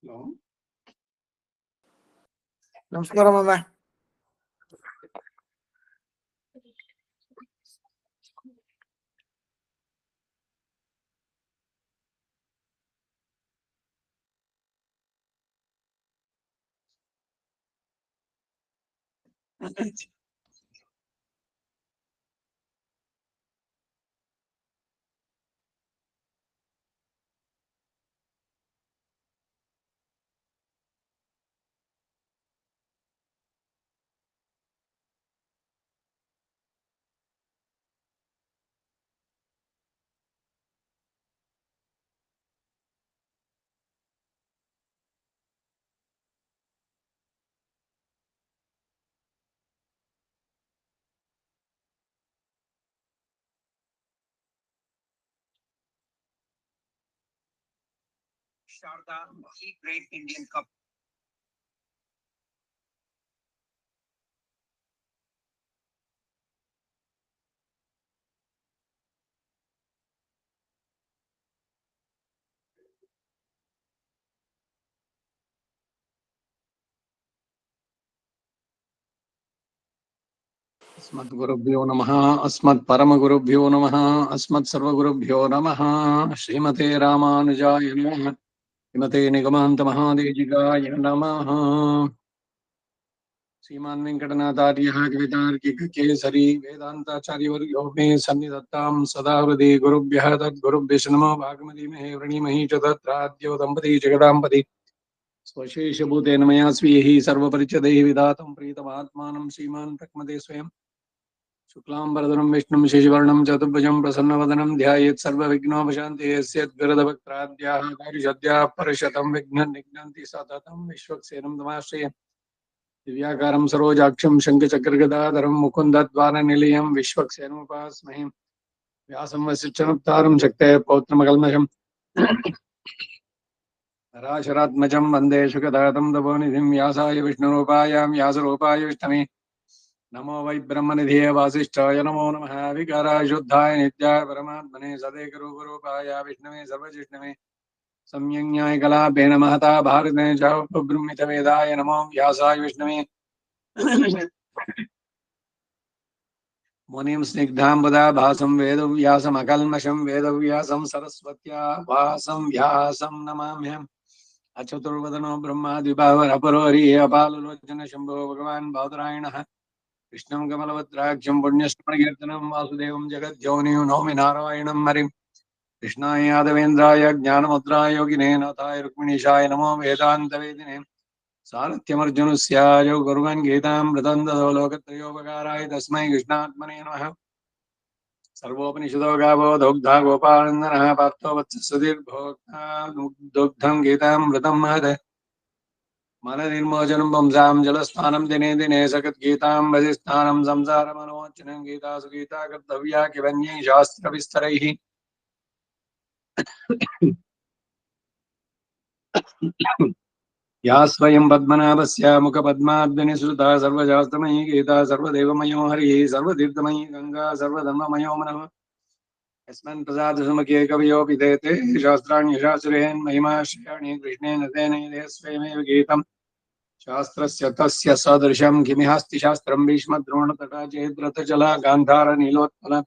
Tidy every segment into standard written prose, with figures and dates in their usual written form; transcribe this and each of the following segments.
Hello, ನಮಸ್ಕಾರ ಮಾಮ. Sharda, the great Indian Cup. अस्मद्गुरुभ्यो नमः. अस्मत्परमगुरुभ्यो नमः. अस्मत्सर्वगुरुभ्यो नमः. श्रीमते रामानुजाय नमः. श्रीमते निगमान्त महादेशिकाय नमः. श्रीमान् वेङ्कटनाथार्यः कवितार्किककेसरी वेदान्ताचार्यवर्यो मे सन्निधत्तां सदा हृदि गुरुभ्यः तद्गुरुभ्यश्च नमो भागमतीमहे वृणीमहि च तत्राद्यो दम्पती जगदाम्पति स्वशेषभूतेन मया स्वीयैः सर्वपरिच्छदैः विधातं प्रीतमात्मानं श्रीमान् प्रक्मते स्वयं शुक्लाम्बरधरं विष्णुं शशिवर्णं चतुर्भुजं प्रसन्नवदनं ध्यायेत् सर्वविघ्नोपशान्तिः यस्यद्गुरुदभक्त्राद्याः कारिषद्याः परशतं विघ्नं निघ्नन्ति सततं विश्वक्सेनं तमाश्रये दिव्याकारं सरोजाक्षं शङ्खचक्रगदाधरं मुकुन्दद्वारनिलयं विश्वक्सेनमुपास्महे व्यासं वसिष्ठनप्तारं शक्तेः पौत्रमकल्मषम् राशरात्मजं वन्दे शुकदातं तपोनिधिं व्यासाय विष्णुरूपाय व्यासरूपाय विष्णवे नमो वै ब्रह्मनिधये वासिष्ठाय नमो नमः विकाराय शुद्धाय नित्याय परमात्मने सदैकरूपरूपाय विष्णवे सर्वजिष्णवे सम्यङ् कलापेन महता भारते चापब्रह्मितवेदाय नमो व्यासाय विष्णवे मुनिं स्निग्धाम्बुदा भासं वेदव्यासमकल्मषं वेदव्यासं सरस्वत्या भासं व्यासं नमाम्यहम् अचतुर्वदनो ब्रह्मा द्विबाहुरपरो हरिः अपाललोचन शम्भो भगवान् बादरायणः कृष्णं कमलवत्राक्षं पुण्यश्रवणकीर्तनं वासुदेवं जगद्योनिं नौमि नारायणं हरिं कृष्णाय यादवेन्द्राय ज्ञानमुद्राय योगिने नाथाय रुक्मिणीशाय नमो वेदान्तवेदिने सारथ्यमर्जुनस्यायो कुर्वन् गीतामृतं ददौ लोकत्रयोपकाराय तस्मै कृष्णात्मने नमः सर्वोपनिषदो गावो दुग्धा गोपानन्दनः पार्थो वत्सः सुधीर्भोक्ता दुग्धं गीतामृतं महत् मननिर्मोचनं पुंसां जलस्नानं दिने दिने सकद्गीतां वसिस्नानं संसारमनोचनं गीता सुगीता कर्तव्या किवन्यैः शास्त्रविस्तरैः या स्वयं पद्मनाभस्य मुखपद्माद्विनिसृता सर्वशास्त्रमयी गीता सर्वदेवमयो हरिः सर्वतीर्थमयी गङ्गा सर्वधर्ममयो मनः यस्मिन् प्रसादसुमुखे कवयोऽपि देते शास्त्राणि शास्त्रेन् महिमाश्रयाणि कृष्णेन तेन यदे स्वयमेव गीतम् शास्त्रस्य तस्य सदृशं किमिहास्ति शास्त्रं भीष्मद्रोणतटा चेद्रथजला गान्धारनीलोत्पल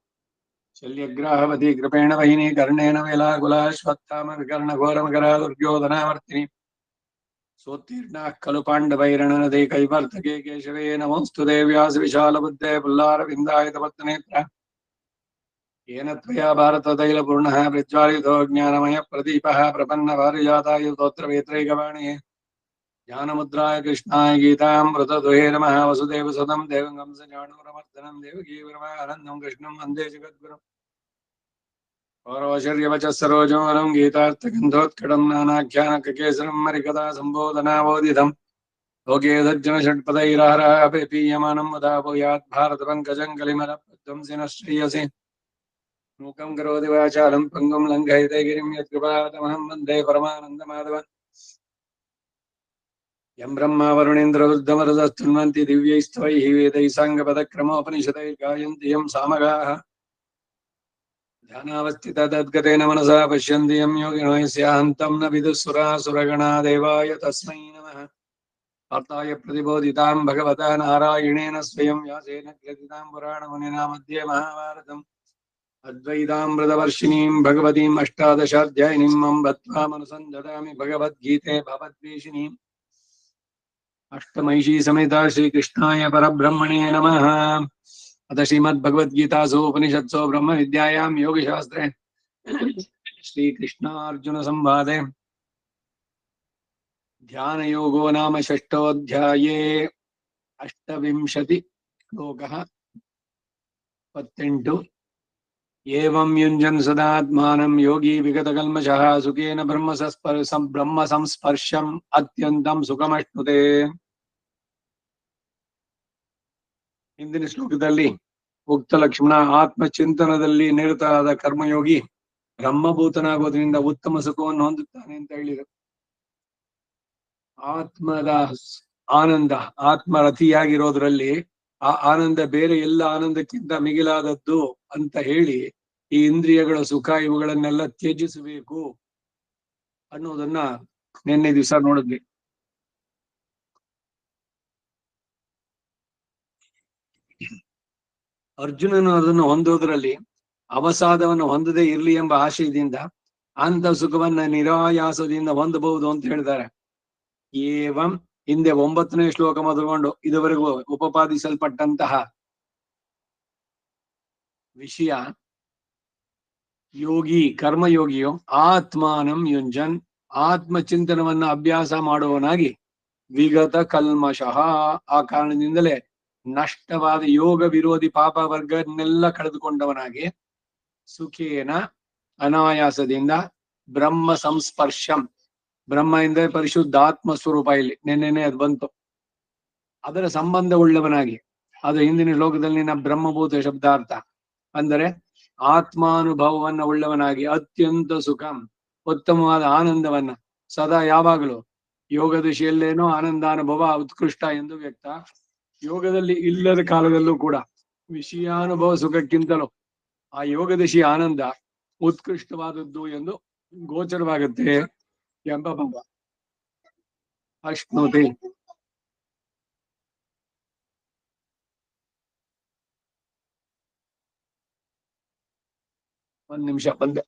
शल्यग्राहवती कृपेण वहिनी कर्णेन वेलाकुलाश्वत्थाम विकर्णघोरमकरा दुर्योधनावर्तिनी सोत्तीर्णाः खलु पाण्डवैरणनदे कैवर्तके केशवे नमोऽस्तु देव्यास विशालबुद्धे पुल्लारविन्दायतपत्तनेत्र येन त्वया भारततैलपूर्णः प्रज्वालितो ज्ञानमयप्रदीपः प्रपन्नपारिजाताय स्तोत्रवेत्रैकवाणिः ज्ञानमुद्राय कृष्णाय गीतामृतदुहे नमः वसुदेवसुतं देवं कंसचाणूरमर्दनं देवकी परमानन्दं कृष्णं वन्दे जगद्गुरुम् पौरवशर्यवचः सरोजमलं गीतार्थगन्धोत्कटं नानाख्यानककेसरं मरिकदा सम्बोधनावोदितम् लोके सज्जनषट्पदैराहरापि पीयमानं मुदा भूयात् भारतपङ्कजं कलिमलध्वंसिनः श्रीयसि मूकं करोति वाचालं पङ्गुं लङ्घयते गिरिं यत्कृपातमहं वन्दे परमानन्दमाधव यं ब्रह्मा वरुणेन्द्रवृद्धमरुतस्तुन्वन्ति दिव्यैस्तवैः वेदैः साङ्गपदक्रमोपनिषदैः गायन्ति यं सामगाः ಧ್ಯಾನಾವಸ್ಥಿತ ತದ್ಗತೇನ ಮನಸಾ ಪಶ್ಯಂತಿ ಯಂ ಯೋಗಿನೋ ಯಸ್ಯಾಂತಂ ನ ವಿದುಃಸುರಾಸುರಗಣಾ ದೇವಾಯ ತಸ್ಮೈ ನಮಃ. ವಾರ್ತಾಯ ಪ್ರತಿಬೋಧಿತಾಂ ಭಗವತಾ ನಾರಾಯಣೇನ ಸ್ವಯಂ ವ್ಯಾಸೇನ ಗ್ರಥಿತಾಂ ಪುರಾಣಮುನಿನಾ ಮಧ್ಯೆ ಮಹಾಭಾರತಂ ಅದ್ವೈತಾಮೃತವರ್ಷಿಣೀಂ ಭಗವತೀಂ ಅಷ್ಟಾದಶಾಧ್ಯಾಯಿನೀಂ ಅಂ ಬದ್ಧ್ವಾ ಮನಸಂ ದದಾಮಿ ಭಗವದ್ಗೀತೆ ಭವದ್ವೇಷಿಣೀಂ. ಅಷ್ಟಮೈಷಿ ಸಮೇತ ಶ್ರೀಕೃಷ್ಣಾಯ ಪರಬ್ರಹ್ಮಣೇ ನಮಃ. अथ श्रीमद्भगवद्गीतासु उपनिषत्सु ब्रह्म विद्यायां योगशास्त्रे श्रीकृष्णार्जुन संवादे ध्यान योगो नाम षष्ठोऽध्याये अष्टविंशति श्लोकः 28. एवं युञ्जन् सदात्मानं योगी विगतकल्मषः सुखेन ब्रह्म संस्पर्शम् अत्यन्तं सुखमश्नुते. ಹಿಂದಿನ ಶ್ಲೋಕದಲ್ಲಿ ಉಕ್ತ ಲಕ್ಷ್ಮಣ ಆತ್ಮಚಿಂತನದಲ್ಲಿ ನಿರತರಾದ ಕರ್ಮಯೋಗಿ ಬ್ರಹ್ಮಭೂತನಾಗೋದ್ರಿಂದ ಉತ್ತಮ ಸುಖವನ್ನು ಹೊಂದುತ್ತಾನೆ ಅಂತ ಹೇಳಿದರು. ಆತ್ಮದ ಆನಂದ, ಆತ್ಮರಥಿಯಾಗಿರೋದ್ರಲ್ಲಿ ಆ ಆನಂದ ಬೇರೆ ಎಲ್ಲ ಆನಂದಕ್ಕಿಂತ ಮಿಗಿಲಾದದ್ದು ಅಂತ ಹೇಳಿ ಈ ಇಂದ್ರಿಯಗಳ ಸುಖ ಇವುಗಳನ್ನೆಲ್ಲ ತ್ಯಜಿಸಬೇಕು ಅನ್ನೋದನ್ನ ನಿನ್ನೆ ದಿವಸ ನೋಡಿದ್ವಿ. ಅರ್ಜುನನು ಅದನ್ನು ಹೊಂದೋದ್ರಲ್ಲಿ ಅವಸಾದವನ್ನು ಹೊಂದದೇ ಇರ್ಲಿ ಎಂಬ ಆಶಯದಿಂದ ಅಂತ ಸುಖವನ್ನ ನಿರಾಯಾಸದಿಂದ ಹೊಂದಬಹುದು ಅಂತ ಹೇಳಿದ್ದಾರೆ. ಏವಂ ಹಿಂದೆ 9ನೇ ಶ್ಲೋಕ ಮೊದಲುಗೊಂಡು ಇದುವರೆಗೂ ಉಪಪಾದಿಸಲ್ಪಟ್ಟಂತಹ ವಿಷಯ, ಯೋಗಿ ಕರ್ಮಯೋಗಿಯು ಆತ್ಮಾನಂ ಯುಂಜನ್ ಆತ್ಮಚಿಂತನವನ್ನ ಅಭ್ಯಾಸ ಮಾಡುವವನಾಗಿ ವಿಗತ ಕಲ್ಮಷಃ ಆ ಕಾರಣದಿಂದಲೇ ನಷ್ಟವಾದ ಯೋಗ ವಿರೋಧಿ ಪಾಪ ವರ್ಗನ್ನೆಲ್ಲ ಕಳೆದುಕೊಂಡವನಾಗಿ ಸುಖೇನ ಅನಾಯಾಸದಿಂದ ಬ್ರಹ್ಮ ಸಂಸ್ಪರ್ಶಂ, ಬ್ರಹ್ಮ ಎಂದರೆ ಪರಿಶುದ್ಧ ಆತ್ಮ ಸ್ವರೂಪ, ಇಲ್ಲಿ ನೆನ್ನೆನೆ ಅದು ಬಂತು, ಅದರ ಸಂಬಂಧವುಳ್ಳವನಾಗಿ, ಅದು ಹಿಂದಿನ ಶ್ಲೋಕದಲ್ಲಿನ ಬ್ರಹ್ಮಭೂತ ಶಬ್ದಾರ್ಥ ಅಂದರೆ ಆತ್ಮಾನುಭವವನ್ನ ಉಳ್ಳವನಾಗಿ ಅತ್ಯಂತ ಸುಖಂ ಉತ್ತಮವಾದ ಆನಂದವನ್ನ ಸದಾ ಯಾವಾಗಲೂ ಯೋಗ ದಿಶೆಯಲ್ಲೇನೋ ಆನಂದಾನುಭವ ಉತ್ಕೃಷ್ಟ ಎಂದು ವ್ಯಕ್ತ. ಯೋಗದಲ್ಲಿ ಇಲ್ಲದ ಕಾಲದಲ್ಲೂ ಕೂಡ ವಿಷಯಾನುಭವ ಸುಖಕ್ಕಿಂತಲೂ ಆ ಯೋಗ ದಿಶೆಯ ಆನಂದ ಉತ್ಕೃಷ್ಟವಾದದ್ದು ಎಂದು ಗೋಚರವಾಗುತ್ತೆ ಎಂಬ ಭಾವ. ಅಶ್ನುತೆ ಒಂದ್ ನಿಮಿಷ ಬಂದೆ.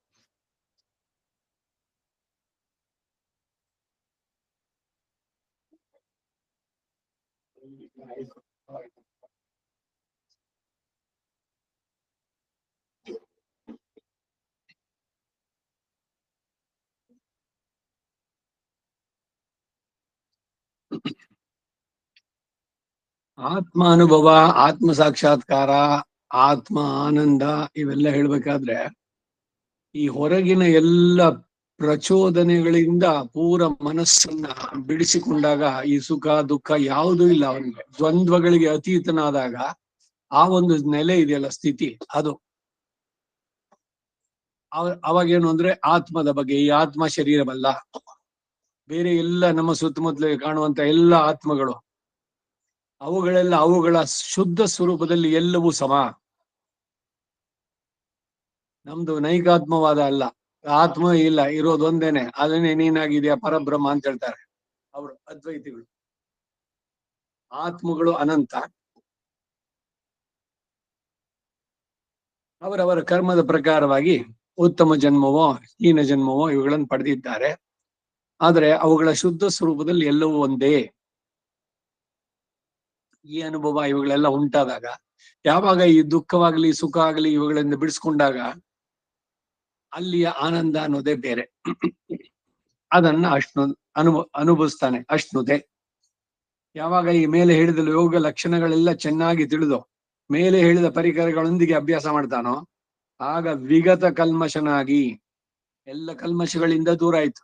ಆತ್ಮ ಅನುಭವ, ಆತ್ಮ ಸಾಕ್ಷಾತ್ಕಾರ, ಆತ್ಮ ಆನಂದ ಇವೆಲ್ಲ ಹೇಳ್ಬೇಕಾದ್ರೆ ಈ ಹೊರಗಿನ ಎಲ್ಲ ಪ್ರಚೋದನೆಗಳಿಂದ ಪೂರ ಮನಸ್ಸನ್ನ ಬಿಡಿಸಿಕೊಂಡಾಗ ಈ ಸುಖ ದುಃಖ ಯಾವುದೂ ಇಲ್ಲ ಅವನಿಗೆ. ದ್ವಂದ್ವಗಳಿಗೆ ಅತೀತನಾದಾಗ ಆ ಒಂದು ನೆಲೆ ಇದೆಯಲ್ಲ, ಸ್ಥಿತಿ, ಅದು ಅವಾಗೇನು ಅಂದ್ರೆ ಆತ್ಮದ ಬಗ್ಗೆ, ಈ ಆತ್ಮ ಶರೀರವಲ್ಲ, ಬೇರೆ ಎಲ್ಲ ನಮ್ಮ ಸುತ್ತಮುತ್ತಲಿಗೆ ಕಾಣುವಂತ ಎಲ್ಲ ಆತ್ಮಗಳು ಅವುಗಳೆಲ್ಲ ಅವುಗಳ ಶುದ್ಧ ಸ್ವರೂಪದಲ್ಲಿ ಎಲ್ಲವೂ ಸಮ. ನಮ್ದು ನೈಕಾತ್ಮವಾದ ಅಲ್ಲ, ಆತ್ಮ ಇಲ್ಲ, ಇರೋದೊಂದೇನೆ, ಅದನ್ನೇ ನೀನಾಗಿದೆಯಾ ಪರಬ್ರಹ್ಮ ಅಂತ ಹೇಳ್ತಾರೆ ಅವರು ಅದ್ವೈತಿಗಳು. ಆತ್ಮಗಳು ಅನಂತ, ಅವರವರ ಕರ್ಮದ ಪ್ರಕಾರವಾಗಿ ಉತ್ತಮ ಜನ್ಮವೋ ಹೀನ ಜನ್ಮವೋ ಇವುಗಳನ್ನು ಪಡೆದಿದ್ದಾರೆ. ಆದರೆ ಅವುಗಳ ಶುದ್ಧ ಸ್ವರೂಪದಲ್ಲಿ ಎಲ್ಲವೂ ಒಂದೇ. ಈ ಅನುಭವ ಇವುಗಳೆಲ್ಲ ಉಂಟಾದಾಗ, ಯಾವಾಗ ಈ ದುಃಖವಾಗ್ಲಿ ಸುಖ ಆಗ್ಲಿ ಇವುಗಳಿಂದ ಬಿಡಿಸ್ಕೊಂಡಾಗ ಅಲ್ಲಿಯ ಆನಂದ ಅನ್ನೋದೇ ಬೇರೆ. ಅದನ್ನ ಅನುಭವಿಸ್ತಾನೆ ಅಶ್ನುತೆ. ಯಾವಾಗ ಈ ಮೇಲೆ ಹೇಳಿದ ಯೋಗ ಲಕ್ಷಣಗಳೆಲ್ಲ ಚೆನ್ನಾಗಿ ತಿಳಿದು ಮೇಲೆ ಹೇಳಿದ ಪರಿಕರಗಳೊಂದಿಗೆ ಅಭ್ಯಾಸ ಮಾಡ್ತಾನೋ ಆಗ ವಿಗತ ಕಲ್ಮಶನಾಗಿ, ಎಲ್ಲ ಕಲ್ಮಶಗಳಿಂದ ದೂರ ಆಯ್ತು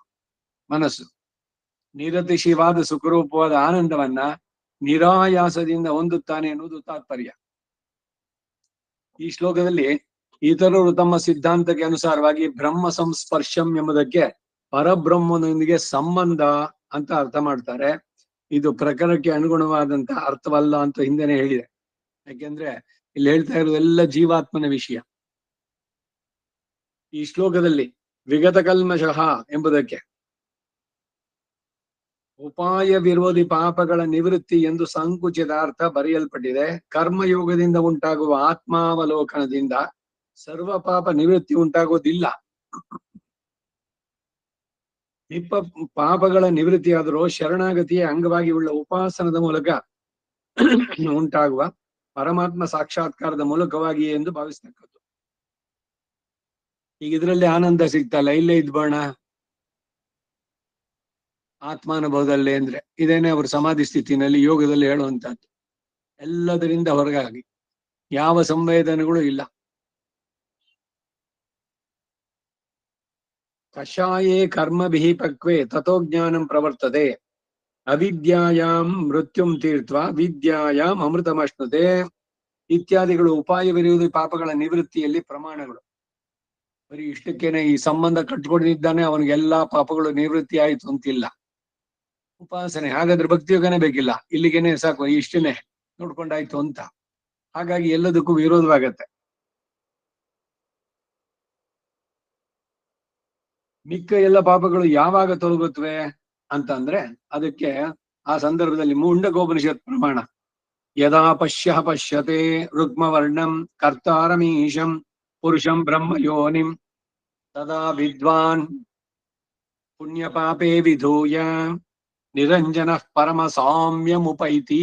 ಮನಸ್ಸು, ನಿರತಿಶಯವಾದ ಸುಖರೂಪವಾದ ಆನಂದವನ್ನ ನಿರಾಯಾಸದಿಂದ ಹೊಂದುತ್ತಾನೆ ಎನ್ನುವುದು ತಾತ್ಪರ್ಯ. ಈ ಶ್ಲೋಕದಲ್ಲಿ ಇತರರು ತಮ್ಮ ಸಿದ್ಧಾಂತಕ್ಕೆ ಅನುಸಾರವಾಗಿ ಬ್ರಹ್ಮ ಸಂಸ್ಪರ್ಶಂ ಎಂಬುದಕ್ಕೆ ಪರಬ್ರಹ್ಮನೊಂದಿಗೆ ಸಂಬಂಧ ಅಂತ ಅರ್ಥ ಮಾಡ್ತಾರೆ. ಇದು ಪ್ರಕರಣಕ್ಕೆ ಅನುಗುಣವಾದಂತ ಅರ್ಥವಲ್ಲ ಅಂತ ಹಿಂದೆನೆ ಹೇಳಿದೆ. ಯಾಕೆಂದ್ರೆ ಇಲ್ಲಿ ಹೇಳ್ತಾ ಇರೋದೆಲ್ಲ ಜೀವಾತ್ಮನ ವಿಷಯ. ಈ ಶ್ಲೋಕದಲ್ಲಿ ವಿಗತ ಕಲ್ಮಷಃ ಎಂಬುದಕ್ಕೆ ಉಪಾಯ ವಿರೋಧಿ ಪಾಪಗಳ ನಿವೃತ್ತಿ ಎಂದು ಸಂಕುಚಿತಾರ್ಥ ಬರೆಯಲ್ಪಟ್ಟಿದೆ. ಕರ್ಮಯೋಗದಿಂದ ಉಂಟಾಗುವ ಆತ್ಮಾವಲೋಕನದಿಂದ ಸರ್ವ ಪಾಪ ನಿವೃತ್ತಿ ಉಂಟಾಗುವುದಿಲ್ಲ. ಪಾಪಗಳ ನಿವೃತ್ತಿಯಾದರೂ ಶರಣಾಗತಿಯ ಅಂಗವಾಗಿ ಉಳ್ಳ ಉಪಾಸನದ ಮೂಲಕ ಉಂಟಾಗುವ ಪರಮಾತ್ಮ ಸಾಕ್ಷಾತ್ಕಾರದ ಮೂಲಕವಾಗಿಯೇ ಎಂದು ಭಾವಿಸ್ತಕ್ಕದ್ದು. ಈಗ ಇದರಲ್ಲಿ ಆನಂದ ಸಿಗ್ತಲ್ಲ, ಇಲ್ಲೇ ಇದ್ಬೋಣ ಆತ್ಮಾನುಭವದಲ್ಲೇ ಅಂದ್ರೆ ಇದೇನೆ ಅವರು ಸಮಾಧಿ ಸ್ಥಿತಿನಲ್ಲಿ ಯೋಗದಲ್ಲಿ ಹೇಳುವಂತಹದ್ದು. ಎಲ್ಲದರಿಂದ ಹೊರಗಾಗಿ ಯಾವ ಸಂವೇದನೆಗಳು ಇಲ್ಲ. ಕಷಾಯೇ ಕರ್ಮಭಿಃ ಪಕ್ವೇ ತಥೋ ಜ್ಞಾನಂ ಪ್ರವರ್ತತೆ ಅವಿದ್ಯಾಯಾಂ ಮೃತ್ಯುಂ ತೀರ್ತ್ವಾ ವಿದ್ಯಾಯಾಂ ಅಮೃತಮಶ್ನುತೆ ಇತ್ಯಾದಿಗಳು ಉಪಾಯ ವಿರೋಧಿ ಪಾಪಗಳ ನಿವೃತ್ತಿಯಲ್ಲಿ ಪ್ರಮಾಣಗಳು. ಬರೀ ಇಷ್ಟಕ್ಕೇನೆ ಈ ಸಂಬಂಧ ಕಟ್ಕೊಂಡಿದ್ದಾನೆ ಅವನಿಗೆಲ್ಲಾ ಪಾಪಗಳು ನಿವೃತ್ತಿ ಆಯ್ತು ಅಂತಿಲ್ಲ. ಉಪಾಸನೆ ಹಾಗಾದ್ರೆ ಭಕ್ತಿಯೋಗನೇ ಬೇಕಿಲ್ಲ, ಇಲ್ಲಿಗೇನೆ ಸಾಕು, ಇಷ್ಟನ್ನೇ ನೋಡ್ಕೊಂಡಾಯ್ತು ಅಂತ. ಹಾಗಾಗಿ ಎಲ್ಲದಕ್ಕೂ ವಿರೋಧವಾಗತ್ತೆ. ಮಿಕ್ಕ ಎಲ್ಲ ಪಾಪಗಳು ಯಾವಾಗ ತೊಲಗುತ್ತವೆ ಅಂತಂದ್ರೆ ಅದಕ್ಕೆ ಆ ಸಂದರ್ಭದಲ್ಲಿ ಮುಂಡಕೋಪನಿಷತ್ ಪ್ರಮಾಣ. ಯದಾ ಪಶ್ಯತೆ ರುಗ್ಮವರ್ಣಂ ಕರ್ತಾರಮೀಶಂ ಪುರುಷಂ ಬ್ರಹ್ಮ ಯೋನಿಂ ತದಾ ವಿದ್ವಾನ್ ಪುಣ್ಯ ಪಾಪೇ ವಿಧೂಯ ನಿರಂಜನ ಪರಮ ಸಾಮ್ಯಮುಪೈತಿ.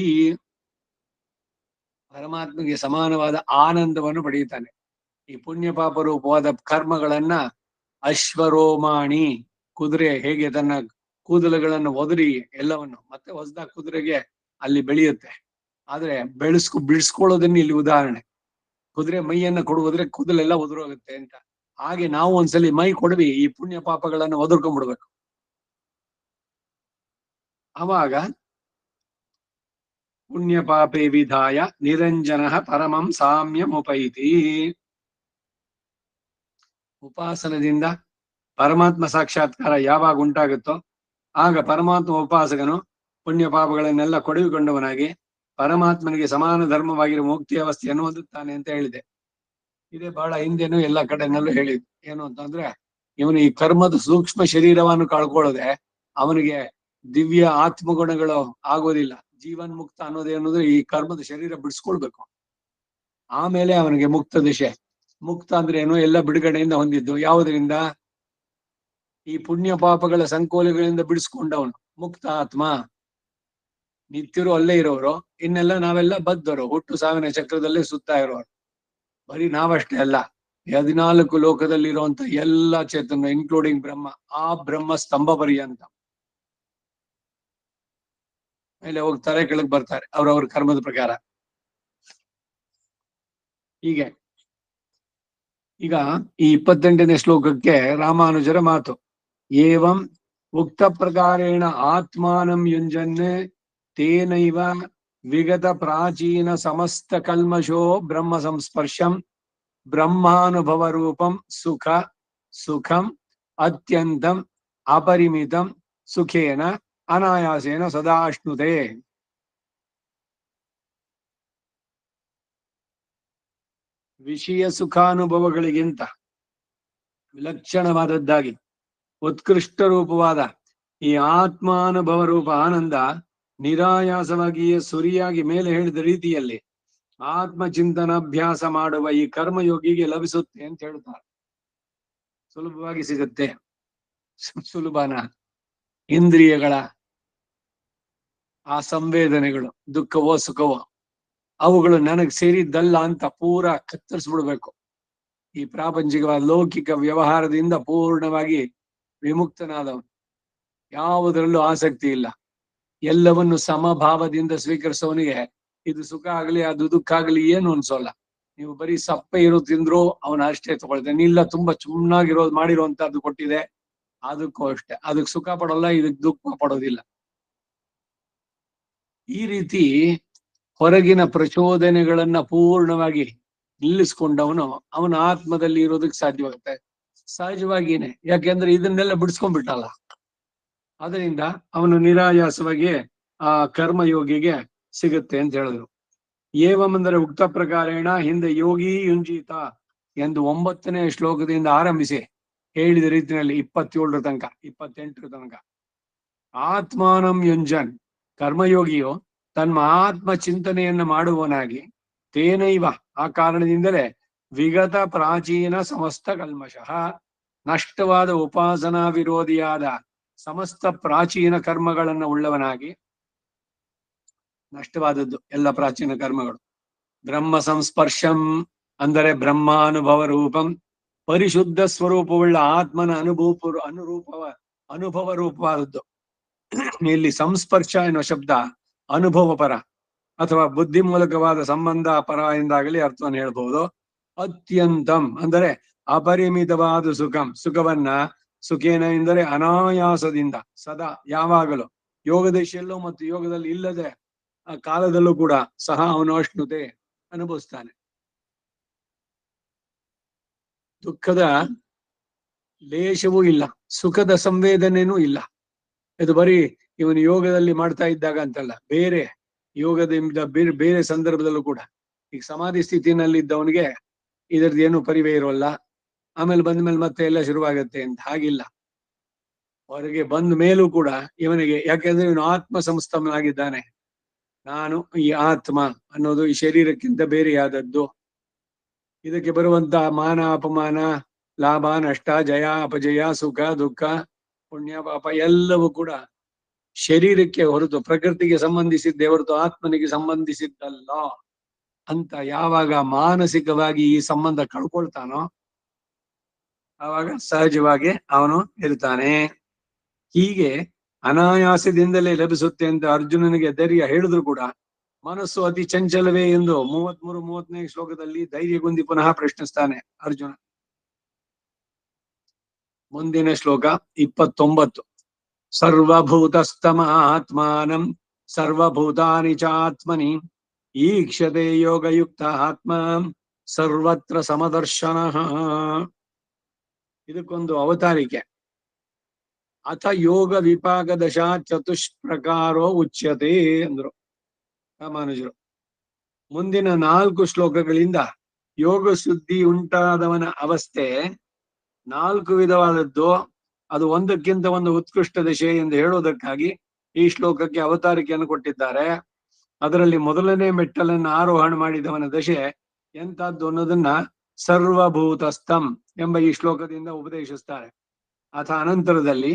ಪರಮಾತ್ಮಗೆ ಸಮಾನವಾದ ಆನಂದವನ್ನು ಪಡೆಯುತ್ತಾನೆ. ಈ ಪುಣ್ಯ ಪಾಪ ರೂಪವಾದ ಕರ್ಮಗಳನ್ನ ಅಶ್ವರೋಮಾಣಿ, ಕುದುರೆ ಹೇಗೆ ತನ್ನ ಕೂದಲುಗಳನ್ನು ಒದರಿ ಎಲ್ಲವನ್ನು ಮತ್ತೆ ಹೊಸದಾಗಿ ಕುದುರೆಗೆ ಅಲ್ಲಿ ಬೆಳೆಯುತ್ತೆ, ಆದ್ರೆ ಬಿಡಿಸ್ಕೊಳ್ಳೋದನ್ನ ಇಲ್ಲಿ ಉದಾಹರಣೆ. ಕುದುರೆ ಮೈಯನ್ನ ಕೊಡುವುದ್ರೆ ಕೂದಲೆಲ್ಲ ಉದುರೋಗುತ್ತೆ ಅಂತ. ಹಾಗೆ ನಾವು ಒಂದ್ಸಲಿ ಮೈ ಕೊಡ್ವಿ ಈ ಪುಣ್ಯ ಪಾಪಗಳನ್ನು ಒದರ್ಕೊಂಡ್ಬಿಡ್ಬೇಕು. ಅವಾಗ ಪುಣ್ಯ ಪಾಪೇ ವಿಧಾಯ ನಿರಂಜನ ಪರಮಂ ಸಾಮ್ಯಮುಪೈತಿ. ಉಪಾಸನದಿಂದ ಪರಮಾತ್ಮ ಸಾಕ್ಷಾತ್ಕಾರ ಯಾವಾಗ ಉಂಟಾಗುತ್ತೋ ಆಗ ಪರಮಾತ್ಮ ಉಪಾಸಕನು ಪುಣ್ಯ ಪಾಪಗಳನ್ನೆಲ್ಲ ಕೊಡವಿಕೊಂಡವನಾಗಿ ಪರಮಾತ್ಮನಿಗೆ ಸಮಾನ ಧರ್ಮವಾಗಿರುವ ಮುಕ್ತಿ ಅವಸ್ಥೆಯನ್ನು ಹೊಂದುತ್ತಾನೆ ಅಂತ ಹೇಳಿದೆ. ಇದೇ ಬಹಳ ಹಿಂದೆನೂ ಎಲ್ಲ ಕಡೆನಲ್ಲೂ ಹೇಳಿದ್ದು. ಏನು ಅಂತಂದ್ರೆ ಇವನು ಈ ಕರ್ಮದ ಸೂಕ್ಷ್ಮ ಶರೀರವನ್ನು ಕಳ್ಕೊಳ್ಳದೆ ಅವನಿಗೆ ದಿವ್ಯ ಆತ್ಮಗುಣಗಳು ಆಗೋದಿಲ್ಲ. ಜೀವನ್ ಮುಕ್ತ ಅನ್ನೋದೇನಂದ್ರೆ ಈ ಕರ್ಮದ ಶರೀರ ಬಿಡಿಸ್ಕೊಳ್ಬೇಕು, ಆಮೇಲೆ ಅವನಿಗೆ ಮುಕ್ತ ದಿಶೆ. ಮುಕ್ತ ಅಂದ್ರೆ ಏನು? ಎಲ್ಲ ಬಿಡುಗಡೆಯಿಂದ ಹೊಂದಿದ್ದು. ಯಾವುದರಿಂದ? ಈ ಪುಣ್ಯ ಪಾಪಗಳ ಸಂಕೋಲೆಗಳಿಂದ ಬಿಡಿಸ್ಕೊಂಡವನು ಮುಕ್ತ ಆತ್ಮ. ನಿತ್ಯರು ಅಲ್ಲೇ ಇರೋರು, ಇನ್ನೆಲ್ಲ ನಾವೆಲ್ಲ ಬದ್ಧರು, ಹುಟ್ಟು ಸಾವಿನ ಚಕ್ರದಲ್ಲೇ ಸುತ್ತಾ ಇರೋರು. ಬರೀ ನಾವಷ್ಟೇ ಅಲ್ಲ, 14 ಲೋಕದಲ್ಲಿರುವಂತ ಎಲ್ಲ ಚೇತನ ಇನ್ಕ್ಲೂಡಿಂಗ್ ಬ್ರಹ್ಮ, ಆ ಬ್ರಹ್ಮ ಸ್ತಂಭ ಪರ್ಯಂತ ಮೇಲೆ ಹೋಗ್ತಾರೆ, ಕೆಳಗೆ ಬರ್ತಾರೆ ಅವ್ರವ್ರ ಕರ್ಮದ ಪ್ರಕಾರ. ಹೀಗೆ ಈಗ ಈ 28ನೇ ಶ್ಲೋಕಕ್ಕೆ ರಾಮಾನುಜರ ಮಾತು. ಏವಂ ಉಕ್ತ ಪ್ರಕಾರೇಣ ಆತ್ಮಾನಂ ಯುಂಜನ್ನೇ ತೇನೈವ ವಿಗತ ಪ್ರಾಚೀನ ಸಮಸ್ತ ಕಲ್ಮಶೋ ಬ್ರಹ್ಮ ಸಂಸ್ಪರ್ಶಂ ಬ್ರಹ್ಮಾನುಭವ ರೂಪಂ ಸುಖಂ ಅತ್ಯಂತಂ ಅಪರಿಮಿತಂ ಸುಖೇನ ಅನಾಯಾಸೇನ ಸದಾಶ್ನುತೆ. ವಿಷಯ ಸುಖಾನುಭವಗಳಿಗಿಂತ ವಿಲಕ್ಷಣವಾದದ್ದಾಗಿ ಉತ್ಕೃಷ್ಟ ರೂಪವಾದ ಈ ಆತ್ಮಾನುಭವ ರೂಪ ಆನಂದ ನಿರಾಯಾಸವಾಗಿಯೇ ಸುರಿಯಾಗಿ ಮೇಲೆ ಹೇಳಿದ ರೀತಿಯಲ್ಲಿ ಆತ್ಮಚಿಂತನಾಭ್ಯಾಸ ಮಾಡುವ ಈ ಕರ್ಮಯೋಗಿಗೆ ಲಭಿಸುತ್ತೆ ಅಂತ ಹೇಳ್ತಾರೆ. ಸುಲಭವಾಗಿ ಸಿಗುತ್ತೆ. ಸುಲಭನ? ಇಂದ್ರಿಯಗಳ ಆ ಸಂವೇದನೆಗಳು, ದುಃಖವೋ ಸುಖವೋ, ಅವುಗಳು ನನಗೆ ಸೇರಿದ್ದಲ್ಲ ಅಂತ ಪೂರ ಕತ್ತರಿಸ್ಬಿಡ್ಬೇಕು. ಈ ಪ್ರಾಪಂಚಿಕವಾದ ಲೌಕಿಕ ವ್ಯವಹಾರದಿಂದ ಪೂರ್ಣವಾಗಿ ವಿಮುಕ್ತನಾದವನು, ಯಾವುದರಲ್ಲೂ ಆಸಕ್ತಿ ಇಲ್ಲ, ಎಲ್ಲವನ್ನು ಸಮಭಾವದಿಂದ ಸ್ವೀಕರಿಸೋವನಿಗೆ ಇದು ಸುಖ ಆಗ್ಲಿ ಅದು ದುಃಖ ಆಗ್ಲಿ ಏನು ಅನ್ಸೋಲ್ಲ. ನೀವು ಬರೀ ಸಪ್ಪೆ ಇರೋ ತಿಂದ್ರು ಅವನ ಅಷ್ಟೇ ತಗೊಳ್ತಾನೆ. ಇಲ್ಲ ತುಂಬಾ ಚುಮ್ನಾಗಿರೋದು ಮಾಡಿರುವಂತದ್ದು ಕೊಟ್ಟಿದೆ ಅದಕ್ಕೂ ಅಷ್ಟೇ, ಅದಕ್ಕೆ ಸುಖ ಪಡೋಲ್ಲ, ಇದಕ್ಕೆ ದುಃಖ ಪಡೋದಿಲ್ಲ. ಈ ರೀತಿ ಹೊರಗಿನ ಪ್ರಚೋದನೆಗಳನ್ನ ಪೂರ್ಣವಾಗಿ ನಿಲ್ಲಿಸ್ಕೊಂಡವನು ಅವನ ಆತ್ಮದಲ್ಲಿ ಇರೋದಕ್ಕೆ ಸಾಧ್ಯವಾಗುತ್ತೆ ಸಹಜವಾಗಿಯೇ. ಯಾಕೆಂದ್ರೆ ಇದನ್ನೆಲ್ಲ ಬಿಡಿಸ್ಕೊಂಡ್ಬಿಟ್ಟಲ್ಲ. ಅದರಿಂದ ಅವನು ನಿರಾಯಾಸವಾಗಿ ಆ ಕರ್ಮಯೋಗಿಗೆ ಸಿಗುತ್ತೆ ಅಂತ ಹೇಳಿದ್ರು. ಏವಂ ಅಂದ್ರೆ ಉಕ್ತ ಪ್ರಕಾರೇಣ ಹಿಂದೆ ಯೋಗಿ ಯುಂಜಿತ ಎಂದು 9ನೇ ಶ್ಲೋಕದಿಂದ ಆರಂಭಿಸಿ ಹೇಳಿದ ರೀತಿಯಲ್ಲಿ 27ರ ತನಕ 28ರ ತನಕ ಆತ್ಮಾನಂ ಯುಂಜನ್ ಕರ್ಮಯೋಗಿಯು ತನ್ನ ಆತ್ಮ ಚಿಂತನೆಯನ್ನ ಮಾಡುವವನಾಗಿ ತೇನೈವ ಆ ಕಾರಣದಿಂದಲೇ ವಿಗತ ಪ್ರಾಚೀನ ಸಮಸ್ತ ಕಲ್ಮಶಃ ನಷ್ಟವಾದ ಉಪಾಸನಾ ವಿರೋಧಿಯಾದ ಸಮಸ್ತ ಪ್ರಾಚೀನ ಕರ್ಮಗಳನ್ನ ಉಳ್ಳವನಾಗಿ ನಷ್ಟವಾದದ್ದು ಎಲ್ಲ ಪ್ರಾಚೀನ ಕರ್ಮಗಳು ಬ್ರಹ್ಮ ಸಂಸ್ಪರ್ಶಂ ಅಂದರೆ ಬ್ರಹ್ಮಾನುಭವ ರೂಪಂ ಪರಿಶುದ್ಧ ಸ್ವರೂಪವುಳ್ಳ ಆತ್ಮನ ಅನುಭವ ರೂಪವಾದದ್ದು. ಇಲ್ಲಿ ಸಂಸ್ಪರ್ಶ ಎನ್ನುವ ಶಬ್ದ ಅನುಭವ ಪರ ಅಥವಾ ಬುದ್ಧಿ ಮೂಲಕವಾದ ಸಂಬಂಧ ಪರ ಎಂದಾಗಲಿ ಅರ್ಥವನ್ನು ಹೇಳ್ಬಹುದು. ಅತ್ಯಂತಂ ಅಂದರೆ ಅಪರಿಮಿತವಾದ ಸುಖವನ್ನ ಸುಖೇನ ಎಂದರೆ ಅನಾಯಾಸದಿಂದ ಸದಾ ಯಾವಾಗಲೂ ಯೋಗದಶೆಯಲ್ಲೂ ಮತ್ತು ಯೋಗದಲ್ಲಿ ಇಲ್ಲದೆ ಆ ಕಾಲದಲ್ಲೂ ಕೂಡ ಸಹ ಅವನು ಅಷ್ಣುತೆ ಅನುಭವಿಸ್ತಾನೆ. ದುಃಖದ ಲೇಷವೂ ಇಲ್ಲ, ಸುಖದ ಸಂವೇದನೆಯೂ ಇಲ್ಲ. ಇದು ಬರೀ ಇವನು ಯೋಗದಲ್ಲಿ ಮಾಡ್ತಾ ಇದ್ದಾಗ ಅಂತಲ್ಲ, ಬೇರೆ ಯೋಗದಿಂದ ಬೇರೆ ಸಂದರ್ಭದಲ್ಲೂ ಕೂಡ. ಈಗ ಸಮಾಧಿ ಸ್ಥಿತಿನಲ್ಲಿ ಇದ್ದವನಿಗೆ ಇದರದ್ದು ಏನು ಪರಿವೇ ಇರೋಲ್ಲ, ಆಮೇಲೆ ಬಂದ ಮೇಲೆ ಮತ್ತೆ ಎಲ್ಲ ಶುರುವಾಗತ್ತೆ ಅಂತ. ಹಾಗಿಲ್ಲ, ಹೊರಗೆ ಬಂದ ಮೇಲೂ ಕೂಡ ಇವನಿಗೆ, ಯಾಕೆಂದ್ರೆ ಇವನು ಆತ್ಮ ಸಂಸ್ಥನಾಗಿದ್ದಾನೆ. ನಾನು ಈ ಆತ್ಮ ಅನ್ನೋದು ಈ ಶರೀರಕ್ಕಿಂತ ಬೇರೆಯಾದದ್ದು. ಇದಕ್ಕೆ ಬರುವಂತ ಮಾನ ಅಪಮಾನ, ಲಾಭ ನಷ್ಟ, ಜಯ ಅಪಜಯ, ಸುಖ ದುಃಖ, ಪುಣ್ಯ ಪಾಪ ಎಲ್ಲವೂ ಕೂಡ ಶರೀರಕ್ಕೆ ಹೊರತು ಪ್ರಕೃತಿಗೆ ಸಂಬಂಧಿಸಿದ್ದೇ ಹೊರತು ಆತ್ಮನಿಗೆ ಸಂಬಂಧಿಸಿದ್ದಲ್ಲ ಅಂತ ಯಾವಾಗ ಮಾನಸಿಕವಾಗಿ ಈ ಸಂಬಂಧ ಕಳ್ಕೊಳ್ತಾನೋ ಆವಾಗ ಸಹಜವಾಗಿ ಅವನು ಇರ್ತಾನೆ. ಹೀಗೆ ಅನಾಯಾಸದಿಂದಲೇ ಲಭಿಸುತ್ತೆ ಅಂತ ಅರ್ಜುನನಿಗೆ ಧೈರ್ಯ ಹೇಳಿದ್ರು ಕೂಡ ಮನಸ್ಸು ಅತಿ ಚಂಚಲವೇ ಎಂದು 33-34ನೇ ಶ್ಲೋಕದಲ್ಲಿ ಧೈರ್ಯಗುಂದಿ ಪುನಃ ಪ್ರಶ್ನಿಸ್ತಾನೆ ಅರ್ಜುನ. ಮುಂದಿನ ಶ್ಲೋಕ 29. ಸರ್ವಭೂತಸ್ತಮ ಆತ್ಮಾನಂ ಸರ್ವಭೂತಾನಿ ಚಾತ್ಮನಿ ಈಕ್ಷತೆ ಯೋಗಯುಕ್ತ ಆತ್ಮ ಸರ್ವತ್ರ ಸಮದರ್ಶನ. ಇದಕ್ಕೊಂದು ಅವತಾರಿಕೆ. ಅಥ ಯೋಗ ವಿಪಾಕ ದಶಾ ಚತುಷ್ಪ್ರಕಾರೋ ಉಚ್ಯತೆ ಅಂದ್ರು ರಾಮಾನುಜರು. ಮುಂದಿನ 4 ಶ್ಲೋಕಗಳಿಂದ ಯೋಗ ಶುದ್ಧಿ ಉಂಟಾದವನ ಅವಸ್ಥೆ 4 ವಿಧವಾದದ್ದು, ಅದು ಒಂದಕ್ಕಿಂತ ಒಂದು ಉತ್ಕೃಷ್ಟ ದಶೆ ಎಂದು ಹೇಳೋದಕ್ಕಾಗಿ ಈ ಶ್ಲೋಕಕ್ಕೆ ಅವತಾರಿಕೆಯನ್ನು ಕೊಟ್ಟಿದ್ದಾರೆ. ಅದರಲ್ಲಿ ಮೊದಲನೇ ಮೆಟ್ಟಲನ್ನು ಆರೋಹಣ ಮಾಡಿದವನ ದಶೆ ಎಂತದ್ದು ಅನ್ನೋದನ್ನ ಸರ್ವಭೂತಸ್ಥಂ ಎಂಬ ಈ ಶ್ಲೋಕದಿಂದ ಉಪದೇಶಿಸ್ತಾರೆ. ಅಥ ಅನಂತರದಲ್ಲಿ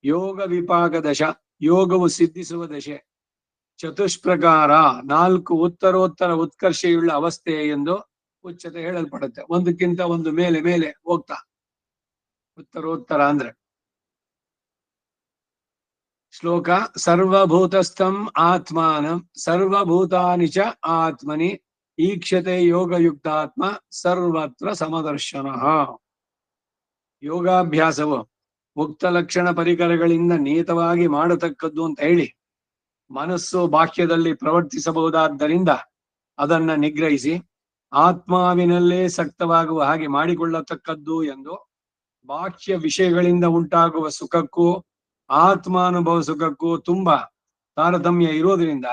ಯೋಗ ವಿಪಾಕ ದಶ, ಯೋಗವು ಸಿದ್ಧಿಸುವ ದಶೆ, ಚತುಷ್ಪ್ರಕಾರ 4 ಉತ್ತರೋತ್ತರ ಉತ್ಕರ್ಷೆಯುಳ್ಳ ಅವಸ್ಥೆ ಎಂದು ಉಚ್ಚತೆ ಹೇಳಲ್ಪಡುತ್ತೆ. ಒಂದಕ್ಕಿಂತ ಒಂದು ಮೇಲೆ ಮೇಲೆ ಹೋಗ್ತಾ, ಉತ್ತರೋತ್ತರ ಅಂದ್ರೆ. ಶ್ಲೋಕ ಸರ್ವಭೂತಸ್ಥಂ ಆತ್ಮಾನಂ ಸರ್ವಭೂತಾನಿ ಚ ಆತ್ಮನಿ ಈಕ್ಷತೆ ಯೋಗಯುಕ್ತಾತ್ಮ ಸರ್ವತ್ರ ಸಮದರ್ಶನ. ಯೋಗಾಭ್ಯಾಸವು ಮುಕ್ತ ಲಕ್ಷಣ ಪರಿಕರಗಳಿಂದ ನಿಯತವಾಗಿ ಮಾಡತಕ್ಕದ್ದು ಅಂತ ಹೇಳಿ ಮನಸ್ಸು ಬಾಹ್ಯದಲ್ಲಿ ಪ್ರವರ್ತಿಸಬಹುದಾದ್ದರಿಂದ ಅದನ್ನ ನಿಗ್ರಹಿಸಿ ಆತ್ಮಾವಿನಲ್ಲೇ ಸಕ್ತವಾಗುವ ಹಾಗೆ ಮಾಡಿಕೊಳ್ಳತಕ್ಕದ್ದು ಎಂದು ಬಾಹ್ಯ ವಿಷಯಗಳಿಂದ ಉಂಟಾಗುವ ಸುಖಕ್ಕೂ ಆತ್ಮಾನುಭವ ಸುಖಕ್ಕೂ ತುಂಬಾ ತಾರತಮ್ಯ ಇರೋದ್ರಿಂದ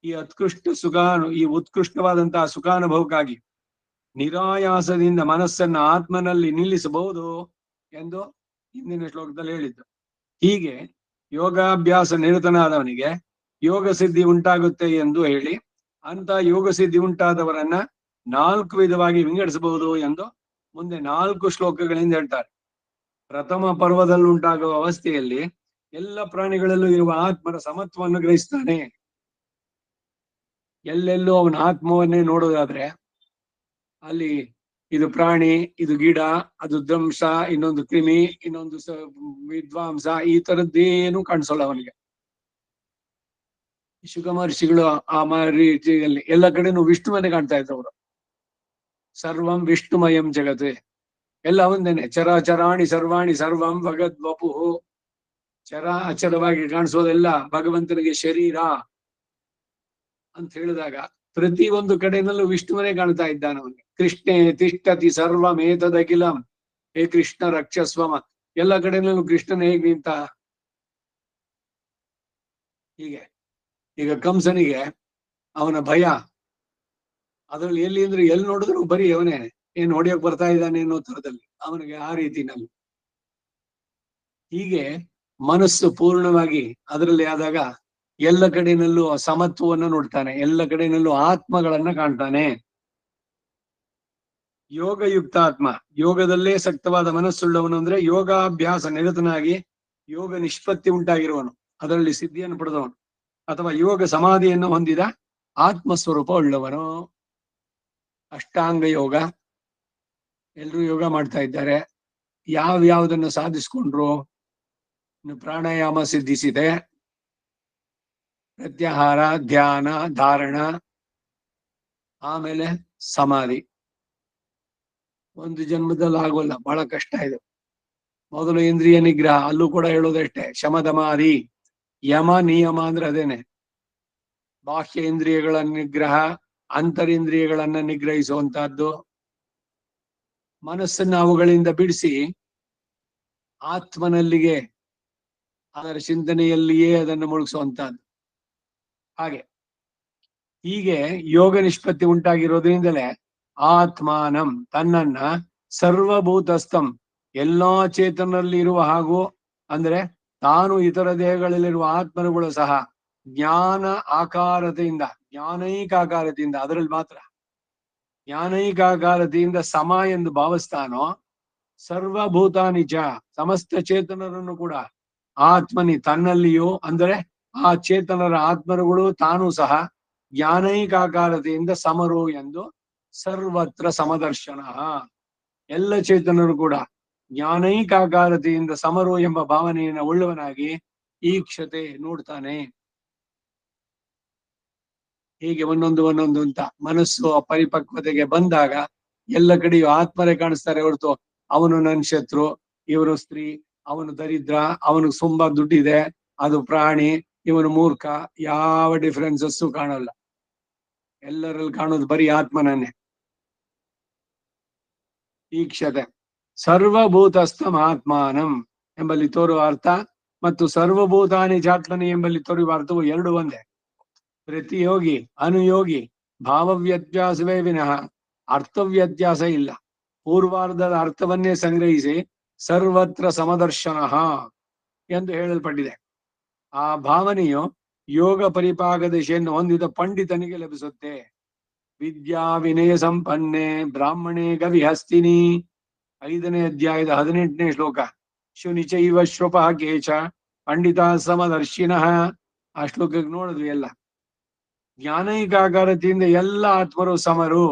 ಈ ಉತ್ಕೃಷ್ಟವಾದಂತಹ ಸುಖಾನುಭವಕ್ಕಾಗಿ ನಿರಾಯಾಸದಿಂದ ಮನಸ್ಸನ್ನ ಆತ್ಮನಲ್ಲಿ ನಿಲ್ಲಿಸಬಹುದು ಎಂದು ಹಿಂದಿನ ಶ್ಲೋಕದಲ್ಲಿ ಹೇಳಿದ್ದು. ಹೀಗೆ ಯೋಗಾಭ್ಯಾಸ ನಿರತನಾದವನಿಗೆ ಯೋಗ ಸಿದ್ಧಿ ಉಂಟಾಗುತ್ತೆ ಎಂದು ಹೇಳಿ ಅಂತ ಯೋಗ ಸಿದ್ಧಿ ಉಂಟಾದವರನ್ನ 4 ವಿಧವಾಗಿ ವಿಂಗಡಿಸಬಹುದು ಎಂದು ಮುಂದೆ 4 ಶ್ಲೋಕಗಳಿಂದ ಹೇಳ್ತಾರೆ. ಪ್ರಥಮ ಪರ್ವದಲ್ಲಿ ಉಂಟಾಗುವ ಅವಸ್ಥೆಯಲ್ಲಿ ಎಲ್ಲ ಪ್ರಾಣಿಗಳಲ್ಲೂ ಇರುವ ಆತ್ಮರ ಸಮತ್ವವನ್ನು ಗ್ರಹಿಸ್ತಾನೆ. ಎಲ್ಲೆಲ್ಲೂ ಅವನ ಆತ್ಮವನ್ನೇ ನೋಡೋದಾದ್ರೆ ಅಲ್ಲಿ ಇದು ಪ್ರಾಣಿ, ಇದು ಗಿಡ, ಅದು ಧ್ವಂಸ, ಇನ್ನೊಂದು ಕ್ರಿಮಿ, ಇನ್ನೊಂದು ವಿದ್ವಾಂಸ, ಈ ತರದ್ದೇನು ಕಾಣಿಸೋಲ್ಲ ಅವನಿಗೆ. ಶುಕ ಮಹರ್ಷಿಗಳು ಆ ರೀತಿಯಲ್ಲಿ ಎಲ್ಲ ಕಡೆನೂ ವಿಷ್ಣುವನ್ನೇ ಕಾಣ್ತಾ ಇದ್ರು ಅವರು. ಸರ್ವಂ ವಿಷ್ಣುಮಯಂ ಜಗತ್, ಎಲ್ಲ ಒಂದೇನೆ. ಚರಾಚರಾಣಿ ಸರ್ವಾಣಿ ಸರ್ವಂ ಭಗದ್ ವಪುಹು, ಚರ ಅಚರವಾಗಿ ಕಾಣಿಸೋದೆಲ್ಲ ಭಗವಂತನಿಗೆ ಶರೀರ ಅಂತ ಹೇಳಿದಾಗ ಪ್ರತಿ ಒಂದು ಕಡೆನಲ್ಲೂ ವಿಷ್ಣುವನೇ ಕಾಣ್ತಾ ಇದ್ದಾನೆ ಅವನಿಗೆ. ಕೃಷ್ಣೇ ತಿಷ್ಠತಿ ಸರ್ವಮೇತದಖಿಲಂ, ಹೇ ಕೃಷ್ಣ ರಕ್ಷಸ್ವಮ, ಎಲ್ಲ ಕಡೆನಲ್ಲೂ ಕೃಷ್ಣನ ಹೇಗೆ ನಿಂತ. ಹೀಗೆ ಈಗ ಕಂಸನಿಗೆ ಅವನ ಭಯ, ಅದ್ರಲ್ಲಿ ಎಲ್ಲಿ ಅಂದ್ರೆ ಎಲ್ಲಿ ನೋಡಿದ್ರು ಬರೀ ಅವನೇ. ಏನ್ ಹೊಡಿಯೋಕ್ ಬರ್ತಾ ಇದ್ದಾನೆ ಅನ್ನೋ ತರದಲ್ಲಿ ಅವನಿಗೆ ಆ ರೀತಿನಲ್ಲಿ. ಹೀಗೆ ಮನಸ್ಸು ಪೂರ್ಣವಾಗಿ ಅದರಲ್ಲಿ ಆದಾಗ ಎಲ್ಲ ಕಡೆನಲ್ಲೂ ಸಮತ್ವವನ್ನು ನೋಡ್ತಾನೆ, ಎಲ್ಲ ಕಡೆನಲ್ಲೂ ಆತ್ಮಗಳನ್ನ ಕಾಣ್ತಾನೆ. ಯೋಗಯುಕ್ತ ಆತ್ಮ, ಯೋಗದಲ್ಲೇ ಸಕ್ತವಾದ ಮನಸ್ಸುಳ್ಳವನು ಅಂದ್ರೆ ಯೋಗಾಭ್ಯಾಸ ನಿರತನಾಗಿ ಯೋಗ ನಿಷ್ಪತ್ತಿ ಉಂಟಾಗಿರುವನು, ಅದರಲ್ಲಿ ಸಿದ್ಧಿಯನ್ನು ಪಡೆದವನು, ಅಥವಾ ಯೋಗ ಸಮಾಧಿಯನ್ನು ಹೊಂದಿದ ಆತ್ಮಸ್ವರೂಪ ಉಳ್ಳವನು. ಅಷ್ಟಾಂಗ ಯೋಗ, ಎಲ್ರೂ ಯೋಗ ಮಾಡ್ತಾ ಇದ್ದಾರೆ. ಯಾವ್ಯಾವುದನ್ನು ಸಾಧಿಸ್ಕೊಂಡ್ರು? ಇನ್ನು ಪ್ರಾಣಾಯಾಮ ಸಿದ್ಧಿಸಿದೆ, ಪ್ರತ್ಯಾಹಾರ, ಧ್ಯಾನ, ಧಾರಣ, ಆಮೇಲೆ ಸಮಾಧಿ. ಒಂದು ಜನ್ಮದಲ್ಲಿ ಆಗೋಲ್ಲ, ಬಹಳ ಕಷ್ಟ ಇದು. ಮೊದಲು ಇಂದ್ರಿಯ ನಿಗ್ರಹ, ಅಲ್ಲೂ ಕೂಡ ಹೇಳೋದಷ್ಟೇ, ಶಮದಮಾರಿ. ಯಮ ನಿಯಮ ಅಂದ್ರೆ ಅದೇನೆ, ಬಾಹ್ಯ ಇಂದ್ರಿಯಗಳ ನಿಗ್ರಹ, ಅಂತರಿಂದ್ರಿಯಗಳನ್ನ ನಿಗ್ರಹಿಸುವಂತಹದ್ದು, ಮನಸ್ಸನ್ನು ಅವುಗಳಿಂದ ಬಿಡಿಸಿ ಆತ್ಮನಲ್ಲಿಗೆ ಅದರ ಚಿಂತನೆಯಲ್ಲಿಯೇ ಅದನ್ನು ಮುಳುಗಿಸುವಂತಹದ್ದು. ಹಾಗೆ ಹೀಗೆ ಯೋಗ ನಿಷ್ಪತ್ತಿ ಉಂಟಾಗಿರೋದ್ರಿಂದಲೇ ಆತ್ಮಾನಂ, ತನ್ನನ್ನ ಸರ್ವಭೂತಸ್ಥಂ, ಎಲ್ಲಾ ಚೇತನಲ್ಲಿ ಇರುವ ಹಾಗೂ ಅಂದ್ರೆ ತಾನು ಇತರ ದೇಹಗಳಲ್ಲಿರುವ ಆತ್ಮನುಗಳು ಸಹ ಜ್ಞಾನ ಆಕಾರತೆಯಿಂದ, ಜ್ಞಾನೈಕ ಆಕಾರತೆಯಿಂದ, ಅದರಲ್ಲಿ ಮಾತ್ರ ಜ್ಞಾನೈಕ ಆಕಾರತೆಯಿಂದ ಸಮ ಎಂದು ಭಾವಿಸ್ತಾನೋ, ಸರ್ವಭೂತಾನಿಚ, ಸಮಸ್ತ ಚೇತನರನ್ನು ಕೂಡ ಆತ್ಮನಿ, ತನ್ನಲ್ಲಿಯೂ ಅಂದರೆ ಆ ಚೇತನರ ಆತ್ಮರುಗಳು ತಾನು ಸಹ ಜ್ಞಾನೈಕಾಕಾರತೆಯಿಂದ ಸಮರು ಎಂದು ಸರ್ವತ್ರ ಸಮದರ್ಶನ, ಎಲ್ಲ ಚೇತನರು ಕೂಡ ಜ್ಞಾನೈಕಾಕಾರತೆಯಿಂದ ಸಮರು ಎಂಬ ಭಾವನೆಯನ್ನು ಉಳ್ಳವನಾಗಿ ಈಕ್ಷತೆ, ನೋಡ್ತಾನೆ. ಹೀಗೆ ಒಂದೊಂದು ಅಂತ ಮನಸ್ಸು ಪರಿಪಕ್ವತೆಗೆ ಬಂದಾಗ ಎಲ್ಲ ಕಡೆಯೂ ಆತ್ಮರೇ ಕಾಣಿಸ್ತಾರೆ ಹೊರತು ಅವನು ನನ್ನ ಶತ್ರು, ಇವರು ಸ್ತ್ರೀ, ಅವನು ದರಿದ್ರ, ಅವನಿಗೆ ತುಂಬಾ ದುಡ್ಡಿದೆ, ಅದು ಪ್ರಾಣಿ, ಇವನು ಮೂರ್ಖ, ಯಾವ ಡಿಫರೆನ್ಸಸ್ಸು ಕಾಣಲ್ಲ. ಎಲ್ಲರಲ್ಲಿ ಕಾಣೋದು ಬರೀ ಆತ್ಮನನ್ನೇ. ಈಕ್ಷತೆ, ಸರ್ವಭೂತಸ್ಥಂ ಆತ್ಮಾನಂ ಎಂಬಲ್ಲಿ ತೋರುವ ಅರ್ಥ ಮತ್ತು ಸರ್ವಭೂತಾನಿ ಜಾತ್ಮನಿ ಎಂಬಲ್ಲಿ ತೋರುವ ಅರ್ಥವು ಎರಡು ಒಂದೇ. ಪ್ರತಿಯೋಗಿ ಅನುಯೋಗಿ ಭಾವವ್ಯತ್ಯಾಸವೇ ವಿನಃ ಅರ್ಥವ್ಯತ್ಯಾಸ ಇಲ್ಲ. ಪೂರ್ವಾರ್ಧದ ಅರ್ಥವನ್ನೇ ಸಂಗ್ರಹಿಸಿ ಸರ್ವತ್ರ ಸಮದರ್ಶನ ಎಂದು ಹೇಳಲ್ಪಟ್ಟಿದೆ. ಆ ಭಾವನೆಯು ಯೋಗ ಪರಿಪಾಕ ದಿಶೆಯನ್ನು ಹೊಂದಿದ ಪಂಡಿತನಿಗೆ ಲಭಿಸುತ್ತೆ. ವಿದ್ಯಾ ವಿನಯ ಸಂಪನ್ನೆ ಬ್ರಾಹ್ಮಣೇ ಗವಿಹಸ್ತಿನಿ, 5ನೇ ಅಧ್ಯಾಯದ 18ನೇ ಶ್ಲೋಕ. ಶುನಿಚೈವ ಶ್ರುಪ ಕೇಚ ಪಂಡಿತ ಸಮದರ್ಶಿನಃ. ಆ ಶ್ಲೋಕಕ್ಕೆ ನೋಡಿದ್ವಿ ಎಲ್ಲ. ಜ್ಞಾನೈಕಾಕಾರತೆಯಿಂದ ಎಲ್ಲ ಆತ್ಮರು ಸಮರು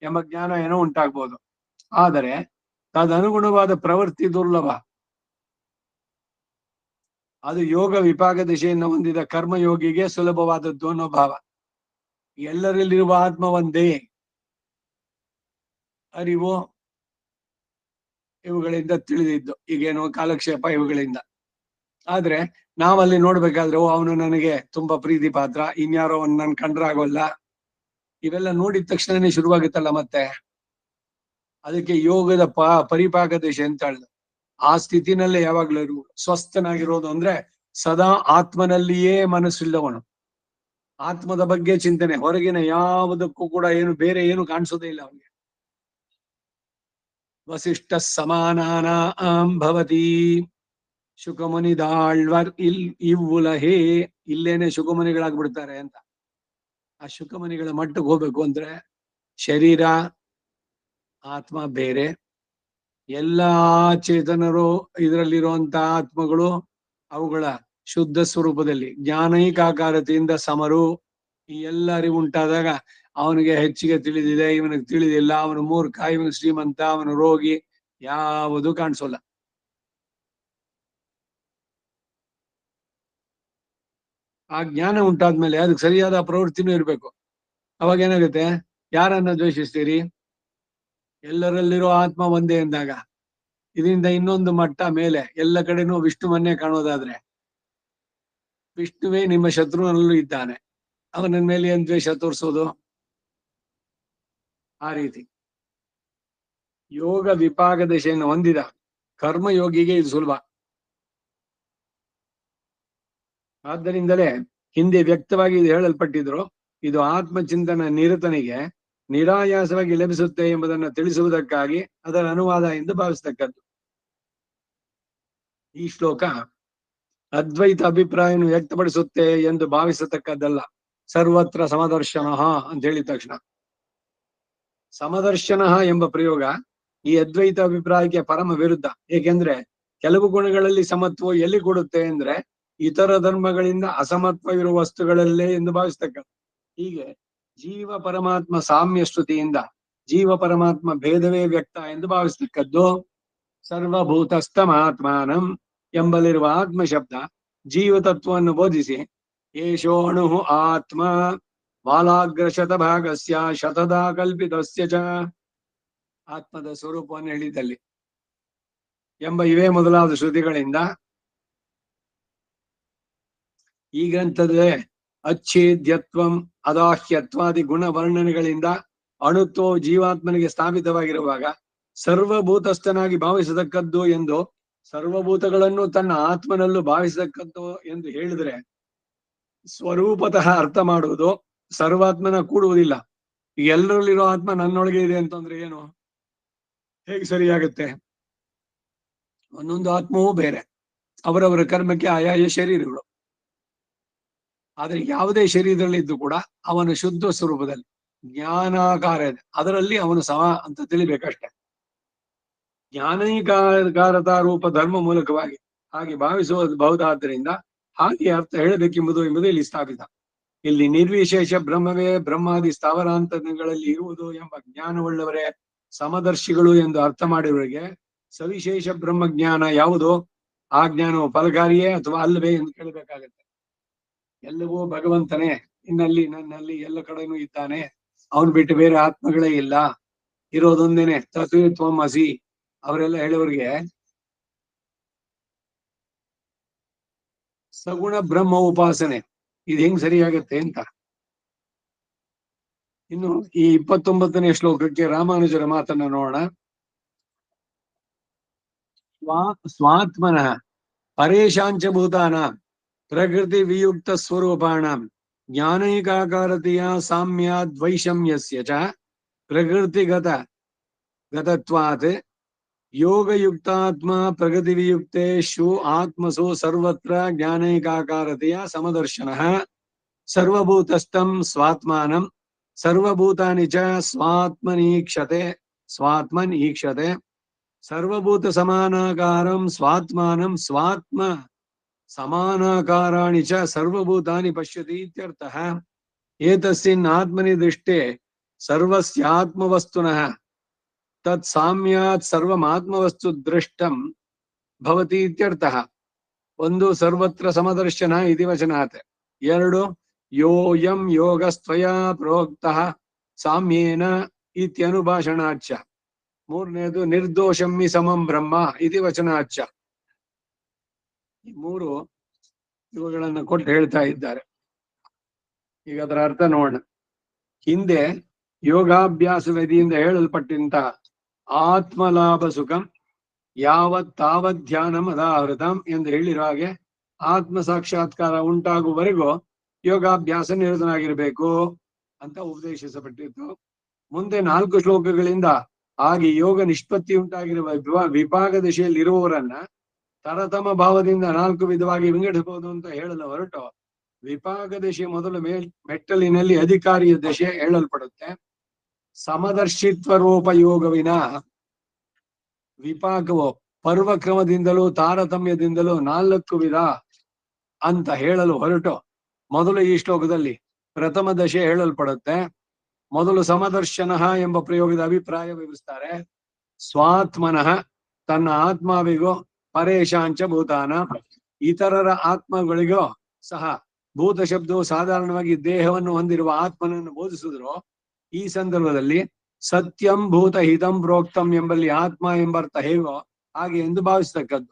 ಎಂಬ ಜ್ಞಾನ ಏನೋ ಉಂಟಾಗ್ಬೋದು, ಆದರೆ ತದನುಗುಣವಾದ ಪ್ರವೃತ್ತಿ ದುರ್ಲಭ. ಅದು ಯೋಗ ವಿಪಾಕ ದಿಶೆಯನ್ನು ಹೊಂದಿದ ಕರ್ಮಯೋಗಿಗೆ ಸುಲಭವಾದದ್ದು ಅನ್ನೋ ಭಾವ. ಎಲ್ಲರಲ್ಲಿರುವ ಆತ್ಮ ಒಂದೇ, ಅರಿವು ಇವುಗಳಿಂದ ತಿಳಿದಿದ್ದು, ಈಗೇನೋ ಕಾಲಕ್ಷೇಪ ಇವುಗಳಿಂದ. ಆದ್ರೆ ನಾವಲ್ಲಿ ನೋಡ್ಬೇಕಾದ್ರೆ, ಓ ಅವನು ನನಗೆ ತುಂಬಾ ಪ್ರೀತಿ ಪಾತ್ರ, ಇನ್ಯಾರೋ ಅವನು ನನ್ ಕಂಡ್ರಾಗೋಲ್ಲ, ಇವೆಲ್ಲ ನೋಡಿದ ತಕ್ಷಣನೇ ಶುರುವಾಗುತ್ತಲ್ಲ ಮತ್ತೆ. ಅದಕ್ಕೆ ಯೋಗದ ಪರಿಪಾಕ ದಿಶೆ ಅಂತ ಹೇಳಿದ್ರು. ಆ ಸ್ಥಿತಿನಲ್ಲೇ ಯಾವಾಗ್ಲೂ ಸ್ವಸ್ಥನಾಗಿರೋದು ಅಂದ್ರೆ ಸದಾ ಆತ್ಮನಲ್ಲಿಯೇ ಮನಸ್ಸಿಲ್ಲವನು, ಆತ್ಮದ ಬಗ್ಗೆ ಚಿಂತನೆ, ಹೊರಗಿನ ಯಾವುದಕ್ಕೂ ಕೂಡ ಏನು ಬೇರೆ ಏನು ಕಾಣಿಸೋದೇ ಇಲ್ಲ ಅವನಿಗೆ. ವಸಿಷ್ಠ ಸಮಾನಾನ ಭವತಿ ಶುಕಮುನಿದಾಳ್ವರ್ ಇವ್ವುಲಹೇ. ಇಲ್ಲೇನೆ ಶುಕಮುನಿಗಳಾಗ್ಬಿಡ್ತಾರೆ ಅಂತ. ಆ ಶುಕಮುನಿಗಳ ಮಟ್ಟಕ್ಕೆ ಹೋಗ್ಬೇಕು ಅಂದ್ರೆ ಶರೀರ ಆತ್ಮ ಬೇರೆ, ಎಲ್ಲಾ ಚೇತನರು ಇದರಲ್ಲಿರುವಂತ ಆತ್ಮಗಳು ಅವುಗಳ ಶುದ್ಧ ಸ್ವರೂಪದಲ್ಲಿ ಜ್ಞಾನೈಕಾಕಾರತೆಯಿಂದ ಸಮರು. ಈ ಎಲ್ಲ ಅರಿವು ಉಂಟಾದಾಗ ಅವನಿಗೆ ಹೆಚ್ಚಿಗೆ ತಿಳಿದಿದೆ, ಇವನಿಗೆ ತಿಳಿದಿಲ್ಲ, ಅವನು ಮೂರ್ಖ, ಇವನು ಶ್ರೀಮಂತ, ಅವನು ರೋಗಿ, ಯಾವುದು ಕಾಣಿಸೋಲ್ಲ. ಆ ಜ್ಞಾನ ಉಂಟಾದ್ಮೇಲೆ ಅದಕ್ಕೆ ಸರಿಯಾದ ಪ್ರವೃತ್ತಿನೂ ಇರ್ಬೇಕು. ಅವಾಗ ಏನಾಗುತ್ತೆ, ಯಾರನ್ನ ದ್ವೇಷಿಸ್ತೀರಿ? ಎಲ್ಲರಲ್ಲಿರೋ ಆತ್ಮ ಒಂದೇ ಎಂದಾಗ ಇದರಿಂದ ಇನ್ನೊಂದು ಮಟ್ಟ ಮೇಲೆ ಎಲ್ಲ ಕಡೆನೂ ವಿಷ್ಣುವನ್ನೇ ಕಾಣೋದಾದ್ರೆ, ವಿಷ್ಣುವೇ ನಿಮ್ಮ ಶತ್ರುನಲ್ಲೂ ಇದ್ದಾನೆ, ಅವನ ಮೇಲೆ ಏನ್ ದ್ವೇಷ ತೋರಿಸೋದು? ಆ ರೀತಿ ಯೋಗ ವಿಪಾಕ ದಿಶೆಯನ್ನು ಹೊಂದಿದ ಕರ್ಮಯೋಗಿಗೆ ಇದು ಸುಲಭ. ಆದ್ದರಿಂದಲೇ ಹಿಂದೆ ವ್ಯಕ್ತವಾಗಿ ಇದು ಹೇಳಲ್ಪಟ್ಟಿದ್ರು, ಇದು ಆತ್ಮಚಿಂತನ ನಿರತನಿಗೆ ನಿರಾಯಾಸವಾಗಿ ಲಭಿಸುತ್ತೆ ಎಂಬುದನ್ನು ತಿಳಿಸುವುದಕ್ಕಾಗಿ ಅದರ ಅನುವಾದ ಎಂದು ಭಾವಿಸ್ತಕ್ಕದ್ದು. ಈ ಶ್ಲೋಕ ಅದ್ವೈತ ಅಭಿಪ್ರಾಯವನ್ನು ವ್ಯಕ್ತಪಡಿಸುತ್ತೆ ಎಂದು ಭಾವಿಸತಕ್ಕದ್ದಲ್ಲ. ಸರ್ವತ್ರ ಸಮದರ್ಶನ ಅಂತ ಹೇಳಿದ ತಕ್ಷಣ ಸಮದರ್ಶನ ಎಂಬ ಪ್ರಯೋಗ ಈ ಅದ್ವೈತ ಅಭಿಪ್ರಾಯಕ್ಕೆ ಪರಮ ವಿರುದ್ಧ. ಏಕೆಂದ್ರೆ ಕೆಲವು ಗುಣಗಳಲ್ಲಿ ಸಮತ್ವ ಎಲ್ಲಿ ಕೊಡುತ್ತೆ ಅಂದ್ರೆ ಇತರ ಧರ್ಮಗಳಿಂದ ಅಸಮತ್ವ ಇರುವ ವಸ್ತುಗಳಲ್ಲೇ ಎಂದು ಭಾವಿಸ್ತಕ್ಕದ್ದು. ಹೀಗೆ ಜೀವ ಪರಮಾತ್ಮ ಸಾಮ್ಯ ಶ್ರುತಿಯಿಂದ ಜೀವ ಪರಮಾತ್ಮ ಭೇದವೇ ವ್ಯಕ್ತ ಎಂದು ಭಾವಿಸ್ತಕ್ಕದ್ದು. ಸರ್ವಭೂತಸ್ಥಮಾತ್ಮಾನಂ ಎಂಬಲ್ಲಿರುವ ಆತ್ಮ ಶಬ್ದ ಜೀವ ತತ್ವವನ್ನು ಬೋಧಿಸಿ ಏಷೋ ಅಣು ಆತ್ಮ ಬಾಲಾಗ್ರ ಶತಭಾಗಸ್ಯ ಶತದಾ ಕಲ್ಪಿತಸ್ಯ ಚ ಆತ್ಮದ ಸ್ವರೂಪವನ್ನು ಹೇಳಿದಲ್ಲಿ ಎಂಬ ಇವೇ ಮೊದಲಾದ ಶ್ರುತಿಗಳಿಂದ ಈ ಗ್ರಂಥದ ಅಚ್ಛೇದ್ಯತ್ವಂ ಅದಾಹ್ಯತ್ವಾದಿ ಗುಣ ವರ್ಣನೆಗಳಿಂದ ಅಣುತ್ವ ಜೀವಾತ್ಮನಿಗೆ ಸ್ಥಾಪಿತವಾಗಿರುವಾಗ ಸರ್ವಭೂತಸ್ಥನಾಗಿ ಭಾವಿಸತಕ್ಕದ್ದು ಎಂದು ಸರ್ವಭೂತಗಳನ್ನು ತನ್ನ ಆತ್ಮನಲ್ಲೂ ಭಾವಿಸತಕ್ಕದ್ದು ಎಂದು ಹೇಳಿದ್ರೆ ಸ್ವರೂಪತಃ ಅರ್ಥ ಮಾಡುವುದು ಸರ್ವಾತ್ಮನ ಕೂಡುವುದಿಲ್ಲ. ಎಲ್ಲರಲ್ಲಿರೋ ಆತ್ಮ ನನ್ನೊಳಗೆ ಇದೆ ಅಂತಂದ್ರೆ ಏನು, ಹೇಗೆ ಸರಿಯಾಗುತ್ತೆ? ಒಂದೊಂದು ಆತ್ಮವೂ ಬೇರೆ, ಅವರವರ ಕರ್ಮಕ್ಕೆ ಆಯಾಯ ಶರೀರಗಳು. ಆದ್ರೆ ಯಾವುದೇ ಶರೀರದಲ್ಲಿ ಇದ್ದು ಕೂಡ ಅವನ ಶುದ್ಧ ಸ್ವರೂಪದಲ್ಲಿ ಜ್ಞಾನಾಕಾರ ಇದೆ, ಅದರಲ್ಲಿ ಅವನು ಸಮ ಅಂತ ತಿಳಿಬೇಕಷ್ಟೆ. ಜ್ಞಾನೀಕಾರತಾ ರೂಪ ಧರ್ಮ ಮೂಲಕವಾಗಿ ಹಾಗೆ ಭಾವಿಸಬಹುದಾದ್ದರಿಂದ ಹಾಗೆ ಅರ್ಥ ಹೇಳಬೇಕೆಂಬುದು ಇಲ್ಲಿ ಸ್ಥಾಪಿತ. ಇಲ್ಲಿ ನಿರ್ವಿಶೇಷ ಬ್ರಹ್ಮವೇ ಬ್ರಹ್ಮಾದಿ ಸ್ಥಾವರಾಂತಗಳಲ್ಲಿ ಇರುವುದು ಎಂಬ ಜ್ಞಾನವುಳ್ಳವರೇ ಸಮದರ್ಶಿಗಳು ಎಂದು ಅರ್ಥ ಮಾಡಿರುವವರಿಗೆ ಸವಿಶೇಷ ಬ್ರಹ್ಮಜ್ಞಾನ ಯಾವುದು, ಆ ಜ್ಞಾನವು ಫಲಕಾರಿಯೇ ಅಥವಾ ಅಲ್ಲವೇ ಎಂದು ಕೇಳಬೇಕಾಗತ್ತೆ. ಎಲ್ಲವೂ ಭಗವಂತನೇ, ಇನ್ನಲ್ಲಿ ನನ್ನಲ್ಲಿ ಎಲ್ಲ ಕಡೆನೂ ಇದ್ದಾನೆ, ಅವನು ಬಿಟ್ಟು ಬೇರೆ ಆತ್ಮಗಳೇ ಇಲ್ಲ, ಇರೋದೊಂದೇನೆ ತತ್ವಂ ಅಸಿ ಅವರೆಲ್ಲ ಹೇಳೋರಿಗೆ ಸಗುಣ ಬ್ರಹ್ಮ ಉಪಾಸನೆ ಇದು ಹೆಂಗ್ ಸರಿಯಾಗತ್ತೆ ಅಂತ. ಇನ್ನು ಈ 29ನೇ ಶ್ಲೋಕಕ್ಕೆ ರಾಮಾನುಜರ ಮಾತನ್ನ ನೋಡೋಣ. ಸ್ವಾತ್ಮನಃ ಪರೇಶಾಂಚ ಭೂತಾನ ಪ್ರಕೃತಿ ವಿಯುಕ್ತ ಸ್ವರೂಪಾಣ ಜ್ಞಾನೈಕಾಕಾರತೆಯ ಸಾಮ್ಯಾದ್ವೈಷಮ್ಯಸ್ಯ ಚ ಪ್ರಕೃತಿಗತ ಗತತ್ವಾತ್ ಯೋಗಯುಕ್ತಾತ್ಮ ಪ್ರಗತಿ ವಿಯುಕ್ತೇಷು ಆತ್ಮಸು ಸರ್ವತ್ರ ಜ್ಞಾನೈಕಾಕಾರತೆಯ ಸಮದರ್ಶನಃ ಸರ್ವಭೂತಸ್ಥಂ ಸ್ವಾತ್ಮಾನಂ ಸರ್ವಭೂತಾನಿ ಚ ಸ್ವಾತ್ಮನ್ ಈಕ್ಷತೆ ಸರ್ವಭೂತ ಸಮಾನಾಕಾರಂ ಸ್ವಾತ್ಮಾನಂ ಸ್ವಾತ್ಮ ಸಮಾನಾಕಾರಾಣಿ ಚ ಸರ್ವಭೂತಾನಿ ಪಶ್ಯತಿ ಇತ್ಯರ್ಥಃ. ಏತಸ್ಮಿನ್ ಆತ್ಮನಿ ದೃಷ್ಟೇ ಸರ್ವಸ್ಯಾತ್ಮವಸ್ತುನಃ ತತ್ ಸಾಮ್ಯಾತ್ ಸರ್ವಮಾತ್ಮವಸ್ತು ದೃಷ್ಟಂ ಭವತಿ ಇತ್ಯರ್ಥಃ. ಒಂದು, ಸರ್ವತ್ರ ಸಮದರ್ಶನ ಇತಿ ವಚನಾತ್. ಎರಡು, ಯೋಯಂ ಯೋಗಸ್ತ್ವಯಾ ಪ್ರೋಕ್ತಃ ಸಾಮ್ಯೇನ ಇತ್ಯನುಭಾಷಣಾಚ್ಚ. ಮೂರನೇದು ನಿರ್ದೋಷಮ್ಮಿ ಸಮಂ ಬ್ರಹ್ಮ ಇತಿ ವಚನಾಚ್ಚ. ಈ ಮೂರು ಇವುಗಳನ್ನು ಕೊಟ್ಟು ಹೇಳ್ತಾ ಇದ್ದಾರೆ. ಈಗ ಅದರ ಅರ್ಥ ನೋಡೋಣ. ಹಿಂದೆ ಯೋಗಾಭ್ಯಾಸ ವಿಧಿಯಿಂದ ಹೇಳಲ್ಪಟ್ಟಂತ ಆತ್ಮಲಾಭ ಸುಖಂ ಯಾವತ್ ತಾವತ್ ಧ್ಯಾನಂ ಅದಾಹೃತಂ ಎಂದು ಹೇಳಿರೋ ಹಾಗೆ ಆತ್ಮ ಸಾಕ್ಷಾತ್ಕಾರ ಉಂಟಾಗುವವರೆಗೂ ಯೋಗಾಭ್ಯಾಸ ನಿರತನಾಗಿರ್ಬೇಕು ಅಂತ ಉಪದೇಶಿಸಲ್ಪಟ್ಟಿತ್ತು. ಮುಂದೆ 4 ಶ್ಲೋಕಗಳಿಂದ ಹಾಗೆ ಯೋಗ ನಿಷ್ಪತ್ತಿ ಉಂಟಾಗಿರುವ ವಿಭಾಗ ದಶೆಯಲ್ಲಿ ಇರುವವರನ್ನ ತರತಮ ಭಾವದಿಂದ 4 ವಿಧವಾಗಿ ವಿಂಗಡಿಸಬಹುದು ಅಂತ ಹೇಳಲು ಹೊರಟು ವಿಭಾಗ ದಶೆ ಮೊದಲು ಮೆಟ್ಟಲಿನಲ್ಲಿ ಅಧಿಕಾರಿಯ ದಶೆ ಹೇಳಲ್ಪಡುತ್ತೆ. ಸಮದರ್ಶಿತ್ವ ರೂಪ ಯೋಗವಿನ ವಿಪಾಕವು ಪರ್ವಕ್ರಮದಿಂದಲೂ ತಾರತಮ್ಯದಿಂದಲೂ 4 ವಿಧ ಅಂತ ಹೇಳಲು ಹೊರಟು ಮೊದಲು ಈ ಶ್ಲೋಕದಲ್ಲಿ ಪ್ರಥಮ ದಶೆ ಹೇಳಲ್ಪಡುತ್ತೆ. ಮೊದಲು ಸಮದರ್ಶನ ಎಂಬ ಪ್ರಯೋಗದ ಅಭಿಪ್ರಾಯ ವಿವರಿಸ್ತಾರೆ. ಸ್ವಾತ್ಮನಃ ತನ್ನ ಆತ್ಮಾವಿಗೂ ಪರೇಶಾಂಚ ಭೂತಾನ ಇತರರ ಆತ್ಮಗಳಿಗೂ ಸಹ ಭೂತ ಶಬ್ದವು ಸಾಧಾರಣವಾಗಿ ದೇಹವನ್ನು ಹೊಂದಿರುವ ಆತ್ಮನನ್ನು ಬೋಧಿಸಿದ್ರು. ಈ ಸಂದರ್ಭದಲ್ಲಿ ಸತ್ಯಂ ಭೂತ ಹಿತಂ ಪ್ರೋಕ್ತಂ ಎಂಬಲ್ಲಿ ಆತ್ಮ ಎಂಬರ್ಥ ಹೇಗೋ ಹಾಗೆ ಎಂದು ಭಾವಿಸ್ತಕ್ಕದ್ದು.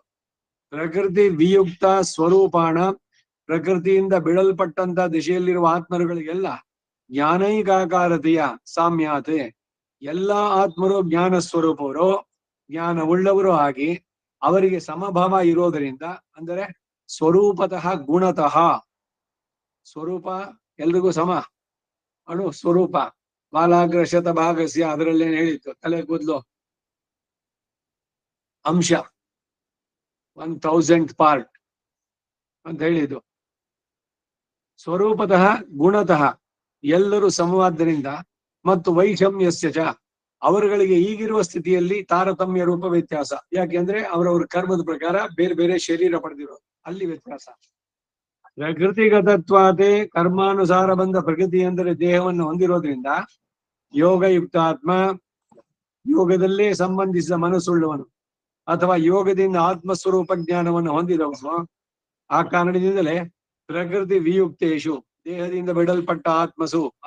ಪ್ರಕೃತಿ ವಿಯುಕ್ತ ಸ್ವರೂಪಾಣ ಪ್ರಕೃತಿಯಿಂದ ಬಿಡಲ್ಪಟ್ಟಂತ ದಿಶೆಯಲ್ಲಿರುವ ಆತ್ಮರುಗಳಿಗೆಲ್ಲ ಜ್ಞಾನೈಕಾಕಾರತೆಯ ಸಾಮ್ಯಾತೆ ಎಲ್ಲಾ ಆತ್ಮರು ಜ್ಞಾನ ಸ್ವರೂಪವರು, ಜ್ಞಾನ ಉಳ್ಳವರು ಆಗಿ ಅವರಿಗೆ ಸಮಭಾವ ಇರೋದರಿಂದ, ಅಂದರೆ ಸ್ವರೂಪತಃ ಗುಣತಃ ಸ್ವರೂಪ ಎಲ್ರಿಗೂ ಸಮ, ಅಣು ಸ್ವರೂಪ ಬಾಲಾಗ್ರ ಶತ ಭಾಗಸ್ಯ ಅದರಲ್ಲೇನು ಹೇಳಿತ್ತು, ತಲೆ ಕೂದಲು ಅಂಶ 1000th ಪಾರ್ಟ್ ಅಂತ ಹೇಳಿದ್ದು. ಸ್ವರೂಪತಃ ಗುಣತಃ ಎಲ್ಲರೂ ಸಮವಾದ್ದರಿಂದ ಮತ್ತು ವೈಷಮ್ಯಸ್ಯ ಚ ಅವರುಗಳಿಗೆ ಈಗಿರುವ ಸ್ಥಿತಿಯಲ್ಲಿ ತಾರತಮ್ಯ ರೂಪ ವ್ಯತ್ಯಾಸ. ಯಾಕೆಂದ್ರೆ ಅವರವ್ರ ಕರ್ಮದ ಪ್ರಕಾರ ಬೇರೆ ಬೇರೆ ಶರೀರ ಪಡೆದಿರೋದು, ಅಲ್ಲಿ ವ್ಯತ್ಯಾಸ. ಪ್ರಕೃತಿಗತತ್ವಾತೆ ಕರ್ಮಾನುಸಾರ ಬಂದ ಪ್ರಕೃತಿ ಅಂದರೆ ದೇಹವನ್ನು ಹೊಂದಿರೋದ್ರಿಂದ ಯೋಗಯುಕ್ತಾತ್ಮ ಯೋಗದಲ್ಲೇ ಸಂಬಂಧಿಸಿದ ಮನಸ್ಸುಳ್ಳವನು ಅಥವಾ ಯೋಗದಿಂದ ಆತ್ಮಸ್ವರೂಪ ಜ್ಞಾನವನ್ನು ಹೊಂದಿದವನು. ಆ ಕಾರಣದಿಂದಲೇ ಪ್ರಕೃತಿ ವಿಯುಕ್ತೇಶು ದೇಹದಿಂದ ಬಿಡಲ್ಪಟ್ಟ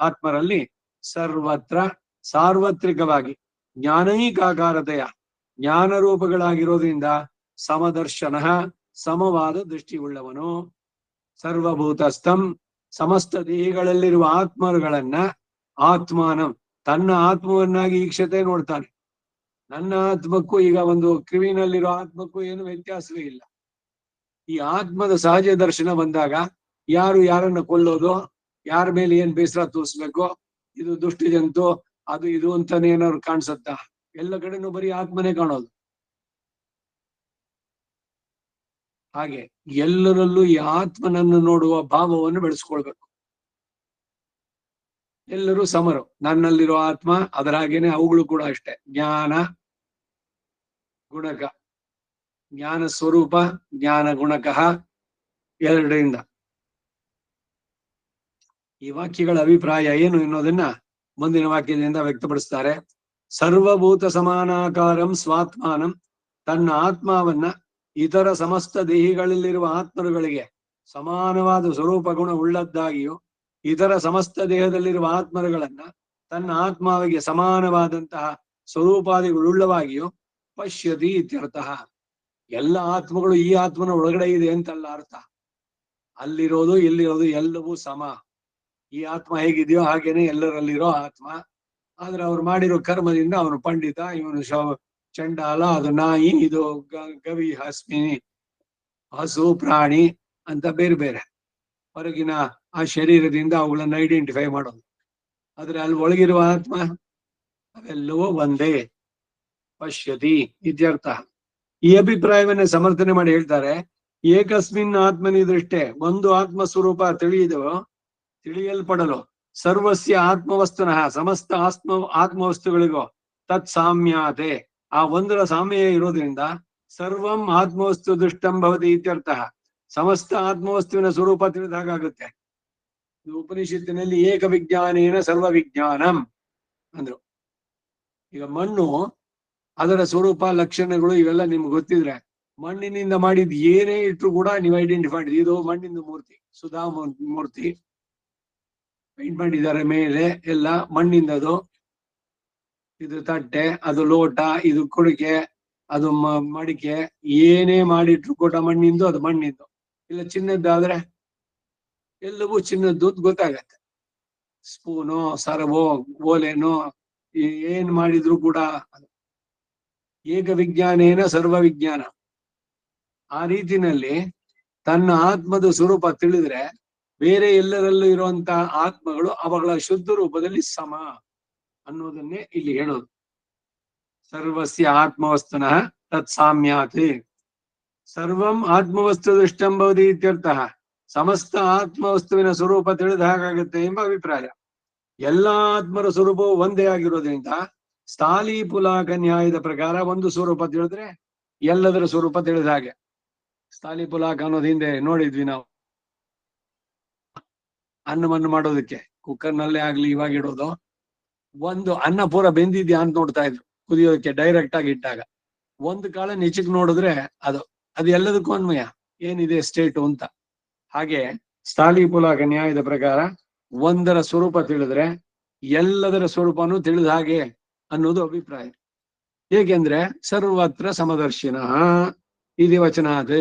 ಆತ್ಮರಲ್ಲಿ ಸರ್ವತ್ರ ಸಾರ್ವತ್ರಿಕವಾಗಿ ಜ್ಞಾನೈಕಾಕಾರತೆಯ ಜ್ಞಾನರೂಪಗಳಾಗಿರೋದ್ರಿಂದ ಸಮದರ್ಶನ ಸಮವಾದ ದೃಷ್ಟಿಯುಳ್ಳವನು. ಸರ್ವಭೂತಸ್ಥಂ ಸಮಸ್ತ ದೇಹಗಳಲ್ಲಿರುವ ಆತ್ಮಗಳನ್ನ ಆತ್ಮಾನಂ ತನ್ನ ಆತ್ಮವನ್ನಾಗಿ ಈಕ್ಷತೆ ನೋಡ್ತಾನೆ. ನನ್ನ ಆತ್ಮಕ್ಕೂ ಈಗ ಒಂದು ಕಿವಿನಲ್ಲಿರೋ ಆತ್ಮಕ್ಕೂ ಏನು ವ್ಯತ್ಯಾಸವೇ ಇಲ್ಲ. ಈ ಆತ್ಮದ ಸಹಜ ದರ್ಶನ ಬಂದಾಗ ಯಾರು ಯಾರನ್ನ ಕೊಲ್ಲೋದು, ಯಾರ ಮೇಲೆ ಏನ್ ಬೇಸರ ತೋರಿಸ್ಬೇಕು, ಇದು ದುಷ್ಟ ಜಂತು ಅದು ಇದು ಅಂತಾನೆ ಏನಾದ್ರು ಕಾಣಿಸುತ್ತಾ? ಎಲ್ಲ ಕಡೆನೂ ಬರೀ ಆತ್ಮನೇ ಕಾಣೋದು. ಹಾಗೆ ಎಲ್ಲರಲ್ಲೂ ಈ ಆತ್ಮನನ್ನು ನೋಡುವ ಭಾವವನ್ನು ಬೆಳೆಸ್ಕೊಳ್ಬೇಕು. ಎಲ್ಲರೂ ಸಮರು, ನನ್ನಲ್ಲಿರೋ ಆತ್ಮ ಅದರ ಹಾಗೇನೆ ಅವುಗಳು ಕೂಡ ಅಷ್ಟೇ. ಜ್ಞಾನ ಗುಣಕ, ಜ್ಞಾನ ಸ್ವರೂಪ ಜ್ಞಾನ ಗುಣಕಃ ಎರಡರಿಂದ. ಈ ವಾಕ್ಯಗಳ ಅಭಿಪ್ರಾಯ ಏನು ಎನ್ನುವುದನ್ನ ಮುಂದಿನ ವಾಕ್ಯದಿಂದ ವ್ಯಕ್ತಪಡಿಸ್ತಾರೆ. ಸರ್ವಭೂತ ಸಮಾನಾಕಾರಂ ಸ್ವಾತ್ಮಾನಂ ತನ್ನ ಆತ್ಮವನ್ನ ಇತರ ಸಮಸ್ತ ದೇಹಿಗಳಲ್ಲಿರುವ ಆತ್ಮರುಗಳಿಗೆ ಸಮಾನವಾದ ಸ್ವರೂಪ ಗುಣ ಉಳ್ಳದ್ದಾಗಿಯೂ ಇತರ ಸಮಸ್ತ ದೇಹದಲ್ಲಿರುವ ಆತ್ಮರುಗಳನ್ನ ತನ್ನ ಆತ್ಮಾವಿಗೆ ಸಮಾನವಾದಂತಹ ಸ್ವರೂಪಾದಿಗಳುಳ್ಳವಾಗಿಯೂ ಪಶ್ಯತಿ ಇತ್ಯರ್ಥಃ. ಎಲ್ಲ ಆತ್ಮಗಳು ಈ ಆತ್ಮನ ಒಳಗಡೆ ಇದೆ ಅಂತಲ್ಲ ಅರ್ಥ. ಅಲ್ಲಿರೋದು ಇಲ್ಲಿರೋದು ಎಲ್ಲವೂ ಸಮ. ಈ ಆತ್ಮ ಹೇಗಿದೆಯೋ ಹಾಗೇನೆ ಎಲ್ಲರಲ್ಲಿರೋ ಆತ್ಮ. ಆದ್ರೆ ಅವ್ರು ಮಾಡಿರೋ ಕರ್ಮದಿಂದ ಅವನು ಪಂಡಿತ, ಇವನು ಚಂಡಾಲ, ಅದು ನಾಯಿ, ಇದು ಗವಿ ಹಸ್ಮಿನಿ ಹಸು ಪ್ರಾಣಿ ಅಂತ ಬೇರೆ ಬೇರೆ ಹೊರಗಿನ ಆ ಶರೀರದಿಂದ ಅವುಗಳನ್ನ ಐಡೆಂಟಿಫೈ ಮಾಡೋದು. ಆದ್ರೆ ಅಲ್ಲಿ ಒಳಗಿರುವ ಆತ್ಮ ಅವೆಲ್ಲವೂ ಒಂದೇ. ಪಶ್ಯತಿ ಇತ್ಯರ್ಥ. ಈ ಅಭಿಪ್ರಾಯವನ್ನೇ ಸಮರ್ಥನೆ ಮಾಡಿ ಹೇಳ್ತಾರೆ. ಏಕಸ್ಮಿನ್ ಆತ್ಮನಿ ದೃಷ್ಟೇ ಒಂದು ಆತ್ಮ ಸ್ವರೂಪ ತಿಳಿಯಲ್ಪಡಲು ಸರ್ವಸ್ಯ ಆತ್ಮವಸ್ತುನಃ ಸಮಸ್ತ ಆತ್ಮವಸ್ತುಗಳಿಗೂ ತತ್ ಸಾಮ್ಯಾತೆ ಆ ಒಂದರ ಸಾಮ್ಯ ಇರೋದ್ರಿಂದ ಸರ್ವಂ ಆತ್ಮವಸ್ತು ದೃಷ್ಟಂ ಭವತಿ ಇತ್ಯರ್ಥ. ಸಮಸ್ತ ಆತ್ಮವಸ್ತುವಿನ ಸ್ವರೂಪ ತಿಳಿದ ಹಾಗಾಗುತ್ತೆ. ಉಪನಿಷತ್ತಿನಲ್ಲಿ ಏಕ ವಿಜ್ಞಾನೇನ ಸರ್ವ ವಿಜ್ಞಾನಂ ಅಂದ್ರು. ಈಗ ಮಣ್ಣು ಅದರ ಸ್ವರೂಪ ಲಕ್ಷಣಗಳು ಇವೆಲ್ಲ ನಿಮ್ಗೆ ಗೊತ್ತಿದ್ರೆ ಮಣ್ಣಿನಿಂದ ಮಾಡಿದ್ ಏನೇ ಇಟ್ರು ಕೂಡ ನೀವು ಐಡೆಂಟಿಫೈ ಮಾಡಿದ್ರಿ. ಇದು ಮಣ್ಣಿನ ಮೂರ್ತಿ, ಸುಧಾ ಮೂರ್ತಿ ಪೇಂಟ್ ಮಾಡಿದ್ದಾರೆ ಮೇಲೆ ಎಲ್ಲ ಮಣ್ಣಿಂದದು. ಇದು ತಟ್ಟೆ, ಅದು ಲೋಟ, ಇದು ಕುಡಿಕೆ, ಅದು ಮಡಿಕೆ, ಏನೇ ಮಾಡಿಟ್ರು ಕೂಡ ಮಣ್ಣಿಂದು, ಅದು ಮಣ್ಣಿಂದು. ಇಲ್ಲ ಚಿನ್ನದ್ದಾದ್ರೆ ಎಲ್ಲವೂ ಚಿನ್ನದ್ದು ಗೊತ್ತಾಗತ್ತೆ. ಸ್ಪೂನು, ಸರವೋ, ಓಲೆನೋ ಏನ್ ಮಾಡಿದ್ರು ಕೂಡ ಏಕ ವಿಜ್ಞಾನೇನ ಸರ್ವ ವಿಜ್ಞಾನ. ಆ ರೀತಿನಲ್ಲಿ ತನ್ನ ಆತ್ಮದ ಸ್ವರೂಪ ತಿಳಿದ್ರೆ ಬೇರೆ ಎಲ್ಲರಲ್ಲೂ ಇರುವಂತಹ ಆತ್ಮಗಳು ಅವುಗಳ ಶುದ್ಧ ರೂಪದಲ್ಲಿ ಸಮ ಅನ್ನೋದನ್ನೇ ಇಲ್ಲಿ ಹೇಳೋದು. ಸರ್ವಸ್ಯ ಆತ್ಮವಸ್ತುನಃ ತತ್ ಸಾಮ್ಯಾತಿ ಸರ್ವಂ ಆತ್ಮವಸ್ತು ದೃಷ್ಟಂ ಭವತಿ ಇತ್ಯರ್ಥಃ. ಸಮಸ್ತ ಆತ್ಮವಸ್ತುವಿನ ಸ್ವರೂಪ ತಿಳಿದ ಹಾಗಾಗುತ್ತೆ ಎಂಬ ಅಭಿಪ್ರಾಯ. ಎಲ್ಲಾ ಆತ್ಮರ ಸ್ವರೂಪವು ಒಂದೇ ಆಗಿರೋದ್ರಿಂದ ಸ್ಥಾಲಿ ಪುಲಾಕ ನ್ಯಾಯದ ಪ್ರಕಾರ ಒಂದು ಸ್ವರೂಪ ತಿಳಿದ್ರೆ ಎಲ್ಲದರ ಸ್ವರೂಪ ತಿಳಿದ ಹಾಗೆ. ಸ್ಥಾಲಿ ಪುಲಾಕ ಅನ್ನೋದು ಹಿಂದೆ ನೋಡಿದ್ವಿ ನಾವು, ಅನ್ನವನ್ನು ಮಾಡೋದಕ್ಕೆ ಕುಕ್ಕರ್ನಲ್ಲೇ ಆಗ್ಲಿ ಇವಾಗ ಇಡೋದು. ಒಂದು ಅನ್ನ ಪೂರ ಬೆಂದಿದ್ಯಾ ಅಂತ ನೋಡ್ತಾ ಇದ್ರು ಕುದಿಯೋದಕ್ಕೆ ಡೈರೆಕ್ಟ್ ಆಗಿ ಇಟ್ಟಾಗ. ಒಂದು ಕಾಳ ನಿಚಕ್ ನೋಡಿದ್ರೆ ಅದು ಎಲ್ಲದಕ್ಕೂ ಅನ್ವಯ ಏನಿದೆ ಸ್ಟೇಟು ಅಂತ. ಹಾಗೆ ಸ್ಥಾಲಿ ಪುಲಾಕ ನ್ಯಾಯದ ಪ್ರಕಾರ ಒಂದರ ಸ್ವರೂಪ ತಿಳಿದ್ರೆ ಎಲ್ಲದರ ಸ್ವರೂಪನೂ ತಿಳಿದ ಹಾಗೆ ಅನ್ನೋದು ಅಭಿಪ್ರಾಯ. ಹೇಗೆಂದ್ರೆ ಸರ್ವತ್ರ ಸಮದರ್ಶಿನ ಇದು ವಚನಾತ್.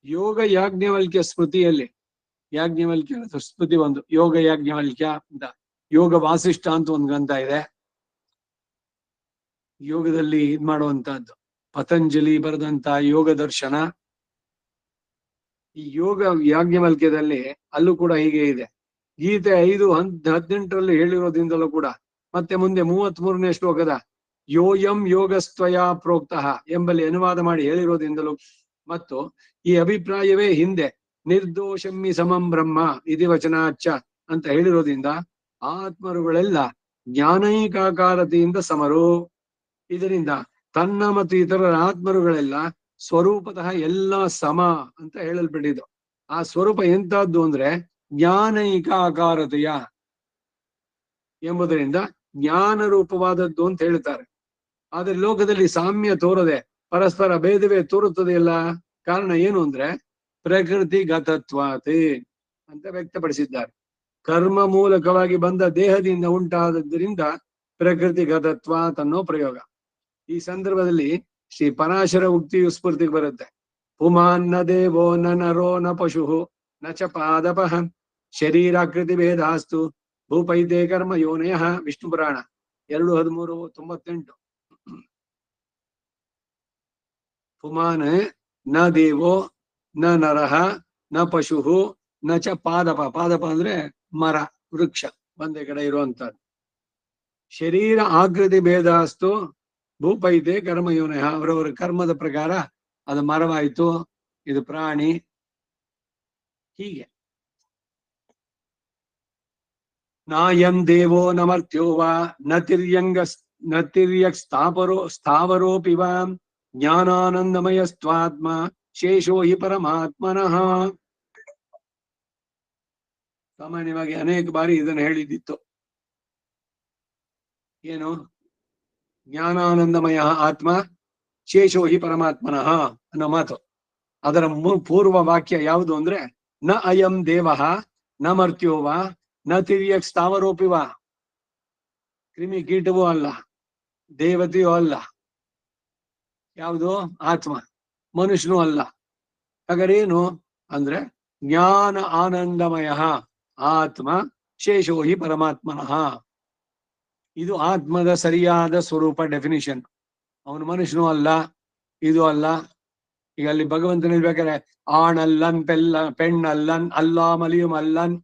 ಯೋಗ ಯಾಜ್ಞವಲ್ಕ್ಯ ಸ್ಮೃತಿಯಲ್ಲಿ ಯಾಜ್ಞವಲ್ಕ್ಯ ಸ್ಮೃತಿ ಒಂದು, ಯೋಗ ಯಾಜ್ಞವಲ್ಕ್ಯ ಅಂತ. ಯೋಗ ವಾಸಿಷ್ಠ ಅಂತ ಒಂದು ಗ್ರಂಥ ಇದೆ, ಯೋಗದಲ್ಲಿ ಇದ್ ಮಾಡುವಂತಹದ್ದು. ಪತಂಜಲಿ ಬರೆದಂತ ಯೋಗ ದರ್ಶನ. ಈ ಯೋಗ ಯಾಜ್ಞವಲ್ಕ್ಯದಲ್ಲಿ ಅಲ್ಲೂ ಕೂಡ ಹೀಗೆ ಇದೆ. ಗೀತೆ 5:18 ಹೇಳಿರೋದ್ರಿಂದಲೂ ಕೂಡ, ಮತ್ತೆ ಮುಂದೆ 33ನೇ ಶ್ಲೋಕದ ಯೋಯಂ ಯೋಗಸ್ತ್ವಯ ಪ್ರೋಕ್ತಃ ಎಂಬಲ್ಲಿ ಅನುವಾದ ಮಾಡಿ ಹೇಳಿರೋದ್ರಿಂದಲೂ, ಮತ್ತು ಈ ಅಭಿಪ್ರಾಯವೇ ಹಿಂದೆ ನಿರ್ದೋಷಮ್ಮಿ ಸಮಂ ಬ್ರಹ್ಮ ಇತಿ ವಚನಾಚ ಅಂತ ಹೇಳಿರೋದ್ರಿಂದ ಆತ್ಮರುಗಳೆಲ್ಲ ಜ್ಞಾನೈಕಾಕಾರತೆಯಿಂದ ಸಮರು. ಇದರಿಂದ ತನ್ನ ಮತ್ತು ಇತರರ ಆತ್ಮರುಗಳೆಲ್ಲ ಸ್ವರೂಪತಃ ಎಲ್ಲ ಸಮ ಅಂತ ಹೇಳಲ್ಪಟ್ಟಿದ್ದು. ಆ ಸ್ವರೂಪ ಎಂತಹದ್ದು ಅಂದ್ರೆ ಜ್ಞಾನೈಕ ಆಕಾರತೆಯ ಎಂಬುದರಿಂದ ಜ್ಞಾನ ರೂಪವಾದದ್ದು ಅಂತ ಹೇಳ್ತಾರೆ. ಆದ್ರೆ ಲೋಕದಲ್ಲಿ ಸಾಮ್ಯ ತೋರದೆ ಪರಸ್ಪರ ಭೇದವೇ ತೋರುತ್ತದೆಯಲ್ಲ. ಕಾರಣ ಏನು ಅಂದ್ರೆ ಪ್ರಕೃತಿ ಗತತ್ವಾತೆ ಅಂತ ವ್ಯಕ್ತಪಡಿಸಿದ್ದಾರೆ. ಕರ್ಮ ಮೂಲಕವಾಗಿ ಬಂದ ದೇಹದಿಂದ ಉಂಟಾದದ್ದರಿಂದ ಪ್ರಕೃತಿ ಗತತ್ವಾತ್ ಅನ್ನೋ ಪ್ರಯೋಗ. ಈ ಸಂದರ್ಭದಲ್ಲಿ ಶ್ರೀ ಪರಾಶರ ಉಕ್ತಿಯು ಸ್ಫೂರ್ತಿಗೆ ಬರುತ್ತೆ. ಪುಮಾನ್ ನ ದೇವೋ ನ ನರೋ ನ ಪಶು ನ ಚ ಪಾದಪಃ ಶರೀರಾಕೃತಿ ಭೇದಾಸ್ತು ಭೂಪೈತೆ ಕರ್ಮ ಯೋನಯ. ವಿಷ್ಣು ಪುರಾಣ 2:13-98. ಪುಮಾನ್ ನ ದೇವೋ ನ ನರಃ ನ ಪಶು ನ ಚ ಪಾದಪ. ಪಾದಪ ಅಂದ್ರೆ ಮರ, ವೃಕ್ಷ ಒಂದೇ ಕಡೆ ಇರುವಂತದ್ದು. ಶರೀರ ಆಕೃತಿ ಭೇದಾಸ್ತು ಭೂಪೈತೆ ಕರ್ಮಯೋನ. ಅವರವರ ಕರ್ಮದ ಪ್ರಕಾರ ಅದು ಮರವಾಯಿತು, ಇದು ಪ್ರಾಣಿ, ಹೀಗೆ. ನಾಯಂ ದೇವೋ ನಮರ್ತ್ಯೋ ವಾ ನತಿರ್ಯಕ್ ಸ್ಥಾವರೋಪಿ ವಾ ಜ್ಞಾನಾನಂದಮಯಸ್ತ್ವಾತ್ಮ ಶೇಷೋ ಹಿ ಪರಮಾತ್ಮನಃ. ಸಾಮಾನ್ಯವಾಗಿ ಅನೇಕ ಬಾರಿ ಇದನ್ನು ಹೇಳಿದ್ದಿತ್ತು. ಏನು? ಜ್ಞಾನಾನಂದಮಯ ಆತ್ಮ ಶೇಷೋ ಹಿ ಪರಮಾತ್ಮನಃ ಅನ್ನೋ ಮಾತು. ಅದರ ಪೂರ್ವ ವಾಕ್ಯ ಯಾವುದು ಅಂದ್ರೆ ನ ಅಯಂ ದೇವಃ ನ ಮರ್ತ್ಯೋವ ನ ತಿರ್ಯಕ್ ಸ್ಥಾವರೋಪಿವ. ಕ್ರಿಮಿ ಕೀಟವೂ ಅಲ್ಲ, ದೇವತೆಯೂ ಅಲ್ಲ, ಯಾವುದು? ಆತ್ಮ. ಮನುಷ್ಯನೂ ಅಲ್ಲ. ಹಾಗಾದ್ರೆ ಏನು ಅಂದ್ರೆ ಜ್ಞಾನ ಆನಂದಮಯ ಆತ್ಮ ಶೇಷೋ ಹಿ ಪರಮಾತ್ಮನಃ. ಇದು ಆತ್ಮದ ಸರಿಯಾದ ಸ್ವರೂಪ, ಡೆಫಿನಿಷನ್. ಅವನು ಮನುಷ್ಯನೂ ಅಲ್ಲ, ಇದು ಅಲ್ಲ. ಈಗ ಅಲ್ಲಿ ಭಗವಂತನ ಹೇಳ್ಬೇಕಾದ್ರೆ ಆಣಲ್ಲನ್ ಪೆಣ್ಣಲ್ಲನ್ ಅಲ್ಲಾ ಮಲಿಯು ಅಲ್ಲನ್.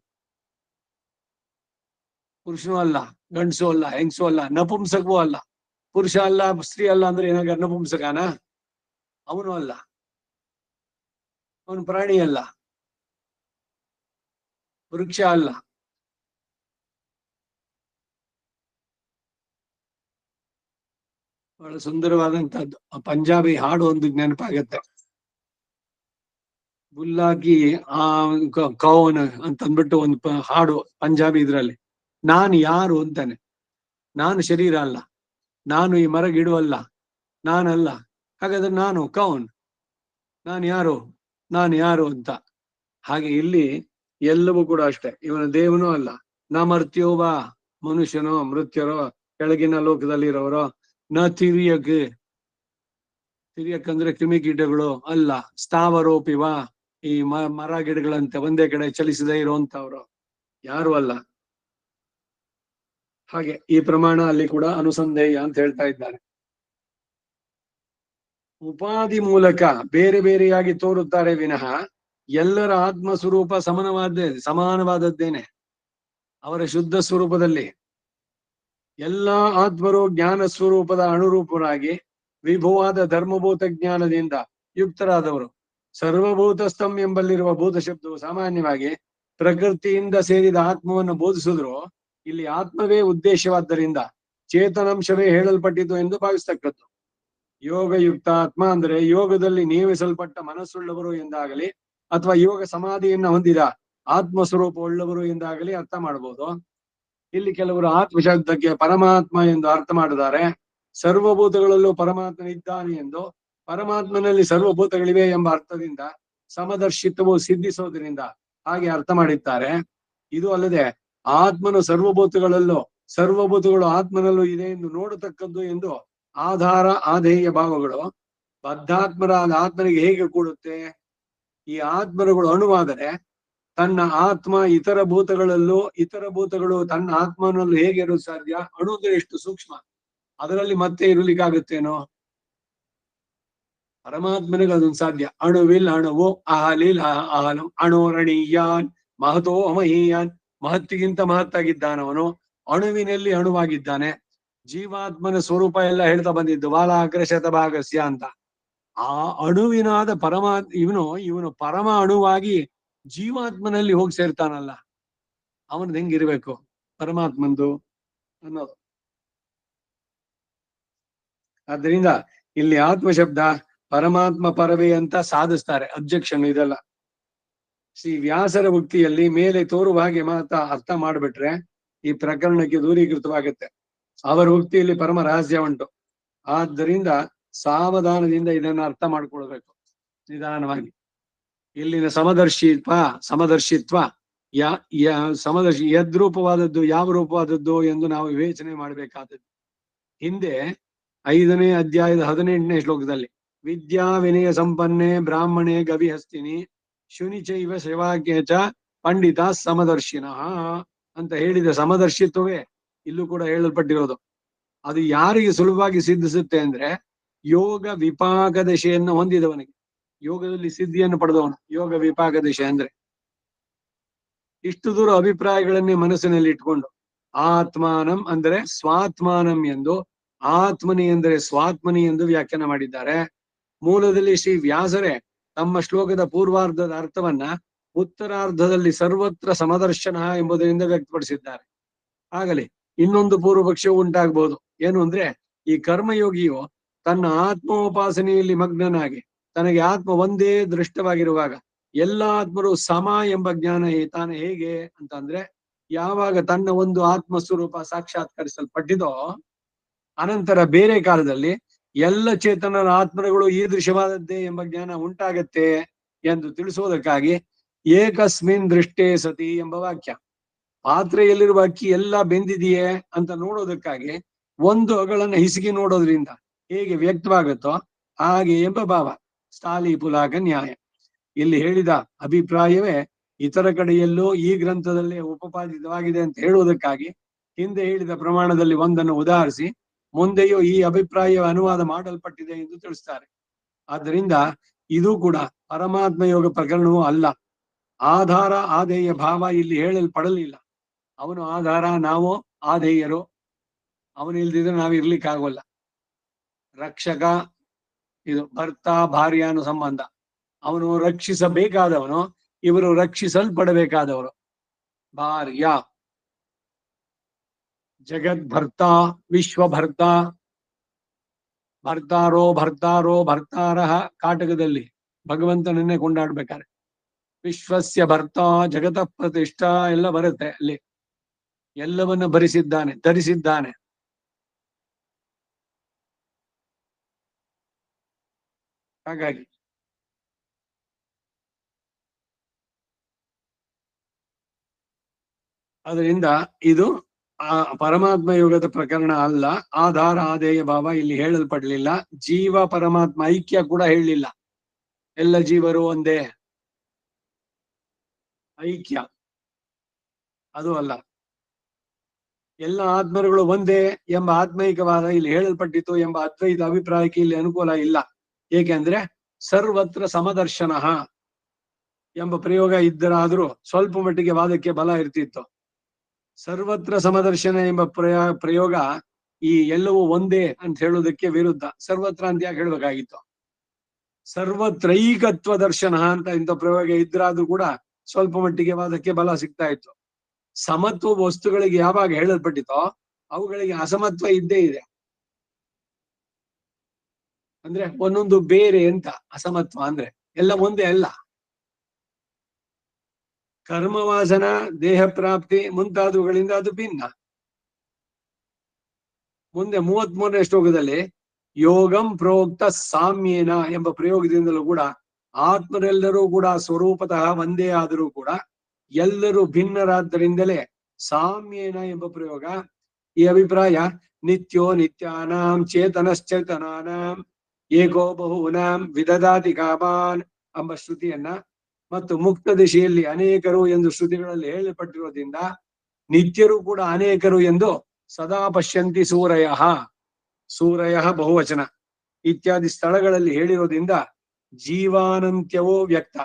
ಪುರುಷನೂ ಅಲ್ಲ, ಗಂಡಸು ಅಲ್ಲ, ಹೆಂಗಸು ಅಲ್ಲ, ನಪುಂಸಕವೂ ಅಲ್ಲ. ಪುರುಷ ಅಲ್ಲ, ಸ್ತ್ರೀ ಅಲ್ಲ ಅಂದ್ರೆ ಏನಾಗ ನಪುಂಸಕನ? ಅವನು ಅಲ್ಲ. ಅವನು ಪ್ರಾಣಿ ಅಲ್ಲ, ವೃಕ್ಷ ಅಲ್ಲ. ಬಹಳ ಸುಂದರವಾದಂತಹದ್ದು. ಪಂಜಾಬಿ ಹಾಡು ಒಂದು ನೆನಪಾಗತ್ತೆ. ಬುಲ್ಲಾಕಿ ಆ ಕೌನ್ ಅಂತ ಅಂದ್ಬಿಟ್ಟು ಒಂದು ಹಾಡು ಪಂಜಾಬಿ ಇದ್ರಲ್ಲಿ. ನಾನು ಯಾರು ಅಂತಾನೆ. ನಾನು ಶರೀರ ಅಲ್ಲ, ನಾನು ಈ ಮರ ಗಿಡ ಅಲ್ಲ, ನಾನಲ್ಲ. ಹಾಗಾದ್ರೆ ನಾನು ಕೌನ್, ನಾನು ಯಾರು, ನಾನು ಯಾರು ಅಂತ. ಹಾಗೆ ಇಲ್ಲಿ ಎಲ್ಲವೂ ಕೂಡ ಅಷ್ಟೇ. ಇವನ ದೇವನೂ ಅಲ್ಲ. ನ ಮರ್ತ್ಯೋವ, ಮನುಷ್ಯನೋ ಮೃತ್ಯರೋ ಕೆಳಗಿನ ಲೋಕದಲ್ಲಿ ಇರೋರೋ. ನ ತಿರ್ಯಕ್, ತಿರ್ಯಕ್ ಅಂದ್ರೆ ಕ್ರಿಮಿಕೀಟಗಳು ಅಲ್ಲ. ಸ್ಥಾವರೋಪಿವ, ಈ ಮರ ಗಿಡಗಳಂತೆ ಒಂದೇ ಕಡೆ ಚಲಿಸದೇ ಇರುವಂತವ್ರು ಯಾರು ಅಲ್ಲ. ಹಾಗೆ ಈ ಪ್ರಮಾಣ ಅಲ್ಲಿ ಕೂಡ ಅನುಸಂಧೇಯ ಅಂತ ಹೇಳ್ತಾ ಇದ್ದಾರೆ. ಉಪಾಧಿ ಮೂಲಕ ಬೇರೆ ಬೇರೆಯಾಗಿ ತೋರುತ್ತಾರೆ ವಿನಃ ಎಲ್ಲರ ಆತ್ಮ ಸ್ವರೂಪ ಸಮಾನವಾದದ್ದೇನೆ. ಅವರ ಶುದ್ಧ ಸ್ವರೂಪದಲ್ಲಿ ಎಲ್ಲಾ ಆತ್ಮರು ಜ್ಞಾನ ಸ್ವರೂಪದ ಅನುರೂಪರಾಗಿ ವಿಭುವಾದ ಧರ್ಮಭೂತ ಜ್ಞಾನದಿಂದ ಯುಕ್ತರಾದವರು. ಸರ್ವಭೂತಸ್ಥಂ ಎಂಬಲ್ಲಿರುವ ಭೂತ ಶಬ್ದವು ಸಾಮಾನ್ಯವಾಗಿ ಪ್ರಕೃತಿಯಿಂದ ಸೇರಿದ ಆತ್ಮವನ್ನು ಬೋಧಿಸಿದ್ರು. ಇಲ್ಲಿ ಆತ್ಮವೇ ಉದ್ದೇಶವಾದ್ದರಿಂದ ಚೇತನಾಂಶವೇ ಹೇಳಲ್ಪಟ್ಟಿತು ಎಂದು ಭಾವಿಸ್ತಕ್ಕದ್ದು. ಯೋಗಯುಕ್ತ ಆತ್ಮ ಅಂದ್ರೆ ಯೋಗದಲ್ಲಿ ನಿಯಮಿಸಲ್ಪಟ್ಟ ಮನಸ್ಸುಳ್ಳವರು ಎಂದಾಗಲಿ, ಅಥವಾ ಯೋಗ ಸಮಾಧಿಯನ್ನ ಹೊಂದಿದ ಆತ್ಮ ಸ್ವರೂಪ ಉಳ್ಳವರು ಎಂದಾಗಲಿ ಅರ್ಥ ಮಾಡಬಹುದು. ಇಲ್ಲಿ ಕೆಲವರು ಆತ್ಮ ಶಬ್ದಕ್ಕೆ ಪರಮಾತ್ಮ ಎಂದು ಅರ್ಥ ಮಾಡಿದ್ದಾರೆ. ಸರ್ವಭೂತಗಳಲ್ಲೂ ಪರಮಾತ್ಮನಿದ್ದಾನೆ ಎಂದು, ಪರಮಾತ್ಮನಲ್ಲಿ ಸರ್ವಭೂತಗಳಿವೆ ಎಂಬ ಅರ್ಥದಿಂದ ಸಮದರ್ಶಿತ್ವವು ಸಿದ್ಧಿಸೋದ್ರಿಂದ ಹಾಗೆ ಅರ್ಥ ಮಾಡಿದ್ದಾರೆ. ಇದು ಅಲ್ಲದೆ ಆತ್ಮನು ಸರ್ವಭೂತಗಳು ಆತ್ಮನಲ್ಲೂ ಇದೆ ಎಂದು ನೋಡತಕ್ಕದ್ದು ಎಂದು ಆಧಾರ ಆಧೇಯ ಭಾವಗಳು ಬದ್ಧಾತ್ಮರಾದ ಆತ್ಮನಿಗೆ ಹೇಗೆ ಕೂಡುತ್ತೆ? ಈ ಆತ್ಮರುಗಳು ಅಣುವಾದರೆ ತನ್ನ ಆತ್ಮ ಇತರ ಭೂತಗಳು ತನ್ನ ಆತ್ಮನಲ್ಲೂ ಹೇಗೆ ಇರೋದು ಸಾಧ್ಯ? ಅಣು ಅಂದ್ರೆ ಎಷ್ಟು ಸೂಕ್ಷ್ಮ, ಅದರಲ್ಲಿ ಮತ್ತೆ ಇರಲಿಕ್ಕಾಗುತ್ತೇನೋ? ಪರಮಾತ್ಮನಿಗೆ ಅದೊಂದು ಸಾಧ್ಯ. ಅಣುವಿಲ್ ಅಣುವು ಅಹಲಿಲ್ ಅಹಲಂ ಅಣೋರಣೀಯಾನ್ ಮಹತೋ ಅಮಹೀಯಾನ್ ಮಹತ್ತಿಗಿಂತ ಮಹತ್ತಾಗಿದ್ದಾನವನು, ಅಣುವಿನಲ್ಲಿ ಅಣುವಾಗಿದ್ದಾನೆ. ಜೀವಾತ್ಮನ ಸ್ವರೂಪ ಎಲ್ಲ ಹೇಳ್ತಾ ಬಂದಿದ್ದು ಬಾಲಾಗ್ರ ಶತಭಾಗಸ್ಯ ಅಂತ. ಆ ಅಣುವಿನಾದ ಇವನು ಪರಮ ಅಣುವಾಗಿ ಜೀವಾತ್ಮನಲ್ಲಿ ಹೋಗಿ ಸೇರ್ತಾನಲ್ಲ, ಅವನದ್ ಹೆಂಗಿರ್ಬೇಕು ಪರಮಾತ್ಮಂದು ಅನ್ನೋದು. ಆದ್ರಿಂದ ಇಲ್ಲಿ ಆತ್ಮಶಬ್ದ ಪರಮಾತ್ಮ ಪರವೇ ಅಂತ ಸಾಧಿಸ್ತಾರೆ, ಅಬ್ಜೆಕ್ಷನ್ ಇದೆಲ್ಲ. ಶ್ರೀ ವ್ಯಾಸರ ಉಕ್ತಿಯಲ್ಲಿ ಮೇಲೆ ತೋರುವ ಹಾಗೆ ಮಾತ್ರ ಅರ್ಥ ಮಾಡ್ಬಿಟ್ರೆ ಈ ಪ್ರಕರಣಕ್ಕೆ ದೂರೀಕೃತವಾಗುತ್ತೆ. ಅವರ ಉಕ್ತಿಯಲ್ಲಿ ಪರಮ ರಹಸ್ಯ ಉಂಟು. ಆದ್ದರಿಂದ ಸಾವಧಾನದಿಂದ ಇದನ್ನ ಅರ್ಥ ಮಾಡ್ಕೊಳ್ಬೇಕು ನಿಧಾನವಾಗಿ. ಇಲ್ಲಿನ ಸಮದರ್ಶಿತ್ವ ಸಮದರ್ಶಿ ಯದ್ರೂಪವಾದದ್ದು ಯಾವ ರೂಪವಾದದ್ದು ಎಂದು ನಾವು ವಿವೇಚನೆ ಮಾಡಬೇಕಾದದ್ದು. ಹಿಂದೆ 5ನೇ ಅಧ್ಯಾಯದ 18ನೇ ಶ್ಲೋಕದಲ್ಲಿ ವಿದ್ಯಾ ವಿನಯ ಸಂಪನ್ನೆ ಬ್ರಾಹ್ಮಣೆ ಗವಿಹಸ್ತಿನಿ ಶುನಿಚೈವ ಸೇವಾಕ್ಯಚ ಪಂಡಿತ ಸಮದರ್ಶಿನಃ ಅಂತ ಹೇಳಿದ ಸಮದರ್ಶಿತ್ವವೇ ಇಲ್ಲೂ ಕೂಡ ಹೇಳಲ್ಪಟ್ಟಿರೋದು. ಅದು ಯಾರಿಗೆ ಸುಲಭವಾಗಿ ಸಿದ್ಧಿಸುತ್ತೆ ಅಂದ್ರೆ ಯೋಗ ವಿಪಾಕ ದಶೆಯನ್ನು ಹೊಂದಿದವನಿಗೆ, ಯೋಗದಲ್ಲಿ ಸಿದ್ಧಿಯನ್ನು ಪಡೆದವನು. ಯೋಗ ವಿಪಾಕ ದಶೆ ಅಂದ್ರೆ ಇಷ್ಟು ದೂರ ಅಭಿಪ್ರಾಯಗಳನ್ನೇ ಮನಸ್ಸಿನಲ್ಲಿ ಇಟ್ಕೊಂಡು ಆತ್ಮಾನಂ ಅಂದ್ರೆ ಸ್ವಾತ್ಮಾನಂ ಎಂದು, ಆತ್ಮನಿ ಅಂದ್ರೆ ಸ್ವಾತ್ಮನಿ ಎಂದು ವ್ಯಾಖ್ಯಾನ ಮಾಡಿದ್ದಾರೆ. ಮೂಲದಲ್ಲಿ ಶ್ರೀ ವ್ಯಾಸರೇ ತಮ್ಮ ಶ್ಲೋಕದ ಪೂರ್ವಾರ್ಧದ ಅರ್ಥವನ್ನ ಉತ್ತರಾರ್ಧದಲ್ಲಿ ಸರ್ವತ್ರ ಸಮದರ್ಶನ ಎಂಬುದರಿಂದ ವ್ಯಕ್ತಪಡಿಸಿದ್ದಾರೆ. ಆಗಲಿ ಇನ್ನೊಂದು ಪೂರ್ವಪಕ್ಷವು ಉಂಟಾಗಬಹುದು. ಏನು ಅಂದ್ರೆ ಈ ಕರ್ಮಯೋಗಿಯು ತನ್ನ ಆತ್ಮೋಪಾಸನೆಯಲ್ಲಿ ಮಗ್ನನಾಗಿ ತನಗೆ ಆತ್ಮ ಒಂದೇ ದೃಷ್ಟವಾಗಿರುವಾಗ ಎಲ್ಲ ಆತ್ಮರು ಸಮ ಎಂಬ ಜ್ಞಾನ ತಾನು ಹೇಗೆ ಅಂತಂದ್ರೆ, ಯಾವಾಗ ತನ್ನ ಒಂದು ಆತ್ಮ ಸ್ವರೂಪ ಸಾಕ್ಷಾತ್ಕರಿಸಲ್ಪಟ್ಟಿದೋ ಅನಂತರ ಬೇರೆ ಕಾಲದಲ್ಲಿ ಎಲ್ಲ ಚೇತನರ ಆತ್ಮಗಳು ಈ ದೃಶ್ಯವಾದದ್ದೇ ಎಂಬ ಜ್ಞಾನ ಉಂಟಾಗತ್ತೆ ಎಂದು ತಿಳಿಸೋದಕ್ಕಾಗಿ ಏಕಸ್ಮಿನ್ ದೃಷ್ಟೇ ಸತಿ ಎಂಬ ವಾಕ್ಯ. ಪಾತ್ರೆಯಲ್ಲಿರುವ ಅಕ್ಕಿ ಎಲ್ಲ ಬೆಂದಿದೆಯೇ ಅಂತ ನೋಡೋದಕ್ಕಾಗಿ ಒಂದು ಅಗಳನ್ನು ಹಿಸುಕಿ ನೋಡೋದ್ರಿಂದ ಹೇಗೆ ವ್ಯಕ್ತವಾಗುತ್ತೋ ಹಾಗೆ ಎಂಬ ಭಾವ. ಸ್ಥಾಲಿ ಪುಲಾಕ ನ್ಯಾಯ. ಇಲ್ಲಿ ಹೇಳಿದ ಅಭಿಪ್ರಾಯವೇ ಇತರ ಕಡೆಯಲ್ಲೂ ಈ ಗ್ರಂಥದಲ್ಲಿ ಉಪಪಾದಿತವಾಗಿದೆ ಅಂತ ಹೇಳುವುದಕ್ಕಾಗಿ ಹಿಂದೆ ಹೇಳಿದ ಪ್ರಮಾಣದಲ್ಲಿ ಒಂದನ್ನು ಉದಾಹರಿಸಿ ಮುಂದೆಯೂ ಈ ಅಭಿಪ್ರಾಯ ಅನುವಾದ ಮಾಡಲ್ಪಟ್ಟಿದೆ ಎಂದು ತಿಳಿಸ್ತಾರೆ. ಆದ್ದರಿಂದ ಇದು ಕೂಡ ಪರಮಾತ್ಮ ಯೋಗ ಪ್ರಕರಣವೂ ಅಲ್ಲ. ಆಧಾರ ಆಧೇಯ ಭಾವ ಇಲ್ಲಿ ಹೇಳಲ್ಪಡಲಿಲ್ಲ. ಅವನು ಆಧಾರ, ನಾವು ಆಧೇಯರು. ಅವನು ಇಲ್ದಿದ್ರೆ ನಾವು ಇರ್ಲಿಕ್ಕಾಗೋಲ್ಲ. ರಕ್ಷಕ, ಇದು ಭರ್ತ ಭಾರ್ಯ ಅನ್ನೋ ಸಂಬಂಧ. ಅವನು ರಕ್ಷಿಸಬೇಕಾದವನು, ಇವರು ರಕ್ಷಿಸಲ್ಪಡಬೇಕಾದವರು. ಭಾರ್ಯ ಜಗದ್ಭರ್ತ ವಿಶ್ವಭರ್ತ, ಭರ್ತಾರೋ ಭರ್ತಾರೋ ಭರ್ತಾರಹ ಕಾಟಕದಲ್ಲಿ ಭಗವಂತನನ್ನೇ ಕೊಂಡಾಡ್ಬೇಕಾರೆ ವಿಶ್ವಸ್ಯ ಭರ್ತ ಜಗತ ಪ್ರತಿಷ್ಠಾ ಎಲ್ಲ ಬರುತ್ತೆ ಅಲ್ಲಿ. ಎಲ್ಲವನ್ನ ಭರಿಸಿದ್ದಾನೆ, ಧರಿಸಿದ್ದಾನೆ. ಹಾಗಾಗಿ ಅದರಿಂದ ಇದು ಪರಮಾತ್ಮ ಯೋಗದ ಪ್ರಕರಣ ಅಲ್ಲ. ಆಧಾರ ಆಧೇಯ ಭಾವ ಇಲ್ಲಿ ಹೇಳಲ್ಪಡ್ಲಿಲ್ಲ. ಜೀವ ಪರಮಾತ್ಮ ಐಕ್ಯ ಕೂಡ ಹೇಳಲಿಲ್ಲ. ಎಲ್ಲ ಜೀವರು ಒಂದೇ ಐಕ್ಯ ಅದು ಅಲ್ಲ. ಎಲ್ಲ ಆತ್ಮರುಗಳು ಒಂದೇ ಎಂಬ ಆತ್ಮೈಕವಾದ ಇಲ್ಲಿ ಹೇಳಲ್ಪಟ್ಟಿತು ಎಂಬ ಅದ್ವೈತ ಅಭಿಪ್ರಾಯಕ್ಕೆ ಇಲ್ಲಿ ಅನುಕೂಲ ಇಲ್ಲ. ಏಕೆಂದ್ರೆ ಸರ್ವತ್ರ ಸಮದರ್ಶನ ಎಂಬ ಪ್ರಯೋಗ ಇದ್ದರಾದ್ರೂ ಸ್ವಲ್ಪ ಮಟ್ಟಿಗೆ ವಾದಕ್ಕೆ ಬಲ ಇರ್ತಿತ್ತು. ಸರ್ವತ್ರ ಸಮದರ್ಶನ ಎಂಬ ಪ್ರಯೋಗ ಈ ಎಲ್ಲವೂ ಒಂದೇ ಅಂತ ಹೇಳೋದಕ್ಕೆ ವಿರುದ್ಧ. ಸರ್ವತ್ರ ಅಂತ ಯಾಕೆ ಹೇಳ್ಬೇಕಾಗಿತ್ತು? ಸರ್ವತ್ರೈಕತ್ವ ದರ್ಶನ ಅಂತ ಇಂಥ ಪ್ರಯೋಗ ಇದ್ರಾದ್ರೂ ಕೂಡ ಸ್ವಲ್ಪ ಮಟ್ಟಿಗೆ ವಾದಕ್ಕೆ ಬಲ ಸಿಗ್ತಾ ಇತ್ತು. ಸಮತ್ವ ವಸ್ತುಗಳಿಗೆ ಯಾವಾಗ ಹೇಳಲ್ಪಟ್ಟಿತೋ ಅವುಗಳಿಗೆ ಅಸಮತ್ವ ಇದ್ದೇ ಇದೆ. ಅಂದ್ರೆ ಒಂದೊಂದು ಬೇರೆ ಅಂತ ಅಸಮತ್ವ ಅಂದ್ರೆ ಎಲ್ಲ ಒಂದೇ ಅಲ್ಲ. ಕರ್ಮವಾಸನ, ದೇಹ ಪ್ರಾಪ್ತಿ ಮುಂತಾದವುಗಳಿಂದ ಅದು ಭಿನ್ನ. ಮುಂದೆ 33ನೇ ಶ್ಲೋಕದಲ್ಲಿ ಯೋಗಂ ಪ್ರೋಕ್ತ ಸಾಮ್ಯೇನ ಎಂಬ ಪ್ರಯೋಗದಿಂದಲೂ ಕೂಡ ಆತ್ಮರೆಲ್ಲರೂ ಕೂಡ ಸ್ವರೂಪತಃ ಒಂದೇ ಆದರೂ ಕೂಡ ಎಲ್ಲರೂ ಭಿನ್ನರಾದ್ದರಿಂದಲೇ ಸಾಮ್ಯೇನ ಎಂಬ ಪ್ರಯೋಗ. ಈ ಅಭಿಪ್ರಾಯ ನಿತ್ಯೋ ನಿತ್ಯಾನಾಂ ಚೇತನಶ್ಚೇತನಾನಾಂ ಏಕೋ ಬಹೂನಾಂ ವಿದದಾತಿ ಕಾಮಾನ್ ಎಂಬ ಶ್ರುತಿಯನ್ನ ಮತ್ತು ಮುಕ್ತ ದಿಶೆಯಲ್ಲಿ ಅನೇಕರು ಎಂದು ಶ್ರುತಿಗಳಲ್ಲಿ ಹೇಳಲ್ಪಟ್ಟಿರೋದ್ರಿಂದ ನಿತ್ಯರು ಕೂಡ ಅನೇಕರು ಎಂದು ಸದಾ ಪಶ್ಯಂತಿ ಸೂರಯ ಬಹುವಚನ ಇತ್ಯಾದಿ ಸ್ಥಳಗಳಲ್ಲಿ ಹೇಳಿರೋದ್ರಿಂದ ಜೀವಾನಂತ್ಯವೋ ವ್ಯಕ್ತ.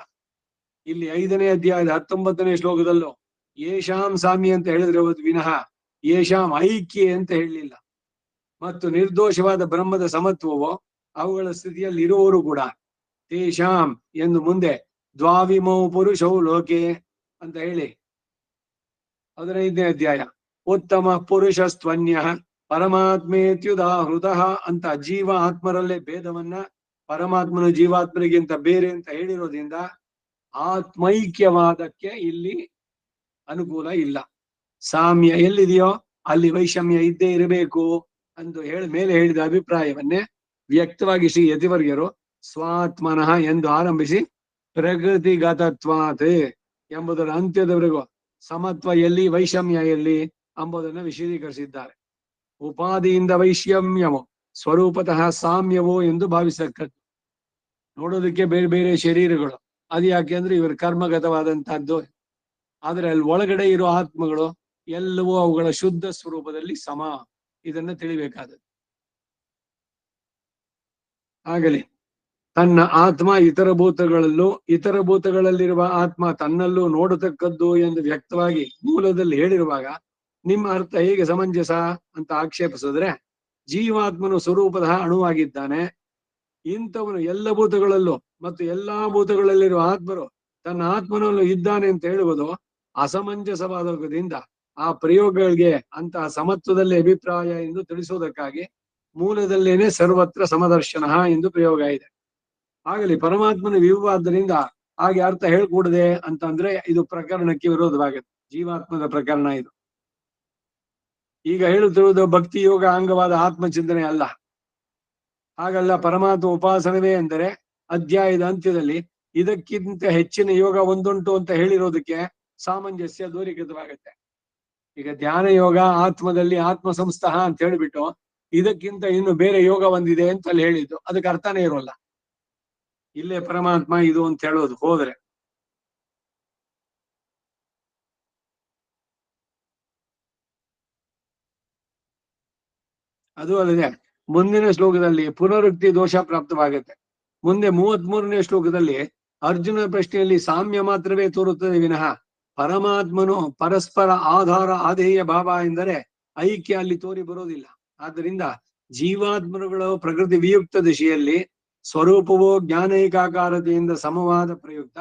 ಇಲ್ಲಿ 5ನೇ ಅಧ್ಯಾಯದ 19ನೇ ಶ್ಲೋಕದಲ್ಲೂ ಯೇಷಾಂ ಸಾಮ್ಯ ಅಂತ ಹೇಳಿದ್ರೆ ಹೋದ್ ವಿನಃ ಯೇಷಾಂ ಐಕ್ಯ ಅಂತ ಹೇಳಲಿಲ್ಲ. ಮತ್ತು ನಿರ್ದೋಷವಾದ ಬ್ರಹ್ಮದ ಸಮತ್ವವೋ ಅವುಗಳ ಸ್ಥಿತಿಯಲ್ಲಿ ಇರುವವರು ಕೂಡ ತೇಷಾಂ ಎಂದು ಮುಂದೆ ದ್ವಾವಿಮೌ ಪುರುಷೌ ಲೋಕೆ ಅಂತ ಹೇಳಿ 15ನೇ ಅಧ್ಯಾಯ ಉತ್ತಮ ಪುರುಷಸ್ತ್ವನ್ಯ ಪರಮಾತ್ಮೇತ್ಯುದಾಹೃತ ಅಂತ ಜೀವ ಆತ್ಮರಲ್ಲೇ ಭೇದವನ್ನ ಪರಮಾತ್ಮನು ಜೀವಾತ್ಮನಿಗಿಂತ ಬೇರೆ ಅಂತ ಹೇಳಿರೋದ್ರಿಂದ ಆತ್ಮೈಕ್ಯವಾದಕ್ಕೆ ಇಲ್ಲಿ ಅನುಕೂಲ ಇಲ್ಲ. ಸಾಮ್ಯ ಎಲ್ಲಿದೆಯೋ ಅಲ್ಲಿ ವೈಷಮ್ಯ ಇದ್ದೇ ಇರಬೇಕು ಎಂದು ಮೇಲೆ ಹೇಳಿದ ಅಭಿಪ್ರಾಯವನ್ನೇ ವ್ಯಕ್ತವಾಗಿ ಶ್ರೀ ಯತಿವರ್ಯರು ಸ್ವಾತ್ಮನಃ ಎಂದು ಆರಂಭಿಸಿ ಪ್ರಕೃತಿಗತತ್ವಾತ್ ಎಂಬುದರ ಅಂತ್ಯದವರೆಗೂ ಸಮತ್ವ ಎಲ್ಲಿ ವೈಷಮ್ಯ ಎಲ್ಲಿ ಎಂಬುದನ್ನು ವಿಶದೀಕರಿಸಿದ್ದಾರೆ. ಉಪಾದಿಯಿಂದ ವೈಷಮ್ಯವೋ ಸ್ವರೂಪತಃ ಸಾಮ್ಯವೋ ಎಂದು ಭಾವಿಸತಕ್ಕದ್ದು. ನೋಡೋದಕ್ಕೆ ಬೇರೆ ಬೇರೆ ಶರೀರಗಳು, ಅದು ಯಾಕೆ ಅಂದ್ರೆ ಇವರು ಕರ್ಮಗತವಾದಂತಹದ್ದು. ಆದ್ರೆ ಅಲ್ಲಿ ಒಳಗಡೆ ಇರೋ ಆತ್ಮಗಳು ಎಲ್ಲವೂ ಅವುಗಳ ಶುದ್ಧ ಸ್ವರೂಪದಲ್ಲಿ ಸಮ. ಇದನ್ನ ತಿಳಿಬೇಕಾದದ್ದು. ಆಗಲಿ ತನ್ನ ಆತ್ಮ ಇತರ ಭೂತಗಳಲ್ಲೂ ಇತರ ಭೂತಗಳಲ್ಲಿರುವ ಆತ್ಮ ತನ್ನಲ್ಲೂ ನೋಡತಕ್ಕದ್ದು ಎಂದು ವ್ಯಕ್ತವಾಗಿ ಮೂಲದಲ್ಲಿ ಹೇಳಿರುವಾಗ ನಿಮ್ಮ ಅರ್ಥ ಹೇಗೆ ಸಮಂಜಸ ಅಂತ ಆಕ್ಷೇಪಿಸಿದ್ರೆ, ಜೀವಾತ್ಮನು ಸ್ವರೂಪದ ಅಣುವಾಗಿದ್ದಾನೆ. ಇಂಥವನು ಎಲ್ಲ ಭೂತಗಳಲ್ಲೂ ಮತ್ತು ಎಲ್ಲಾ ಭೂತಗಳಲ್ಲಿರುವ ಆತ್ಮರು ತನ್ನ ಆತ್ಮನಲ್ಲೂ ಇದ್ದಾನೆ ಅಂತ ಹೇಳುವುದು ಅಸಮಂಜಸವಾದದಿಂದ ಆ ಪ್ರಯೋಗಗಳಿಗೆ ಅಂತಹ ಸಮತ್ವದಲ್ಲಿ ಅಭಿಪ್ರಾಯ ಎಂದು ತಿಳಿಸುವುದಕ್ಕಾಗಿ ಮೂಲದಲ್ಲೇನೆ ಸರ್ವತ್ರ ಸಮದರ್ಶನ ಎಂದು ಪ್ರಯೋಗ ಇದೆ. ಆಗಲಿ ಪರಮಾತ್ಮನ ವಿಭವಾದ್ದರಿಂದ ಹಾಗೆ ಅರ್ಥ ಹೇಳ್ಕೂಡದೆ ಅಂತಂದ್ರೆ ಇದು ಪ್ರಕರಣಕ್ಕೆ ವಿರೋಧವಾಗುತ್ತೆ. ಜೀವಾತ್ಮದ ಪ್ರಕರಣ ಇದು. ಈಗ ಹೇಳುತ್ತಿರುವುದು ಭಕ್ತಿ ಯೋಗ ಅಂಗವಾದ ಆತ್ಮಚಿಂತನೆ ಅಲ್ಲ. ಹಾಗಲ್ಲ, ಪರಮಾತ್ಮ ಉಪಾಸನವೇ ಎಂದರೆ ಅಧ್ಯಾಯದ ಅಂತ್ಯದಲ್ಲಿ ಇದಕ್ಕಿಂತ ಹೆಚ್ಚಿನ ಯೋಗ ಒಂದುಂಟು ಅಂತ ಹೇಳಿರೋದಕ್ಕೆ ಸಾಮಂಜಸ್ಯ ದೂರೀಕೃತವಾಗುತ್ತೆ. ಈಗ ಧ್ಯಾನ ಯೋಗ ಆತ್ಮದಲ್ಲಿ ಆತ್ಮ ಸಂಸ್ಥಃ ಅಂತ ಹೇಳಿಬಿಟ್ಟು ಇದಕ್ಕಿಂತ ಇನ್ನು ಬೇರೆ ಯೋಗ ಒಂದಿದೆ ಅಂತ ಅಲ್ಲಿ ಹೇಳಿದ್ದು, ಅದಕ್ಕೆ ಅರ್ಥನೇ ಇರೋಲ್ಲ. ಇಲ್ಲೇ ಪರಮಾತ್ಮ ಇದು ಅಂತ ಹೇಳೋದು ಹೋದ್ರೆ ಅದು ಅಲ್ಲದೆ ಮುಂದಿನ ಶ್ಲೋಕದಲ್ಲಿ ಪುನರುಕ್ತಿ ದೋಷ ಪ್ರಾಪ್ತವಾಗುತ್ತೆ. ಮುಂದೆ 33ನೇ ಶ್ಲೋಕದಲ್ಲಿ ಅರ್ಜುನ ಪ್ರಶ್ನೆಯಲ್ಲಿ ಸಾಮ್ಯ ಮಾತ್ರವೇ ತೋರುತ್ತದೆ ವಿನಃ ಪರಮಾತ್ಮನು ಪರಸ್ಪರ ಆಧಾರ ಆಧೇಯ ಭಾವ ಎಂದರೆ ಐಕ್ಯ ಅಲ್ಲಿ ತೋರಿ ಬರೋದಿಲ್ಲ. ಆದ್ದರಿಂದ ಜೀವಾತ್ಮರುಗಳು ಪ್ರಕೃತಿ ವಿಯುಕ್ತ ದಿಶೆಯಲ್ಲಿ ಸ್ವರೂಪವೋ ಜ್ಞಾನ ಏಕಾಕಾರತೆಯಿಂದ ಸಮವಾದ ಪ್ರಯುಕ್ತ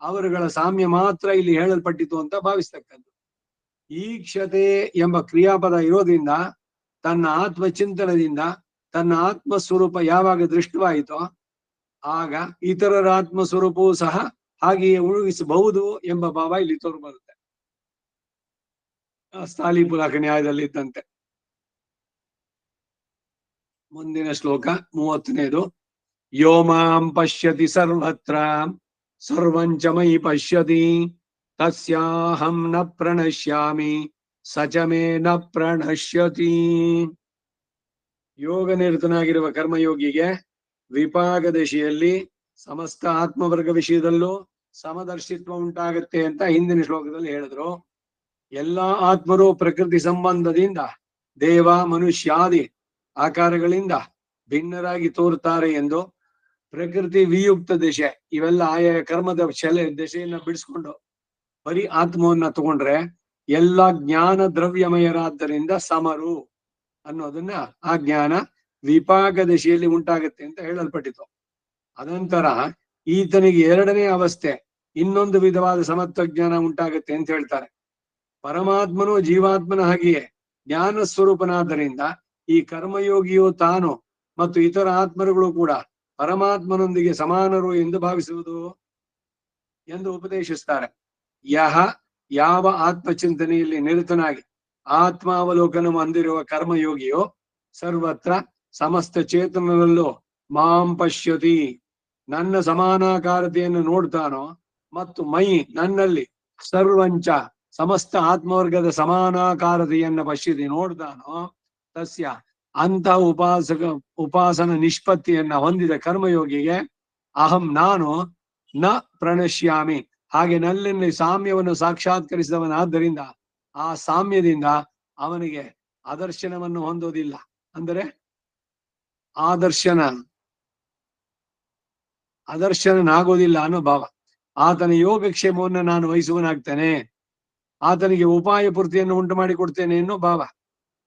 ಅವರುಗಳ ಸಾಮ್ಯ ಮಾತ್ರ ಇಲ್ಲಿ ಹೇಳಲ್ಪಟ್ಟಿತು ಅಂತ ಭಾವಿಸ್ತಕ್ಕದ್ದು. ಈಕ್ಷತೆ ಎಂಬ ಕ್ರಿಯಾಪದ ಇರೋದ್ರಿಂದ ತನ್ನ ಆತ್ಮಚಿಂತನದಿಂದ ತನ್ನ ಆತ್ಮ ಸ್ವರೂಪ ಯಾವಾಗ ದೃಷ್ಟವಾಯಿತೋ ಆಗ ಇತರರ ಆತ್ಮ ಸ್ವರೂಪವೂ ಸಹ ಹಾಗೆಯೇ ಉಳುಗಿಸಬಹುದು ಎಂಬ ಭಾವ ಇಲ್ಲಿ ತೋರು ಬರುತ್ತೆ. ಸ್ಥಾಲಿಪುಲಾಕ ನ್ಯಾಯದಲ್ಲಿ ಇದ್ದಂತೆ. ಮುಂದಿನ ಶ್ಲೋಕ 30ನೇದು. ಯೋ ಮಾಂ ಪಶ್ಯತಿ ಸರ್ವತ್ರ ಸರ್ವಂಚ ಮಯಿ ಪಶ್ಯತಿ ತಸ್ಯಾಹಂ ನ ಪ್ರಣಶ್ಯಾಮಿ ಸಚ ಮೇ ನ ಪ್ರಣಶ್ಯತಿ. ಯೋಗ ನಿರತನಾಗಿರುವ ಕರ್ಮಯೋಗಿಗೆ ವಿಪಾಕ ದಶೆಯಲ್ಲಿ ಸಮಸ್ತ ಆತ್ಮವರ್ಗ ವಿಷಯದಲ್ಲೂ ಸಮದರ್ಶಿತ್ವ ಉಂಟಾಗತ್ತೆ ಅಂತ ಹಿಂದಿನ ಶ್ಲೋಕದಲ್ಲಿ ಹೇಳಿದ್ರು. ಎಲ್ಲಾ ಆತ್ಮರು ಪ್ರಕೃತಿ ಸಂಬಂಧದಿಂದ ದೇವ ಮನುಷ್ಯಾದಿ ಆಕಾರಗಳಿಂದ ಭಿನ್ನರಾಗಿ ತೋರುತ್ತಾರೆ ಎಂದು ಪ್ರಕೃತಿ ವಿಯುಕ್ತ ದಶೆ ಇವೆಲ್ಲ ಆಯಾ ಕರ್ಮದ ದಶೆಯನ್ನ ಬಿಡಿಸ್ಕೊಂಡು ಬರೀ ಆತ್ಮವನ್ನ ತಗೊಂಡ್ರೆ ಎಲ್ಲ ಜ್ಞಾನ ದ್ರವ್ಯಮಯರಾದ್ದರಿಂದ ಸಮರು ಅನ್ನೋದನ್ನ ಆ ಜ್ಞಾನ ವಿಪಾಕ ದಶೆಯಲ್ಲಿ ಉಂಟಾಗತ್ತೆ ಅಂತ ಹೇಳಲ್ಪಟ್ಟಿತು. ಅನಂತರ ಈತನಿಗೆ ಎರಡನೇ ಅವಸ್ಥೆ ಇನ್ನೊಂದು ವಿಧವಾದ ಸಮತ್ವ ಜ್ಞಾನ ಉಂಟಾಗತ್ತೆ ಅಂತ ಹೇಳ್ತಾರೆ. ಪರಮಾತ್ಮನು ಜೀವಾತ್ಮನ ಹಾಗೆಯೇ ಜ್ಞಾನ ಸ್ವರೂಪನಾದ್ದರಿಂದ ಈ ಕರ್ಮಯೋಗಿಯು ತಾನು ಮತ್ತು ಇತರ ಆತ್ಮರುಗಳು ಕೂಡ ಪರಮಾತ್ಮನೊಂದಿಗೆ ಸಮಾನರು ಎಂದು ಭಾವಿಸುವುದು ಎಂದು ಉಪದೇಶಿಸ್ತಾರೆ. ಯಾವ ಆತ್ಮಚಿಂತನೆಯಲ್ಲಿ ನಿರತನಾಗಿ ಆತ್ಮಾವಲೋಕನ ಹೊಂದಿರುವ ಕರ್ಮಯೋಗಿಯು ಸರ್ವತ್ರ ಸಮಸ್ತ ಚೇತನರಲ್ಲೂ ಮಾಂ ಪಶ್ಯತಿ ನನ್ನ ಸಮಾನಾಕಾರತೆಯನ್ನು ನೋಡ್ತಾನೋ ಮತ್ತು ಮೈ ನನ್ನಲ್ಲಿ ಸರ್ವಂಚ ಸಮಸ್ತ ಆತ್ಮವರ್ಗದ ಸಮಾನಾಕಾರತೆಯನ್ನು ಪಶ್ಯತಿ ನೋಡ್ತಾನೋ ತಸ್ಯ ಅಂತ ಉಪಾಸನ ನಿಷ್ಪತ್ತಿಯನ್ನ ಹೊಂದಿದ ಕರ್ಮಯೋಗಿಗೆ ಅಹಂ ನಾನು ನ ಪ್ರಣಶ್ಯಾಮಿ ಹಾಗೆ ನನ್ನಲ್ಲಿ ಸಾಮ್ಯವನ್ನು ಸಾಕ್ಷಾತ್ಕರಿಸಿದವನಾದ್ದರಿಂದ ಆ ಸಾಮ್ಯದಿಂದ ಅವನಿಗೆ ಅದರ್ಶನವನ್ನು ಹೊಂದೋದಿಲ್ಲ. ಅಂದರೆ ಅದರ್ಶನಾಗೋದಿಲ್ಲ ಅನ್ನೋ ಭಾವ. ಆತನ ಯೋಗಕ್ಷೇಮವನ್ನು ನಾನು ವಹಿಸುವನಾಗ್ತೇನೆ. ಆತನಿಗೆ ಉಪಾಯ ಪೂರ್ತಿಯನ್ನು ಉಂಟು ಮಾಡಿ ಕೊಡ್ತೇನೆ ಎನ್ನೋ ಭಾವ.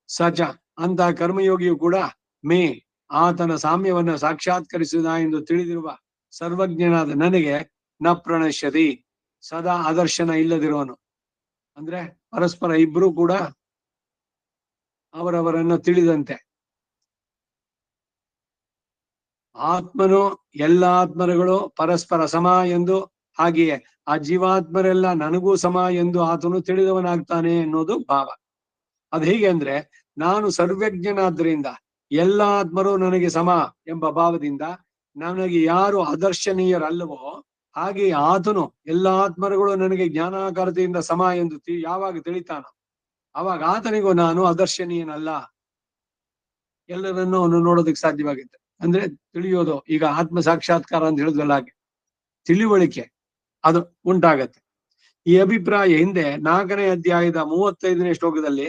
ಸಚ ಅಂತಹ ಕರ್ಮಯೋಗಿಯು ಕೂಡ ಮೇ ಆತನ ಸಾಮ್ಯವನ್ನ ಸಾಕ್ಷಾತ್ಕರಿಸುವುದ ಎಂದು ತಿಳಿದಿರುವ ಸರ್ವಜ್ಞನಾದ ನನಗೆ ನ ಪ್ರಣಶ್ಯತಿ ಸದಾ ಅದರ್ಶನ ಇಲ್ಲದಿರುವನು. ಅಂದ್ರೆ ಪರಸ್ಪರ ಇಬ್ರು ಕೂಡ ಅವರವರನ್ನ ತಿಳಿದಂತೆ. ಆತ್ಮನು ಎಲ್ಲ ಆತ್ಮರುಗಳು ಪರಸ್ಪರ ಸಮ ಎಂದು, ಹಾಗೆಯೇ ಆ ಜೀವಾತ್ಮರೆಲ್ಲ ನನಗೂ ಸಮ ಎಂದು ಆತನು ತಿಳಿದವನಾಗ್ತಾನೆ ಎನ್ನುವುದು ಭಾವ. ಅದು ಹೇಗೆ ಅಂದ್ರೆ, ನಾನು ಸರ್ವಜ್ಞನಾದ್ರಿಂದ ಎಲ್ಲ ಆತ್ಮರು ನನಗೆ ಸಮ ಎಂಬ ಭಾವದಿಂದ ನನಗೆ ಯಾರು ಅದರ್ಶನೀಯರಲ್ಲವೋ ಹಾಗೆ ಆತನು ಎಲ್ಲ ಆತ್ಮರುಗಳು ನನಗೆ ಜ್ಞಾನಾಕಾರತೆಯಿಂದ ಸಮ ಎಂದು ಯಾವಾಗ ತಿಳಿತಾನೋ ಅವಾಗ ಆತನಿಗೂ ನಾನು ಅದರ್ಶನೀಯನಲ್ಲ, ಎಲ್ಲರನ್ನೂ ಅವನು ನೋಡೋದಕ್ಕೆ ಸಾಧ್ಯವಾಗುತ್ತೆ. ಅಂದ್ರೆ ತಿಳಿಯೋದು, ಈಗ ಆತ್ಮ ಸಾಕ್ಷಾತ್ಕಾರ ಅಂತ ಹೇಳಿದ್ವಲ್ಲ ಹಾಗೆ ತಿಳಿವಳಿಕೆ ಅದು ಉಂಟಾಗತ್ತೆ. ಈ ಅಭಿಪ್ರಾಯ ಹಿಂದೆ 4ನೇ ಅಧ್ಯಾಯದ 35ನೇ ಶ್ಲೋಕದಲ್ಲಿ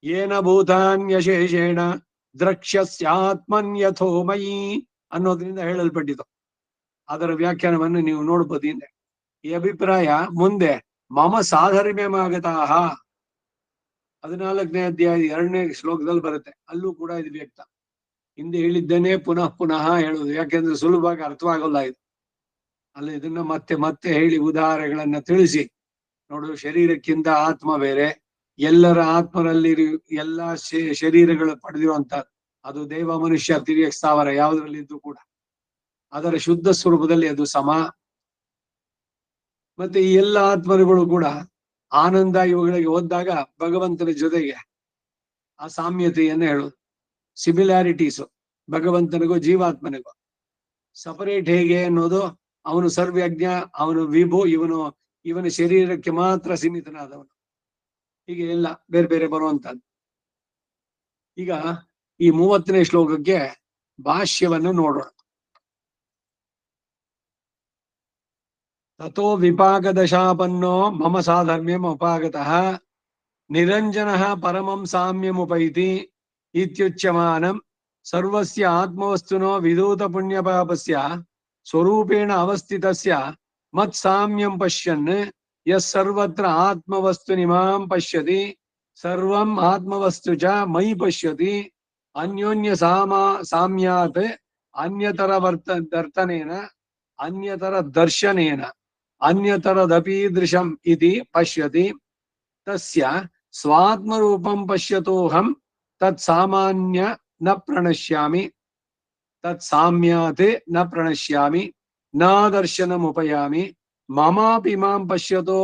ಏನ ಭೂತಾನ್ಯಶೇಷೇಣ ದ್ರಕ್ಷ್ಯಸ್ಯಾತ್ಮನ್ಯಥೋ ಮಯಿ ಅನ್ನೋದ್ರಿಂದ ಹೇಳಲ್ಪಟ್ಟಿತು. ಅದರ ವ್ಯಾಖ್ಯಾನವನ್ನು ನೀವು ನೋಡ್ಬೋದು ಹಿಂದೆ. ಈ ಅಭಿಪ್ರಾಯ ಮುಂದೆ ಮಮ ಸಾಧರ್ಮ್ಯಮಾಗತಾಹ 14ನೇ ಅಧ್ಯಾಯ 2ನೇ ಶ್ಲೋಕದಲ್ಲಿ ಬರುತ್ತೆ. ಅಲ್ಲೂ ಕೂಡ ಇದು ವ್ಯಕ್ತ. ಹಿಂದೆ ಹೇಳಿದ್ದೇನೆ ಪುನಃ ಪುನಃ ಹೇಳುವುದು, ಯಾಕೆಂದ್ರೆ ಸುಲಭವಾಗಿ ಅರ್ಥವಾಗಲ್ಲ ಇದು. ಅಲ್ಲ ಇದನ್ನ ಮತ್ತೆ ಮತ್ತೆ ಹೇಳಿ ಉದಾಹರಣೆಗಳನ್ನ ತಿಳಿಸಿ ನೋಡು. ಶರೀರಕ್ಕಿಂತ ಆತ್ಮ ಬೇರೆ, ಎಲ್ಲರ ಆತ್ಮರಲ್ಲಿ ಎಲ್ಲ ಶರೀರಗಳು ಪಡೆದಿರುವಂತ ಅದು ದೇವ ಮನುಷ್ಯ ತಿರ್ಯಕ್ ಸ್ಥಾವರ ಯಾವುದ್ರಲ್ಲಿದ್ದು ಕೂಡ ಅದರ ಶುದ್ಧ ಸ್ವರೂಪದಲ್ಲಿ ಅದು ಸಮ. ಮತ್ತೆ ಈ ಎಲ್ಲ ಆತ್ಮರುಗಳು ಕೂಡ ಆನಂದ ಇವುಗಳಿಗೆ ಹೋದಾಗ ಭಗವಂತನ ಜೊತೆಗೆ ಆ ಸಾಮ್ಯತೆಯನ್ನು ಹೇಳೋದು. ಸಿಮಿಲಾರಿಟೀಸು ಭಗವಂತನಿಗೂ ಜೀವಾತ್ಮನಿಗೂ. ಸಪರೇಟ್ ಹೇಗೆ ಅನ್ನೋದು, ಅವನು ಸರ್ವಜ್ಞ, ಅವನು ವಿಭು, ಇವನ ಶರೀರಕ್ಕೆ ಮಾತ್ರ ಸೀಮಿತನಾದವನು, ಹೀಗೆ ಎಲ್ಲ ಬೇರೆ ಬೇರೆ ಬರುವಂತದ್ದು. ಈಗ ಈ 30ನೇ ಶ್ಲೋಕಕ್ಕೆ ಭಾಷ್ಯವನ್ನು ನೋಡೋಣ. ತಥೋ ವಿಪಾಕದಶಾಪನ್ನೋ ಮಮ ಸಾಧರ್ಮ್ಯಂ ಉಪಾಗತಃ ನಿರಂಜನಃ ಪರಮಂ ಸಾಮ್ಯಮುಪೈತಿ ಇತ್ಯುಚ್ಯಮಾನಂ ಸರ್ವಸ್ಯ ಆತ್ಮವಸ್ತುನೋ ವಿಧೂತ ಪುಣ್ಯಪಾಪಸ್ಯ ಸ್ವರೂಪೇಣ ಅವಸ್ಥಿತಸ್ಯ ಮತ್ ಸಾಮ್ಯಂ ಪಶ್ಯನ್ ಯಸ್ ಸರ್ವತ್ರ ಆತ್ಮವಸ್ತುನಿಮಾಂ ಪಶ್ಯತಿ ಸರ್ವಂ ಆತ್ಮವಸ್ತು ಚ ಮಯಿ ಪಶ್ಯತಿ ಅನ್ಯೋನ್ಯ ಸಾಮ್ಯಾತ್ ಅನ್ಯತರ ದರ್ತನೇನ ಅನ್ಯತರ ದರ್ಶನೇನ ಅನ್ಯತರದಪೀದೃಶಂ ಇತಿ ಪಶ್ಯತಿ ತಸ್ಯ ಸ್ವಾತ್ಮರೂಪಂ ಪಶ್ಯತೋಹಂ ತತ್ ಸಾಮಾನ್ಯ ನ ಪ್ರಣಶ್ಯಾಮಿ ತತ್ ಸಾಮ್ಯಾತ್ ನ ಪ್ರಣಶ್ಯಾಮಿ ನ ದರ್ಶನಮುಪಯಾಮಿ ಮಮಾಪಿ ಮಾಂ ಪಶ್ಯತೋ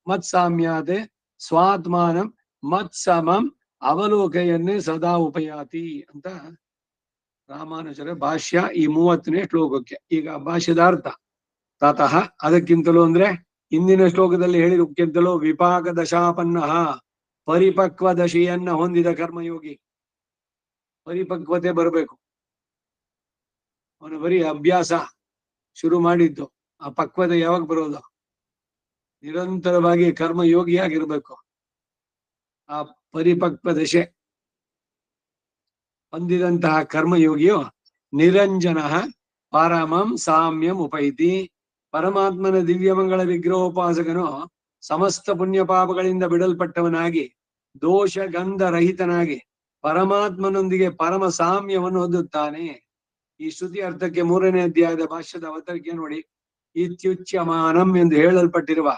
ಮತ್ ಸಾಮ್ಯಾತ್ ಸ್ವಾತ್ಮಾನಂ ಮತ್ ಸಮಂ ಅವಲೋಕಯನ್ನೇ ಸದಾ ಉಪಯಾತಿ ಅಂತ ರಾಮಾನುಜರ ಭಾಷ್ಯ ಈ 30ನೇ ಶ್ಲೋಕಕ್ಕೆ. ಈಗ ಭಾಷ್ಯದ ಅರ್ಥ ತತಃ ಅದಕ್ಕಿಂತಲೂ ಅಂದ್ರೆ ಹಿಂದಿನ ಶ್ಲೋಕದಲ್ಲಿ ಹೇಳಿದಕ್ಕಿಂತಲೂ ವಿಪಾಕ ದಶಾಪನ್ನ ಪರಿಪಕ್ವ ದಶೆಯನ್ನ ಹೊಂದಿದ ಕರ್ಮಯೋಗಿ. ಪರಿಪಕ್ವತೆ ಬರಬೇಕು, ಅವನು ಬರೀ ಅಭ್ಯಾಸ ಶುರು ಮಾಡಿದ್ದು, ಆ ಪಕ್ವತೆ ಯಾವಾಗ ಬರೋದು? ನಿರಂತರವಾಗಿ ಕರ್ಮಯೋಗಿಯಾಗಿರ್ಬೇಕು. ಆ ಪರಿಪಕ್ವ ದಶೆ ಹೊಂದಿದಂತಹ ಕರ್ಮಯೋಗಿಯು ನಿರಂಜನ ಪರಮಂ ಸಾಮ್ಯಂ ಉಪೈತಿ. ಪರಮಾತ್ಮನ ದಿವ್ಯಮಂಗಳ ವಿಗ್ರಹೋಪಾಸಕನು ಸಮಸ್ತ ಪುಣ್ಯ ಪಾಪಗಳಿಂದ ಬಿಡಲ್ಪಟ್ಟವನಾಗಿ ದೋಷ ಗಂಧ ರಹಿತನಾಗಿ ಪರಮಾತ್ಮನೊಂದಿಗೆ ಪರಮ ಸಾಮ್ಯವನ್ನು ಹೊಂದುತ್ತಾನೆ. ಈ ಶ್ರುತಿ ಅರ್ಥಕ್ಕೆ 3ನೇ ಅಧ್ಯಾಯದ ಭಾಷ್ಯದ ಅವತರಿಕೆ ನೋಡಿ. ಇತ್ಯುಚ್ಯಮಾನಂ ಎಂದು ಹೇಳಲ್ಪಟ್ಟಿರುವ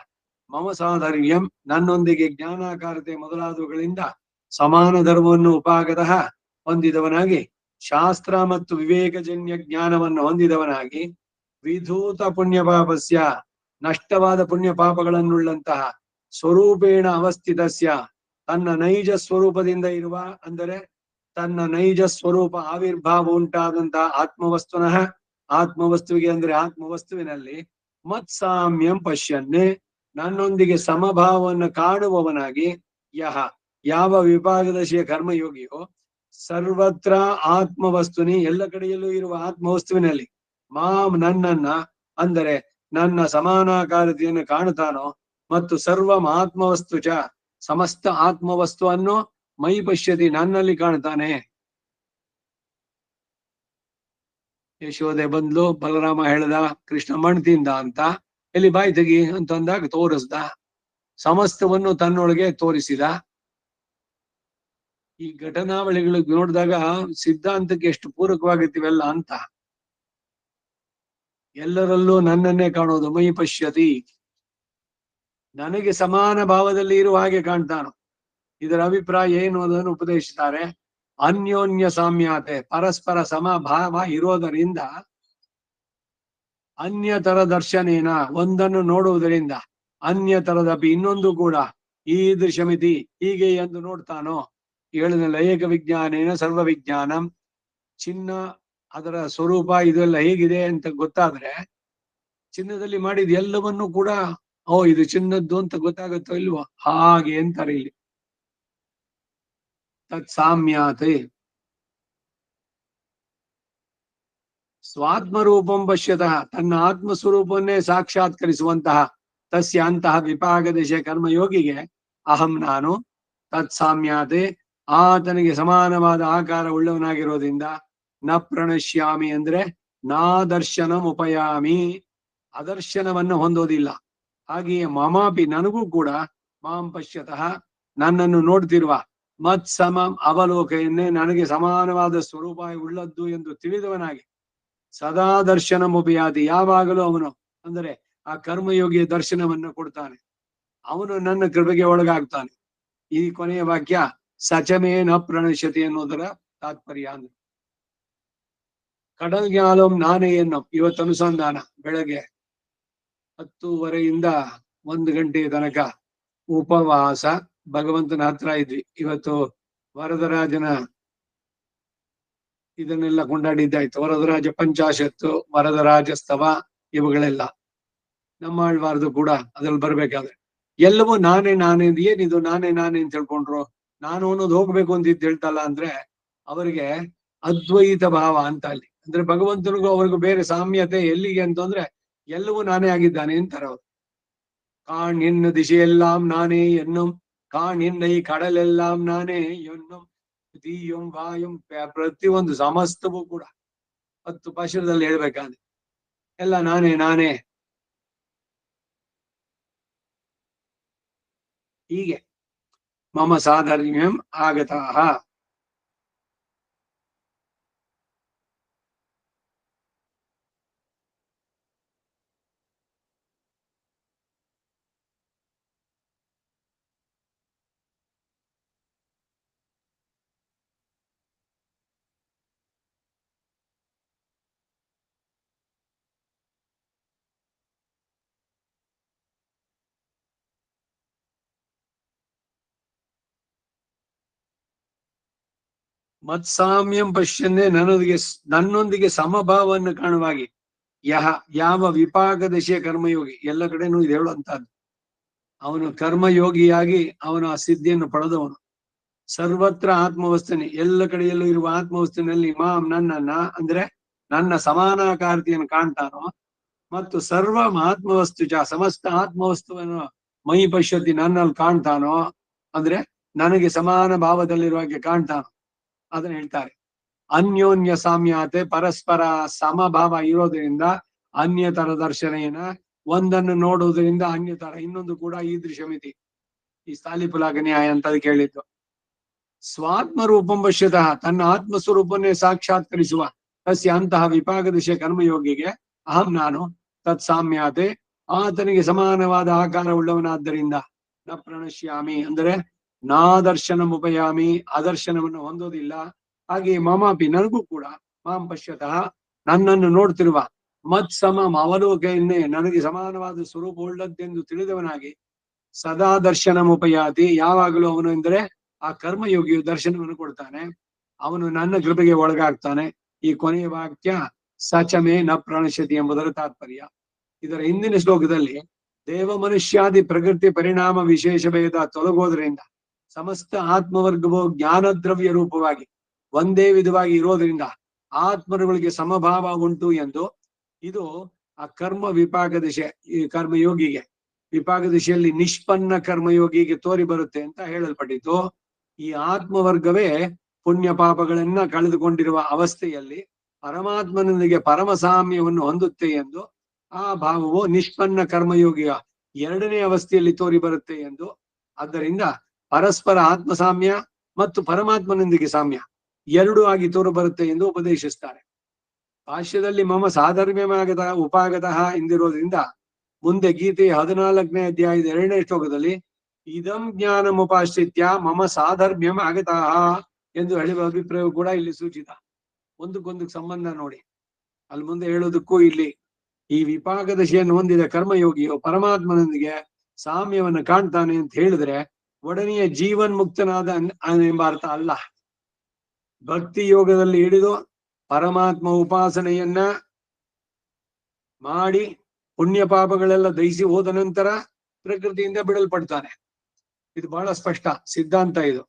ಮಮ ಸಾಧರ್ಮ್ಯಂ ನನ್ನೊಂದಿಗೆ ಜ್ಞಾನಾಕಾರತೆ ಮೊದಲಾದವುಗಳಿಂದ ಸಮಾನ ಧರ್ಮವನ್ನು ಉಪಾಗತಃ ಹೊಂದಿದವನಾಗಿ, ಶಾಸ್ತ್ರ ಮತ್ತು ವಿವೇಕಜನ್ಯ ಜ್ಞಾನವನ್ನು ಹೊಂದಿದವನಾಗಿ, ವಿಧೂತ ಪುಣ್ಯ ಪಾಪಸ್ಯ ನಷ್ಟವಾದ ಪುಣ್ಯ ಪಾಪಗಳನ್ನುಳ್ಳಂತಹ ಸ್ವರೂಪೇಣ ಅವಸ್ಥಿತಸ್ಯ ತನ್ನ ನೈಜ ಸ್ವರೂಪದಿಂದ ಇರುವ, ಅಂದರೆ ತನ್ನ ನೈಜ ಸ್ವರೂಪ ಆವಿರ್ಭಾವ ಉಂಟಾದಂತಹ ಆತ್ಮವಸ್ತುನಃ ಆತ್ಮವಸ್ತುವಿಗೆ ಅಂದ್ರೆ ಆತ್ಮವಸ್ತುವಿನಲ್ಲಿ ಮತ್ಸಾಮ್ಯಂ ಪಶ್ಯನ್ನೇ ನನ್ನೊಂದಿಗೆ ಸಮಭಾವವನ್ನು ಕಾಣುವವನಾಗಿ ಯಾವ ವಿಭಾಗದಶಿಯ ಕರ್ಮಯೋಗಿಯೋ ಸರ್ವತ್ರ ಆತ್ಮವಸ್ತುನಿ ಎಲ್ಲ ಕಡೆಯಲ್ಲೂ ಇರುವ ಆತ್ಮವಸ್ತುವಿನಲ್ಲಿ ನನ್ನನ್ನ ಅಂದರೆ ನನ್ನ ಸಮಾನಾಕಾರತೆಯನ್ನು ಕಾಣುತ್ತಾನೋ ಮತ್ತು ಸರ್ವಂ ಆತ್ಮವಸ್ತು ಚ ಸಮಸ್ತ ಆತ್ಮವಸ್ತುವನ್ನು ಮೈ ಪಶ್ಯತಿ ನನ್ನಲ್ಲಿ ಕಾಣ್ತಾನೆ. ಯಶೋದೆ ಬಂದ್ಲು, ಬಲರಾಮ ಹೇಳ್ದ ಕೃಷ್ಣ ಮಣ್ತಿಂದ ಅಂತ, ಎಲ್ಲಿ ಬಾಯಿ ತೆಗಿ ಅಂತ ಅಂದಾಗ ತೋರಿಸ್ದ. ಸಮಸ್ತವನ್ನು ತನ್ನೊಳಗೆ ತೋರಿಸಿದ. ಈ ಘಟನಾವಳಿಗಳು ನೋಡಿದಾಗ ಸಿದ್ಧಾಂತಕ್ಕೆ ಎಷ್ಟು ಪೂರಕವಾಗಿರ್ತೀವೆಲ್ಲ ಅಂತ. ಎಲ್ಲರಲ್ಲೂ ನನ್ನನ್ನೇ ಕಾಣೋದು, ಮೈ ಪಶ್ಯತಿ, ನನಗೆ ಸಮಾನ ಭಾವದಲ್ಲಿ ಇರುವ ಹಾಗೆ ಕಾಣ್ತಾನು. ಇದರ ಅಭಿಪ್ರಾಯ ಏನು ಅನ್ನೋದನ್ನು ಉಪದೇಶಿಸ್ತಾರೆ. ಅನ್ಯೋನ್ಯ ಸಾಮ್ಯತೆ, ಪರಸ್ಪರ ಸಮಭಾವ ಇರೋದರಿಂದ, ಅನ್ಯತರ ದರ್ಶನೇನ, ಒಂದನ್ನು ನೋಡುವುದರಿಂದ, ಅನ್ಯತರದಪಿ ಇನ್ನೊಂದು ಕೂಡ, ಈ ದೃಶ್ಯಮಿತಿ ಹೀಗೆ ಎಂದು ನೋಡ್ತಾನೋ. ಏಳನೆಲ್ಲ ಏಕ ವಿಜ್ಞಾನೇನ ಸರ್ವ ವಿಜ್ಞಾನಂ, ಚಿನ್ನ ಅದರ ಸ್ವರೂಪ ಇದೆಲ್ಲ ಹೇಗಿದೆ ಅಂತ ಗೊತ್ತಾದ್ರೆ ಚಿನ್ನದಲ್ಲಿ ಮಾಡಿದ ಎಲ್ಲವನ್ನೂ ಕೂಡ ಇದು ಚಿನ್ನದ್ದು ಅಂತ ಗೊತ್ತಾಗುತ್ತೋ ಇಲ್ವೋ ಹಾಗೆ ಅಂತಾರೆ ಇಲ್ಲಿ. ತತ್ ಸಾಮ್ಯಾತೆ ಸ್ವಾತ್ಮರೂಪಂ ಪಶ್ಯತಃ, ತನ್ನ ಆತ್ಮಸ್ವರೂಪವನ್ನೇ ಸಾಕ್ಷಾತ್ಕರಿಸುವಂತಹ ತಸ್ಯ ಅಂತಹ ವಿಪಾಕದಶ ಕರ್ಮಯೋಗಿಗೆ ಅಹಂ ನಾನು, ತತ್ ಸಾಮ್ಯಾತೆ ಆತನಿಗೆ ಸಮಾನವಾದ ಆಕಾರ ಉಳ್ಳವನಾಗಿರೋದ್ರಿಂದ ನ ಪ್ರಣಶ್ಯಾಮಿ ಅಂದ್ರೆ ನಾ ದರ್ಶನಂ ಉಪಯಾಮಿ, ಅದರ್ಶನವನ್ನು ಹೊಂದೋದಿಲ್ಲ. ಹಾಗೆಯೇ ಮಮಾಪಿ ನನಗೂ ಕೂಡ ಮಾಂ ಪಶ್ಯತಃ ನನ್ನನ್ನು ನೋಡ್ತಿರುವ ಮತ್ ಸಮಂ ಅವಲೋಕೆಯನ್ನೇ ನನಗೆ ಸಮಾನವಾದ ಸ್ವರೂಪ ಉಳ್ಳದ್ದು ಎಂದು ತಿಳಿದವನಾಗಿ ಸದಾ ದರ್ಶನ ಉಪಯಾತಿ, ಯಾವಾಗಲೂ ಅವನು ಅಂದರೆ ಆ ಕರ್ಮಯೋಗಿಯ ದರ್ಶನವನ್ನು ಕೊಡ್ತಾನೆ, ಅವನು ನನ್ನ ಕೃಪೆಗೆ ಒಳಗಾಗ್ತಾನೆ. ಈ ಕೊನೆಯ ವಾಕ್ಯ ಸಚಮೇ ನ ಪ್ರಣಶ್ಯತಿ ಅನ್ನೋದರ ತಾತ್ಪರ್ಯ. ಅಂದ್ರೆ ಕಡಲ್ಗೆ ಆಲೋಂ ನಾನೇ ಎನ್ನೋ ಇವತ್ತು ಅನುಸಂಧಾನ ಬೆಳಗ್ಗೆ 10:30 1 ಗಂಟೆಯ ತನಕ ಉಪವಾಸ ಭಗವಂತನ ಹತ್ರ ಇದ್ವಿ. ಇವತ್ತು ವರದರಾಜನ ಇದನ್ನೆಲ್ಲ ಕೊಂಡಾಡಿದ್ದಾಯ್ತು. ವರದರಾಜ ಪಂಚಾಶತ್ತು, ವರದರಾಜ ಸ್ತವ ಇವುಗಳೆಲ್ಲ ನಮ್ಮಾಳ್ವಾರ್ದು ಕೂಡ ಅದ್ರಲ್ಲಿ ಬರ್ಬೇಕಾದ್ರೆ ಎಲ್ಲವೂ ನಾನೇ ನಾನೇ, ಏನಿದು ನಾನೇ ನಾನೇ ಅಂತ ಹೇಳ್ಕೊಂಡ್ರು. ನಾನು ಅನ್ನೋದು ಹೋಗ್ಬೇಕು ಅಂತ ಹೇಳ್ತಲ್ಲ ಅಂದ್ರೆ ಅವರಿಗೆ ಅದ್ವೈತ ಭಾವ ಅಂತ ಅಲ್ಲಿ. ಅಂದ್ರೆ ಭಗವಂತನಿಗೂ ಅವ್ರಿಗೂ ಬೇರೆ ಸಾಮ್ಯತೆ ಎಲ್ಲಿಗೆ ಅಂತಂದ್ರೆ ಎಲ್ಲವೂ ನಾನೇ ಆಗಿದ್ದಾನೆ ಅಂತಾರೆ ಅವರು. ಕಾಣ್ ಎನ್ನ ದಿಶೆಯೆல்லாம் ನಾನೇ ಎನ್ನುಂ, ಕಾಣ್ ಎನ್ನ ಈ ಕಡಲೆல்லாம் ನಾನೇ ಎನ್ನುಂ, ದೀಯಂ ವಾಯುಂ, ಪ್ರತಿಯೊಂದು ಸಮಸ್ತವೂ ಕೂಡ 10 ಪಾಶುರದಲ್ಲಿ ಹೇಳ್ಬೇಕಾದ್ರೆ ಎಲ್ಲ ನಾನೇ ನಾನೇ. ಹೀಗೆ ಮಮ ಸಾಧರ್ಮ್ಯಂ ಆಗತಃ. ಮತ್ಸಾಮ್ಯಂ ಪಶ್ಯನ್ನೇ, ನನ್ನೊಂದಿಗೆ ಸಮಭಾವವನ್ನು ಕಾಣುವಾಗಿ ಯಾವ ವಿಪಾಕ ದಶೆಯ ಕರ್ಮಯೋಗಿ, ಎಲ್ಲ ಕಡೆನೂ ಇದು ಹೇಳುವಂತಹದ್ದು. ಅವನು ಕರ್ಮಯೋಗಿಯಾಗಿ ಅವನು ಆ ಸಿದ್ಧಿಯನ್ನು ಪಡೆದವನು. ಸರ್ವತ್ರ ಆತ್ಮವಸ್ತುನಿ, ಎಲ್ಲ ಕಡೆಯಲ್ಲೂ ಇರುವ ಆತ್ಮವಸ್ತುವಿನಲ್ಲಿ ಮಾಂ ನನ್ನನ್ನ ಅಂದ್ರೆ ನನ್ನ ಸಮಾನಾಕಾರತೆಯನ್ನು ಕಾಣ್ತಾನೋ. ಮತ್ತು ಸರ್ವ ಆತ್ಮವಸ್ತು ಸಮಸ್ತ ಆತ್ಮವಸ್ತುವನ್ನು ಮೈ ಪಶ್ಯತಿ ನನ್ನಲ್ಲಿ ಕಾಣ್ತಾನೋ, ಅಂದ್ರೆ ನನಗೆ ಸಮಾನ ಭಾವದಲ್ಲಿರುವಾಗೆ ಕಾಣ್ತಾನೋ. ಅದನ್ನ ಹೇಳ್ತಾರೆ ಅನ್ಯೋನ್ಯ ಸಾಮ್ಯತೆ, ಪರಸ್ಪರ ಸಮಭಾವ ಇರೋದ್ರಿಂದ ಅನ್ಯತರ ದರ್ಶನೇನ, ಒಂದನ್ನು ನೋಡುವುದರಿಂದ ಅನ್ಯತರ ಇನ್ನೊಂದು ಕೂಡ ಈ ದೃಶ್ಯಮಿತಿ, ಈ ಸ್ಥಾಲಿಪುಲಾಗ ನ್ಯಾಯ ಅಂತ ಅದಕ್ಕೆ ಹೇಳಿದ್ದು. ಸ್ವಾತ್ಮ ರೂಪಂ ಪಶ್ಯತಃ, ತನ್ನ ಆತ್ಮಸ್ವರೂಪನ್ನೇ ಸಾಕ್ಷಾತ್ಕರಿಸುವ ತಸ್ಯ ಅಂತಹ ವಿಪಾಕ ದಿಶೆ ಕರ್ಮಯೋಗಿಗೆ ಅಹಂ ನಾನು, ತತ್ ಸಾಮ್ಯಾತೆ ಆತನಿಗೆ ಸಮಾನವಾದ ಆಕಾರ ಉಳ್ಳವನಾದ್ದರಿಂದ ನ ಪ್ರಣಶ್ಯಾಮಿ ಅಂದ್ರೆ ನಾ ದರ್ಶನ ಉಪಯಾಮಿ, ಅದರ್ಶನವನ್ನು ಹೊಂದೋದಿಲ್ಲ. ಹಾಗೆ ಮಮಾಪಿ ನನಗೂ ಕೂಡ ಮಾಂ ಪಶ್ಯತಃ ನನ್ನನ್ನು ನೋಡ್ತಿರುವ ಮತ್ ಸಮಂ ಅವಲೋಕೆಯನ್ನೇ ನನಗೆ ಸಮಾನವಾದ ಸ್ವರೂಪ ಉಳ್ಳದ್ದೆಂದು ತಿಳಿದವನಾಗಿ ಸದಾ ದರ್ಶನ ಉಪಯಾತಿ, ಯಾವಾಗಲೂ ಅವನು ಎಂದರೆ ಆ ಕರ್ಮಯೋಗಿಯು ದರ್ಶನವನ್ನು ಕೊಡ್ತಾನೆ, ಅವನು ನನ್ನ ಕೃಪೆಗೆ ಒಳಗಾಗ್ತಾನೆ. ಈ ಕೊನೆಯ ವಾಕ್ಯ ಸಚಮೇ ನ ಪ್ರಣಶ್ಯತಿ ಎಂಬುದರ ತಾತ್ಪರ್ಯ. ಇದರ ಹಿಂದಿನ ಶ್ಲೋಕದಲ್ಲಿ ದೇವ ಮನುಷ್ಯಾದಿ ಪ್ರಕೃತಿ ಪರಿಣಾಮ ವಿಶೇಷ ಭೇದ ತೊಲಗೋದ್ರಿಂದ ಸಮಸ್ತ ಆತ್ಮವರ್ಗವು ಜ್ಞಾನದ್ರವ್ಯ ರೂಪವಾಗಿ ಒಂದೇ ವಿಧವಾಗಿ ಇರೋದ್ರಿಂದ ಆತ್ಮರುಗಳಿಗೆ ಸಮಭಾವ ಉಂಟು ಎಂದು, ಇದು ಆ ಕರ್ಮ ವಿಪಾಕ ದಿಶೆ, ಈ ಕರ್ಮಯೋಗಿಗೆ ವಿಪಾಕ ದಿಶೆಯಲ್ಲಿ ನಿಷ್ಪನ್ನ ಕರ್ಮಯೋಗಿಗೆ ತೋರಿ ಬರುತ್ತೆ ಅಂತ ಹೇಳಲ್ಪಟ್ಟಿತು. ಈ ಆತ್ಮವರ್ಗವೇ ಪುಣ್ಯ ಪಾಪಗಳನ್ನ ಕಳೆದುಕೊಂಡಿರುವ ಅವಸ್ಥೆಯಲ್ಲಿ ಪರಮಾತ್ಮನೊಂದಿಗೆ ಪರಮ ಸಾಮ್ಯವನ್ನು ಹೊಂದುತ್ತೆ ಎಂದು ಆ ಭಾವವು ನಿಷ್ಪನ್ನ ಕರ್ಮಯೋಗಿಯ ಎರಡನೇ ಅವಸ್ಥೆಯಲ್ಲಿ ತೋರಿ ಬರುತ್ತೆ ಎಂದು. ಆದ್ದರಿಂದ ಪರಸ್ಪರ ಆತ್ಮ ಸಾಮ್ಯ ಮತ್ತು ಪರಮಾತ್ಮನೊಂದಿಗೆ ಸಾಮ್ಯ ಎರಡು ಆಗಿ ತೋರು ಬರುತ್ತೆ ಎಂದು ಉಪದೇಶಿಸ್ತಾರೆ. ಭಾಷ್ಯದಲ್ಲಿ ಮಮ ಸಾಧರ್ಮ್ಯಮಾಗತ ಉಪಾಗತಃ ಎಂದಿರೋದ್ರಿಂದ ಮುಂದೆ ಗೀತೆಯ 14ನೇ ಅಧ್ಯಾಯದ 2ನೇ ಶ್ಲೋಕದಲ್ಲಿ ಇದಂ ಜ್ಞಾನಮುಪಾಶ್ರಿತ್ಯ ಮಮ ಸಾಧರ್ಮ್ಯಂ ಆಗತಃ ಎಂದು ಹೇಳುವ ಅಭಿಪ್ರಾಯ ಕೂಡ ಇಲ್ಲಿ ಸೂಚಿತ. ಒಂದಕ್ಕೊಂದಕ್ಕೆ ಸಂಬಂಧ ನೋಡಿ. ಅಲ್ಲಿ ಮುಂದೆ ಹೇಳೋದಕ್ಕೂ ಇಲ್ಲಿ ಈ ವಿಪಾಕ ದಶೆಯನ್ನು ಹೊಂದಿದ ಕರ್ಮಯೋಗಿಯು ಪರಮಾತ್ಮನೊಂದಿಗೆ ಸಾಮ್ಯವನ್ನು ಕಾಣ್ತಾನೆ ಅಂತ ಹೇಳಿದ್ರೆ ಒಡನೆಯ ಜೀವನ್ ಮುಕ್ತನಾದ ಎಂಬ ಅರ್ಥ ಅಲ್ಲ. ಭಕ್ತಿ ಯೋಗದಲ್ಲಿ ಹಿಡಿದು ಪರಮಾತ್ಮ ಉಪಾಸನೆಯನ್ನ ಮಾಡಿ ಪುಣ್ಯ ಪಾಪಗಳೆಲ್ಲ ದಹಿಸಿ ಹೋದ ನಂತರ ಪ್ರಕೃತಿಯಿಂದ ಬಿಡಲ್ಪಡ್ತಾನೆ. ಇದು ಬಹಳ ಸ್ಪಷ್ಟ ಸಿದ್ಧಾಂತ ಇದು.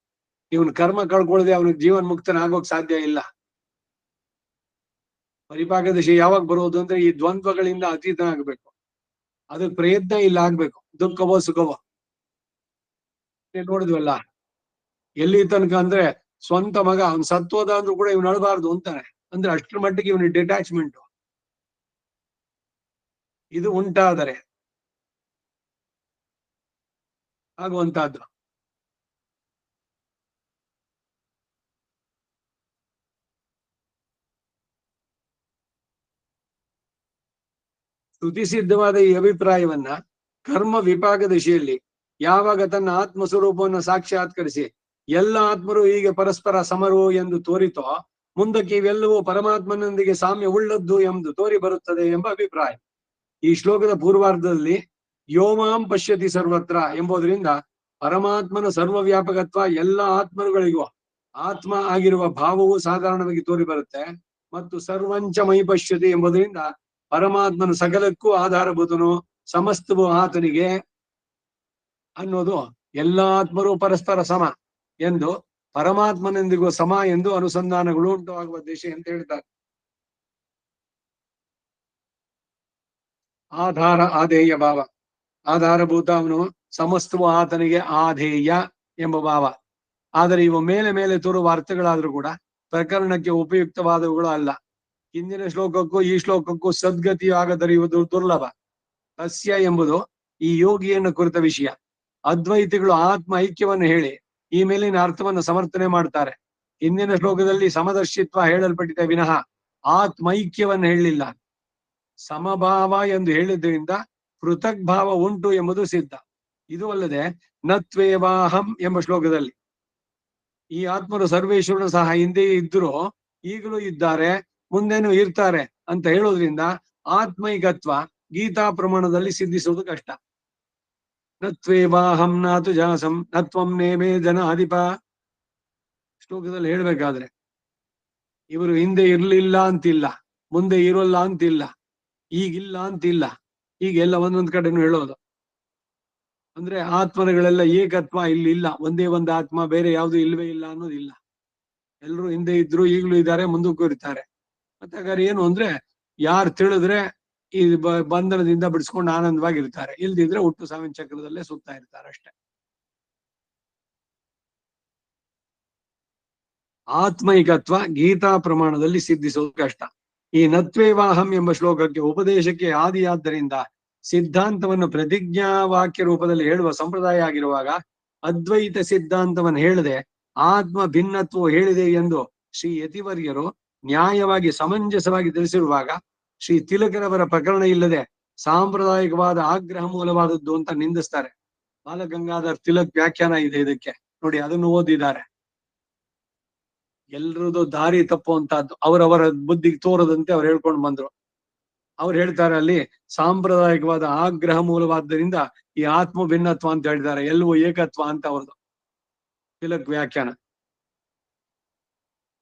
ಇವನ್ ಕರ್ಮ ಕಳ್ಕೊಳ್ಳದೆ ಅವನಿಗೆ ಜೀವನ್ ಮುಕ್ತನಾಗೋಕ್ ಸಾಧ್ಯ ಇಲ್ಲ. ಪರಿಪಾಕ ದಶೆ ಯಾವಾಗ ಬರೋದು ಅಂದ್ರೆ ಈ ದ್ವಂದ್ವಗಳಿಂದ ಅತೀತನಾಗ್ಬೇಕು. ಅದಕ್ಕೆ ಪ್ರಯತ್ನ ಇಲ್ಲ ಆಗ್ಬೇಕು. ದುಃಖವೋ ಸುಖವೋ ನೋಡಿದ್ವಲ್ಲ. ಎಲ್ಲಿ ತನಕ ಅಂದ್ರೆ ಸ್ವಂತ ಮಗ ಅವ್ನ್ ಸತ್ತೋದ ಅಂದ್ರೂ ಕೂಡ ಇವ್ನು ಅಳಬಾರ್ದು ಅಂತಾನೆ. ಅಂದ್ರೆ ಅಷ್ಟರ ಮಟ್ಟಿಗೆ ಇವನಿಗೆ ಡಿಟ್ಯಾಚ್ಮೆಂಟ್ ಇದು ಉಂಟಾದರೆ ಆಗುವಂತಹದ್ದು. ಶ್ರುತಿ ಸಿದ್ಧವಾದ ಈ ಅಭಿಪ್ರಾಯವನ್ನ ಕರ್ಮ ವಿಪಾಕ ದಿಶೆಯಲ್ಲಿ ಯಾವಾಗ ತನ್ನ ಆತ್ಮ ಸ್ವರೂಪವನ್ನು ಸಾಕ್ಷಾತ್ಕರಿಸಿ ಎಲ್ಲ ಆತ್ಮರು ಹೀಗೆ ಪರಸ್ಪರ ಸಮರು ಎಂದು ತೋರಿತೋ ಮುಂದಕ್ಕೆ ಇವೆಲ್ಲವೂ ಪರಮಾತ್ಮನೊಂದಿಗೆ ಸಾಮ್ಯ ಉಳ್ಳದ್ದು ಎಂದು ತೋರಿ ಬರುತ್ತದೆ ಎಂಬ ಅಭಿಪ್ರಾಯ. ಈ ಶ್ಲೋಕದ ಪೂರ್ವಾರ್ಧದಲ್ಲಿ ಯೋಮಾಂ ಪಶ್ಯತಿ ಸರ್ವತ್ರ ಎಂಬುದರಿಂದ ಪರಮಾತ್ಮನ ಸರ್ವವ್ಯಾಪಕತ್ವ ಎಲ್ಲ ಆತ್ಮರುಗಳಿಗೂ ಆತ್ಮ ಆಗಿರುವ ಭಾವವು ಸಾಧಾರಣವಾಗಿ ತೋರಿ ಬರುತ್ತೆ. ಮತ್ತು ಸರ್ವಂಚ ಮೈ ಪಶ್ಯತಿ ಎಂಬುದರಿಂದ ಪರಮಾತ್ಮನ ಸಕಲಕ್ಕೂ ಆಧಾರಭೂತನು, ಸಮಸ್ತವು ಆತನಿಗೆ ಅನ್ನೋದು ಎಲ್ಲ ಆತ್ಮರು ಪರಸ್ಪರ ಸಮ ಎಂದು ಪರಮಾತ್ಮನೆಂದಿಗೂ ಸಮ ಎಂದು ಅನುಸಂಧಾನಗಳು ಉಂಟುವಾಗುವ ದಿಶೆ ಅಂತ ಹೇಳ್ತಾರೆ. ಆಧಾರ ಆಧೇಯ ಭಾವ. ಆಧಾರಭೂತ ಅವನು, ಸಮಸ್ತವು ಆತನಿಗೆ ಆಧೇಯ ಎಂಬ ಭಾವ. ಆದರೆ ಇವು ಮೇಲೆ ಮೇಲೆ ತೋರುವ ಅರ್ಥಗಳಾದ್ರೂ ಕೂಡ ಪ್ರಕರಣಕ್ಕೆ ಉಪಯುಕ್ತವಾದವುಗಳು ಅಲ್ಲ. ಹಿಂದಿನ ಶ್ಲೋಕಕ್ಕೂ ಈ ಶ್ಲೋಕಕ್ಕೂ ಸದ್ಗತಿ ಆಗದರಿಯುವುದು ದುರ್ಲಭ. ತಸ್ಯ ಎಂಬುದು ಈ ಯೋಗಿಯನ್ನು ಕುರಿತ ವಿಷಯ. ಅದ್ವೈತಿಗಳು ಆತ್ಮ ಐಕ್ಯವನ್ನು ಹೇಳಿ ಈ ಮೇಲಿನ ಅರ್ಥವನ್ನು ಸಮರ್ಥನೆ ಮಾಡ್ತಾರೆ. ಹಿಂದಿನ ಶ್ಲೋಕದಲ್ಲಿ ಸಮದರ್ಶಿತ್ವ ಹೇಳಲ್ಪಟ್ಟಿದೆ ವಿನಃ ಆತ್ಮೈಕ್ಯವನ್ನು ಹೇಳಲಿಲ್ಲ. ಸಮಭಾವ ಎಂದು ಹೇಳಿದ್ರಿಂದ ಪೃಥಕ್ ಭಾವ ಉಂಟು ಎಂಬುದು ಸಿದ್ಧ. ಇದು ಅಲ್ಲದೆ ನತ್ವೇವಾಹಂ ಎಂಬ ಶ್ಲೋಕದಲ್ಲಿ ಈ ಆತ್ಮರು ಸರ್ವೇಶ್ವರನು ಸಹ ಹಿಂದೆ ಇದ್ದರೂ ಈಗಲೂ ಇದ್ದಾರೆ, ಮುಂದೇನು ಇರ್ತಾರೆ ಅಂತ ಹೇಳೋದ್ರಿಂದ ಆತ್ಮೈಕತ್ವ ಗೀತಾ ಪ್ರಮಾಣದಲ್ಲಿ ಸಿದ್ಧಿಸುವುದು ಕಷ್ಟ. ನತ್ವೇವಾಹಂ ನಾತು ಜಾಸಂ ನತ್ವಂ ನೇಮೇ ಜನ ಅಧಿಪ ಶ್ಲೋಕದಲ್ಲಿ ಹೇಳ್ಬೇಕಾದ್ರೆ ಇವರು ಹಿಂದೆ ಇರ್ಲಿಲ್ಲ ಅಂತಿಲ್ಲ, ಮುಂದೆ ಇರೋಲ್ಲ ಅಂತಿಲ್ಲ, ಈಗಿಲ್ಲ ಅಂತಿಲ್ಲ, ಹೀಗೆಲ್ಲ ಒಂದೊಂದ್ ಕಡೆನೂ ಹೇಳೋದು. ಅಂದ್ರೆ ಆತ್ಮಗಳೆಲ್ಲ ಏಕತ್ವ ಇಲ್ಲಿ ಇಲ್ಲ, ಒಂದೇ ಒಂದು ಆತ್ಮ, ಬೇರೆ ಯಾವುದು ಇಲ್ವೇ ಇಲ್ಲ ಅನ್ನೋದಿಲ್ಲ. ಎಲ್ರು ಹಿಂದೆ ಇದ್ರು, ಈಗಲೂ ಇದ್ದಾರೆ, ಮುಂದಕ್ಕೂ ಇರ್ತಾರೆ. ಮತ್ತೆ ಹಾಗಾದ್ರೆ ಏನು ಅಂದ್ರೆ ಯಾರು ತಿಳಿದ್ರೆ ಈ ಬಂಧನದಿಂದ ಬಿಡಿಸ್ಕೊಂಡು ಆನಂದವಾಗಿರ್ತಾರೆ, ಇಲ್ದಿದ್ರೆ ಹುಟ್ಟು ಸಾವಿನ ಚಕ್ರದಲ್ಲೇ ಸುತ್ತಾ ಇರ್ತಾರೆ ಅಷ್ಟೇ. ಆತ್ಮೈಕತ್ವ ಗೀತಾ ಪ್ರಮಾಣದಲ್ಲಿ ಸಿದ್ಧಿಸೋದು ಕಷ್ಟ. ಈ ನತ್ವೇವಾಹಂ ಎಂಬ ಶ್ಲೋಕಕ್ಕೆ ಉಪದೇಶಕ್ಕೆ ಆದಿಯಾದ್ದರಿಂದ ಸಿದ್ಧಾಂತವನ್ನು ಪ್ರತಿಜ್ಞಾ ವಾಕ್ಯ ರೂಪದಲ್ಲಿ ಹೇಳುವ ಸಂಪ್ರದಾಯ ಆಗಿರುವಾಗ ಅದ್ವೈತ ಸಿದ್ಧಾಂತವನ್ನು ಹೇಳದೆ ಆತ್ಮ ಭಿನ್ನತ್ವ ಹೇಳಿದೆ ಎಂದು ಶ್ರೀ ಯತಿವರ್ಯರು ನ್ಯಾಯವಾಗಿ ಸಮಂಜಸವಾಗಿ ತಿಳಿಸಿರುವಾಗ ಶ್ರೀ ತಿಲಕರವರ ಪ್ರಕರಣ ಇಲ್ಲದೆ ಸಾಂಪ್ರದಾಯಿಕವಾದ ಆಗ್ರಹ ಮೂಲವಾದದ್ದು ಅಂತ ನಿಂದಿಸ್ತಾರೆ. ಬಾಲಗಂಗಾಧರ್ ತಿಲಕ್ ವ್ಯಾಖ್ಯಾನ ಇದೆ ಇದಕ್ಕೆ, ನೋಡಿ, ಅದನ್ನು ಓದಿದ್ದಾರೆ. ಎಲ್ರದ್ದು ದಾರಿ ತಪ್ಪುವಂತಹದ್ದು ಅವರವರ ಬುದ್ಧಿಗೆ ತೋರದಂತೆ ಅವ್ರು ಹೇಳ್ಕೊಂಡು ಬಂದ್ರು. ಅವ್ರು ಹೇಳ್ತಾರೆ ಅಲ್ಲಿ ಸಾಂಪ್ರದಾಯಿಕವಾದ ಆಗ್ರಹ ಮೂಲವಾದ್ದರಿಂದ ಈ ಆತ್ಮ ಭಿನ್ನತ್ವ ಅಂತ ಹೇಳಿದ್ದಾರೆ, ಎಲ್ಲವೂ ಏಕತ್ವ ಅಂತ ಅವ್ರದ್ದು ತಿಲಕ್ ವ್ಯಾಖ್ಯಾನ.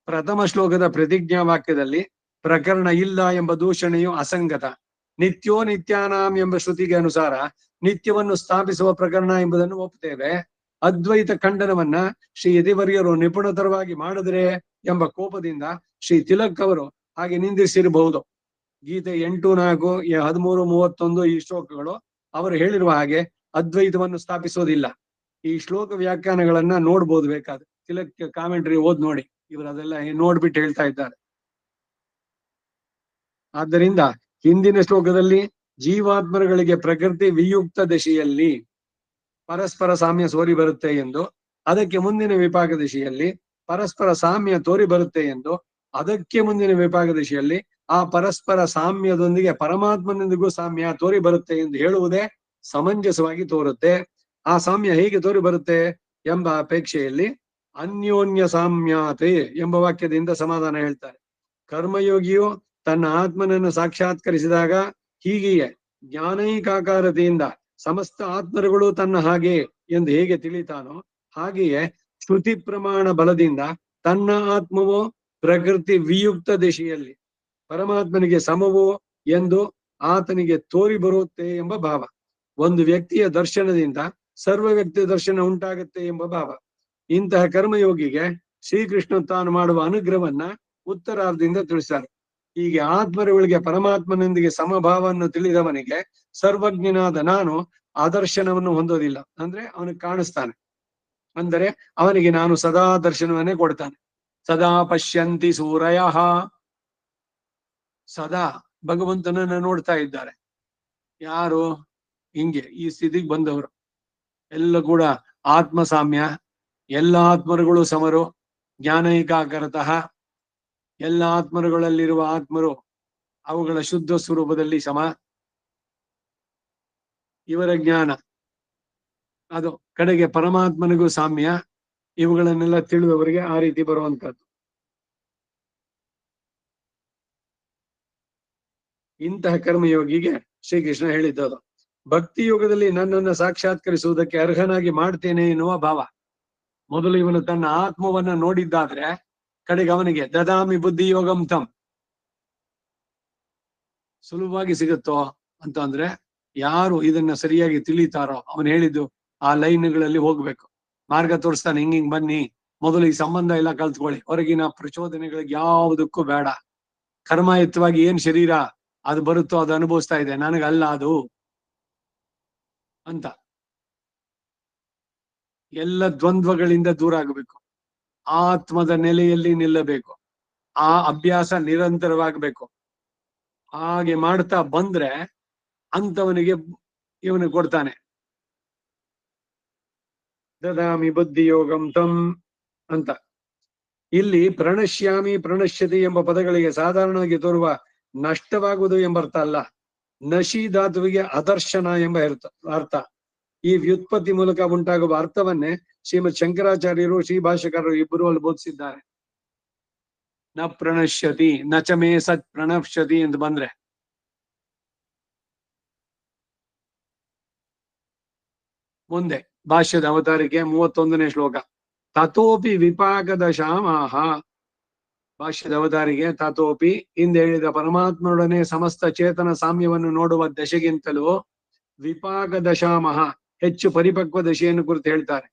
ಪ್ರಥಮ ಶ್ಲೋಕದ ಪ್ರತಿಜ್ಞಾ ವಾಕ್ಯದಲ್ಲಿ ಪ್ರಕರಣ ಇಲ್ಲ ಎಂಬ ದೂಷಣೆಯು ಅಸಂಗತ. ನಿತ್ಯೋ ನಿತ್ಯಾನಾಂ ಎಂಬ ಶ್ರುತಿಗೆ ಅನುಸಾರ ನಿತ್ಯವನ್ನು ಸ್ಥಾಪಿಸುವ ಪ್ರಕರಣ ಎಂಬುದನ್ನು ಒಪ್ಪುತ್ತೇವೆ. ಅದ್ವೈತ ಖಂಡನವನ್ನ ಶ್ರೀ ಯತಿವರ್ಯರು ನಿಪುಣತರವಾಗಿ ಮಾಡಿದ್ರೆ ಎಂಬ ಕೋಪದಿಂದ ಶ್ರೀ ತಿಲಕ್ ಅವರು ಹಾಗೆ ನಿಂದಿಸಿರಬಹುದು. ಗೀತೆ 8:4, 13:31 ಈ ಶ್ಲೋಕಗಳು ಅವರು ಹೇಳಿರುವ ಹಾಗೆ ಅದ್ವೈತವನ್ನು ಸ್ಥಾಪಿಸೋದಿಲ್ಲ. ಈ ಶ್ಲೋಕ ವ್ಯಾಖ್ಯಾನಗಳನ್ನ ನೋಡ್ಬೋದು, ಬೇಕಾದ್ರೆ ತಿಲಕ್ ಕಾಮೆಂಟ್ರಿ ಓದ್ ನೋಡಿ, ಇವರು ಅದೆಲ್ಲ ನೋಡ್ಬಿಟ್ಟು ಹೇಳ್ತಾ ಇದ್ದಾರೆ. ಆದ್ದರಿಂದ ಹಿಂದಿನ ಶ್ಲೋಕದಲ್ಲಿ ಜೀವಾತ್ಮರುಗಳಿಗೆ ಪ್ರಕೃತಿ ವಿಯುಕ್ತ ದಶೆಯಲ್ಲಿ ಪರಸ್ಪರ ಸಾಮ್ಯ ಸೋರಿ ಬರುತ್ತೆ ಎಂದು, ಅದಕ್ಕೆ ಮುಂದಿನ ವಿಪಾಕ ದಿಶೆಯಲ್ಲಿ ಪರಸ್ಪರ ಸಾಮ್ಯ ತೋರಿ ಬರುತ್ತೆ ಎಂದು, ಅದಕ್ಕೆ ಮುಂದಿನ ವಿಪಾಕ ದಿಶೆಯಲ್ಲಿ ಆ ಪರಸ್ಪರ ಸಾಮ್ಯದೊಂದಿಗೆ ಪರಮಾತ್ಮನೊಂದಿಗೂ ಸಾಮ್ಯ ತೋರಿ ಬರುತ್ತೆ ಎಂದು ಹೇಳುವುದೇ ಸಮಂಜಸವಾಗಿ ತೋರುತ್ತೆ. ಆ ಸಾಮ್ಯ ಹೇಗೆ ತೋರಿ ಬರುತ್ತೆ ಎಂಬ ಅಪೇಕ್ಷೆಯಲ್ಲಿ ಅನ್ಯೋನ್ಯ ಸಾಮ್ಯಾತೆ ಎಂಬ ವಾಕ್ಯದಿಂದ ಸಮಾಧಾನ ಹೇಳ್ತಾರೆ. ಕರ್ಮಯೋಗಿಯು ತನ್ನ ಆತ್ಮನನ್ನು ಸಾಕ್ಷಾತ್ಕರಿಸಿದಾಗ ಹೀಗೆಯೇ ಜ್ಞಾನೈಕಾಕಾರತೆಯಿಂದ ಸಮಸ್ತ ಆತ್ಮರುಗಳು ತನ್ನ ಹಾಗೆ ಎಂದು ಹೇಗೆ ತಿಳಿತಾನೋ, ಹಾಗೆಯೇ ಶ್ರುತಿ ಪ್ರಮಾಣ ಬಲದಿಂದ ತನ್ನ ಆತ್ಮವೋ ಪ್ರಕೃತಿ ವಿಯುಕ್ತ ದಿಶೆಯಲ್ಲಿ ಪರಮಾತ್ಮನಿಗೆ ಸಮವೋ ಎಂದು ಆತನಿಗೆ ತೋರಿ ಬರುತ್ತೆ ಎಂಬ ಭಾವ. ಒಂದು ವ್ಯಕ್ತಿಯ ದರ್ಶನದಿಂದ ಸರ್ವ ವ್ಯಕ್ತಿ ದರ್ಶನ ಉಂಟಾಗುತ್ತೆ ಎಂಬ ಭಾವ. ಇಂತಹ ಕರ್ಮಯೋಗಿಗೆ ಶ್ರೀಕೃಷ್ಣ ತಾನು ಮಾಡುವ ಅನುಗ್ರಹವನ್ನ ಉತ್ತರಾರ್ಧದಿಂದ ತಿಳಿಸ್ತಾರೆ. ಹೀಗೆ ಆತ್ಮರುಗಳಿಗೆ ಪರಮಾತ್ಮನೊಂದಿಗೆ ಸಮಭಾವವನ್ನು ತಿಳಿದವನಿಗೆ ಸರ್ವಜ್ಞನಾದ ನಾನು ಆದರ್ಶನವನ್ನು ಹೊಂದೋದಿಲ್ಲ. ಅಂದ್ರೆ ಅವನಿಗೆ ಕಾಣಿಸ್ತಾನೆ, ಅಂದರೆ ಅವನಿಗೆ ನಾನು ಸದಾ ದರ್ಶನವನ್ನೇ ಕೊಡ್ತಾನೆ. ಸದಾ ಪಶ್ಯಂತಿ ಸೂರಯ, ಸದಾ ಭಗವಂತನನ್ನ ನೋಡ್ತಾ ಇದ್ದಾರೆ. ಯಾರು ಹಿಂಗೆ ಈ ಸ್ಥಿತಿಗೆ ಬಂದವರು ಎಲ್ಲ ಕೂಡ ಆತ್ಮ ಸಾಮ್ಯ, ಎಲ್ಲ ಆತ್ಮರುಗಳು ಸಮರು, ಜ್ಞಾನೈಕಾಕರತಃ, ಎಲ್ಲ ಆತ್ಮರುಗಳಲ್ಲಿರುವ ಆತ್ಮರು ಅವುಗಳ ಶುದ್ಧ ಸ್ವರೂಪದಲ್ಲಿ ಸಮ. ಇವರ ಜ್ಞಾನ ಅದು ಕಡೆಗೆ ಪರಮಾತ್ಮನಿಗೂ ಸಾಮ್ಯ. ಇವುಗಳನ್ನೆಲ್ಲ ತಿಳಿದವರಿಗೆ ಆ ರೀತಿ ಬರುವಂತದ್ದು. ಇಂತಹ ಕರ್ಮಯೋಗಿಗೆ ಶ್ರೀಕೃಷ್ಣ ಹೇಳಿದ್ದದು ಭಕ್ತಿ ಯೋಗದಲ್ಲಿ ನನ್ನನ್ನು ಸಾಕ್ಷಾತ್ಕರಿಸುವುದಕ್ಕೆ ಅರ್ಹನಾಗಿ ಮಾಡ್ತೇನೆ ಎನ್ನುವ ಭಾವ. ಮೊದಲು ಇವನು ತನ್ನ ಆತ್ಮವನ್ನ ನೋಡಿದ್ದಾದ್ರೆ ಕಡೆಗೆ ಅವನಿಗೆ ದದಾಮಿ ಬುದ್ಧಿ ಯೋಗಂ ತಂ ಸುಲಭವಾಗಿ ಸಿಗುತ್ತೋ ಅಂತ ಅಂದ್ರೆ, ಯಾರು ಇದನ್ನ ಸರಿಯಾಗಿ ತಿಳಿತಾರೋ ಅವನು ಹೇಳಿದ್ದು ಆ ಲೈನ್ಗಳಲ್ಲಿ ಹೋಗ್ಬೇಕು. ಮಾರ್ಗ ತೋರಿಸ್ತಾನೆ, ಹಿಂಗ್ ಬನ್ನಿ, ಮೊದಲು ಈ ಸಂಬಂಧ ಎಲ್ಲ ಕಲ್ತ್ಕೊಳ್ಳಿ, ಹೊರಗಿನ ಪ್ರಚೋದನೆಗಳಿಗೆ ಯಾವುದಕ್ಕೂ ಬೇಡ. ಕರ್ಮಾಯುತವಾಗಿ ಏನ್ ಶರೀರ ಅದು ಬರುತ್ತೋ ಅದು ಅನುಭವಿಸ್ತಾ ಇದೆ, ನನಗಲ್ಲ ಅದು ಅಂತ. ಎಲ್ಲ ದ್ವಂದ್ವಗಳಿಂದ ದೂರ ಆಗಬೇಕು, ಆತ್ಮದ ನೆಲೆಯಲ್ಲಿ ನಿಲ್ಲಬೇಕು, ಆ ಅಭ್ಯಾಸ ನಿರಂತರವಾಗಬೇಕು. ಹಾಗೆ ಮಾಡ್ತಾ ಬಂದ್ರೆ ಅಂತವನಿಗೆ ಇವನು ಕೊಡ್ತಾನೆ ದದಾಮಿ ಬುದ್ಧಿ ಯೋಗಂ ತಂ ಅಂತ. ಇಲ್ಲಿ ಪ್ರಣಶ್ಯಾಮಿ ಪ್ರಣಶ್ಯತಿ ಎಂಬ ಪದಗಳಿಗೆ ಸಾಧಾರಣವಾಗಿ ತೋರುವ ನಷ್ಟವಾಗುವುದು ಎಂಬ ಅರ್ಥ ಅಲ್ಲ. ನಶಿ ಧಾತುವಿಗೆ ಅದರ್ಶನ ಎಂಬ ಅರ್ಥ. ಈ ವ್ಯುತ್ಪತ್ತಿ ಮೂಲಕ ಉಂಟಾಗುವ ಅರ್ಥವನ್ನೇ ಶ್ರೀಮದ್ ಶಂಕರಾಚಾರ್ಯರು ಶ್ರೀ ಭಾಷ್ಯಕಾರರು ಇಬ್ಬರು ಅಲ್ಲಿ ಬೋಧಿಸಿದ್ದಾರೆ. ನ ಪ್ರಣಶ್ಯತಿ ನ ಚ ಮೇ ಸತ್ ಪ್ರಣಶ್ಯತಿ ಅಂತ ಬಂದ್ರೆ ಮುಂದೆ ಭಾಷ್ಯದ ಅವತಾರಿಕೆ 31ನೇ ಶ್ಲೋಕ. ತಥೋಪಿ ವಿಪಾಕದಶಾಮಾಹ, ಭಾಷ್ಯದ ಅವತಾರಿಗೆ ತಥೋಪಿ ಹಿಂದೆ ಹೇಳಿದ ಪರಮಾತ್ಮನೊಡನೆ ಸಮಸ್ತ ಚೇತನ ಸಾಮ್ಯವನ್ನು ನೋಡುವ ದಶೆಗಿಂತಲೂ ವಿಪಾಕ ದಶಾಮಹ ಹೆಚ್ಚು ಪರಿಪಕ್ವ ದಶೆಯನ್ನು ಕುರಿತು ಹೇಳ್ತಾರೆ.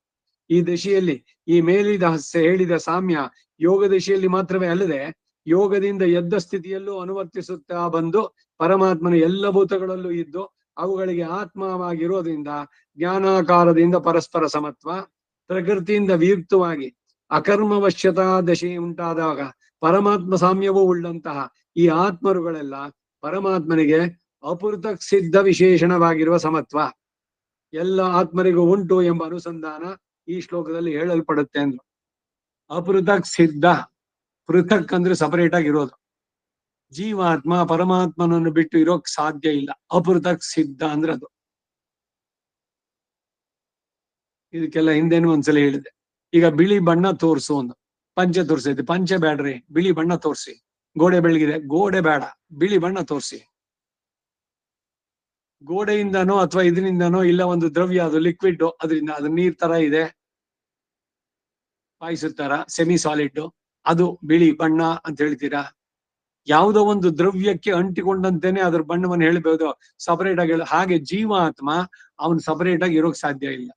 ಈ ದಶೆಯಲ್ಲಿ ಈ ಮೇಲಿದ ಹೇಳಿದ ಸಾಮ್ಯ ಯೋಗ ದಶೆಯಲ್ಲಿ ಮಾತ್ರವೇ ಅಲ್ಲದೆ ಯೋಗದಿಂದ ಎದ್ದ ಸ್ಥಿತಿಯಲ್ಲೂ ಅನುವರ್ತಿಸುತ್ತಾ ಬಂದು ಪರಮಾತ್ಮನ ಎಲ್ಲ ಭೂತಗಳಲ್ಲೂ ಇದ್ದು ಅವುಗಳಿಗೆ ಆತ್ಮವಾಗಿರೋದ್ರಿಂದ ಜ್ಞಾನಾಕಾರದಿಂದ ಪರಸ್ಪರ ಸಮತ್ವ, ಪ್ರಕೃತಿಯಿಂದ ವಿಯುಕ್ತವಾಗಿ ಅಕರ್ಮವಶ್ಯತಾ ದಶೆ ಉಂಟಾದಾಗ ಪರಮಾತ್ಮ ಸಾಮ್ಯವೂ ಉಳ್ಳಂತಹ ಈ ಆತ್ಮರುಗಳೆಲ್ಲ ಪರಮಾತ್ಮನಿಗೆ ಅಪೃಥಕ್ ಸಿದ್ಧ ವಿಶೇಷಣವಾಗಿರುವ ಸಮತ್ವ ಎಲ್ಲ ಆತ್ಮರಿಗೂ ಉಂಟು ಎಂಬ ಅನುಸಂಧಾನ ಈ ಶ್ಲೋಕದಲ್ಲಿ ಹೇಳಲ್ಪಡುತ್ತೆ ಅಂದ್ರು. ಅಪೃಥಕ್ ಸಿದ್ಧ, ಪೃಥಕ್ ಅಂದ್ರೆ ಸಪರೇಟ್ ಆಗಿರೋದು. ಜೀವಾತ್ಮ ಪರಮಾತ್ಮನನ್ನು ಬಿಟ್ಟು ಇರೋಕ್ ಸಾಧ್ಯ ಇಲ್ಲ. ಅಪೃಥಕ್ ಸಿದ್ಧ ಅಂದ್ರೆ ಅದು. ಇದಕ್ಕೆಲ್ಲ ಹಿಂದೆನೂ ಒಂದ್ಸಲ ಹೇಳಿದೆ. ಈಗ ಬಿಳಿ ಬಣ್ಣ ತೋರ್ಸು ಒಂದು ಪಂಚೆ ತೋರ್ಸೈತಿ, ಪಂಚೆ ಬೇಡ್ರಿ, ಬಿಳಿ ಬಣ್ಣ ತೋರ್ಸಿ. ಗೋಡೆ ಬೆಳಗಿದೆ, ಗೋಡೆ ಬೇಡ, ಬಿಳಿ ಬಣ್ಣ ತೋರ್ಸಿ. ಗೋಡೆಯಿಂದನೋ ಅಥವಾ ಇದರಿಂದನೋ ಇಲ್ಲ ಒಂದು ದ್ರವ್ಯ, ಅದು ಲಿಕ್ವಿಡ್, ಅದರಿಂದ ಅದು ನೀರ್ ತರ ಇದೆ, ಪಾಯಸದ ತರ ಸೆಮಿ ಸಾಲಿಡ್, ಅದು ಬಿಳಿ ಬಣ್ಣ ಅಂತ ಹೇಳ್ತೀರಾ? ಯಾವುದೋ ಒಂದು ದ್ರವ್ಯಕ್ಕೆ ಅಂಟಿಕೊಂಡಂತೆನೆ ಅದ್ರ ಬಣ್ಣವನ್ನು ಹೇಳ್ಬೋದು, ಸಪರೇಟ್ ಆಗಿ ಹಾಗೆ ಜೀವಾತ್ಮ ಅವನ್ ಸಪರೇಟ್ ಆಗಿ ಇರೋಕ್ ಸಾಧ್ಯ ಇಲ್ಲ.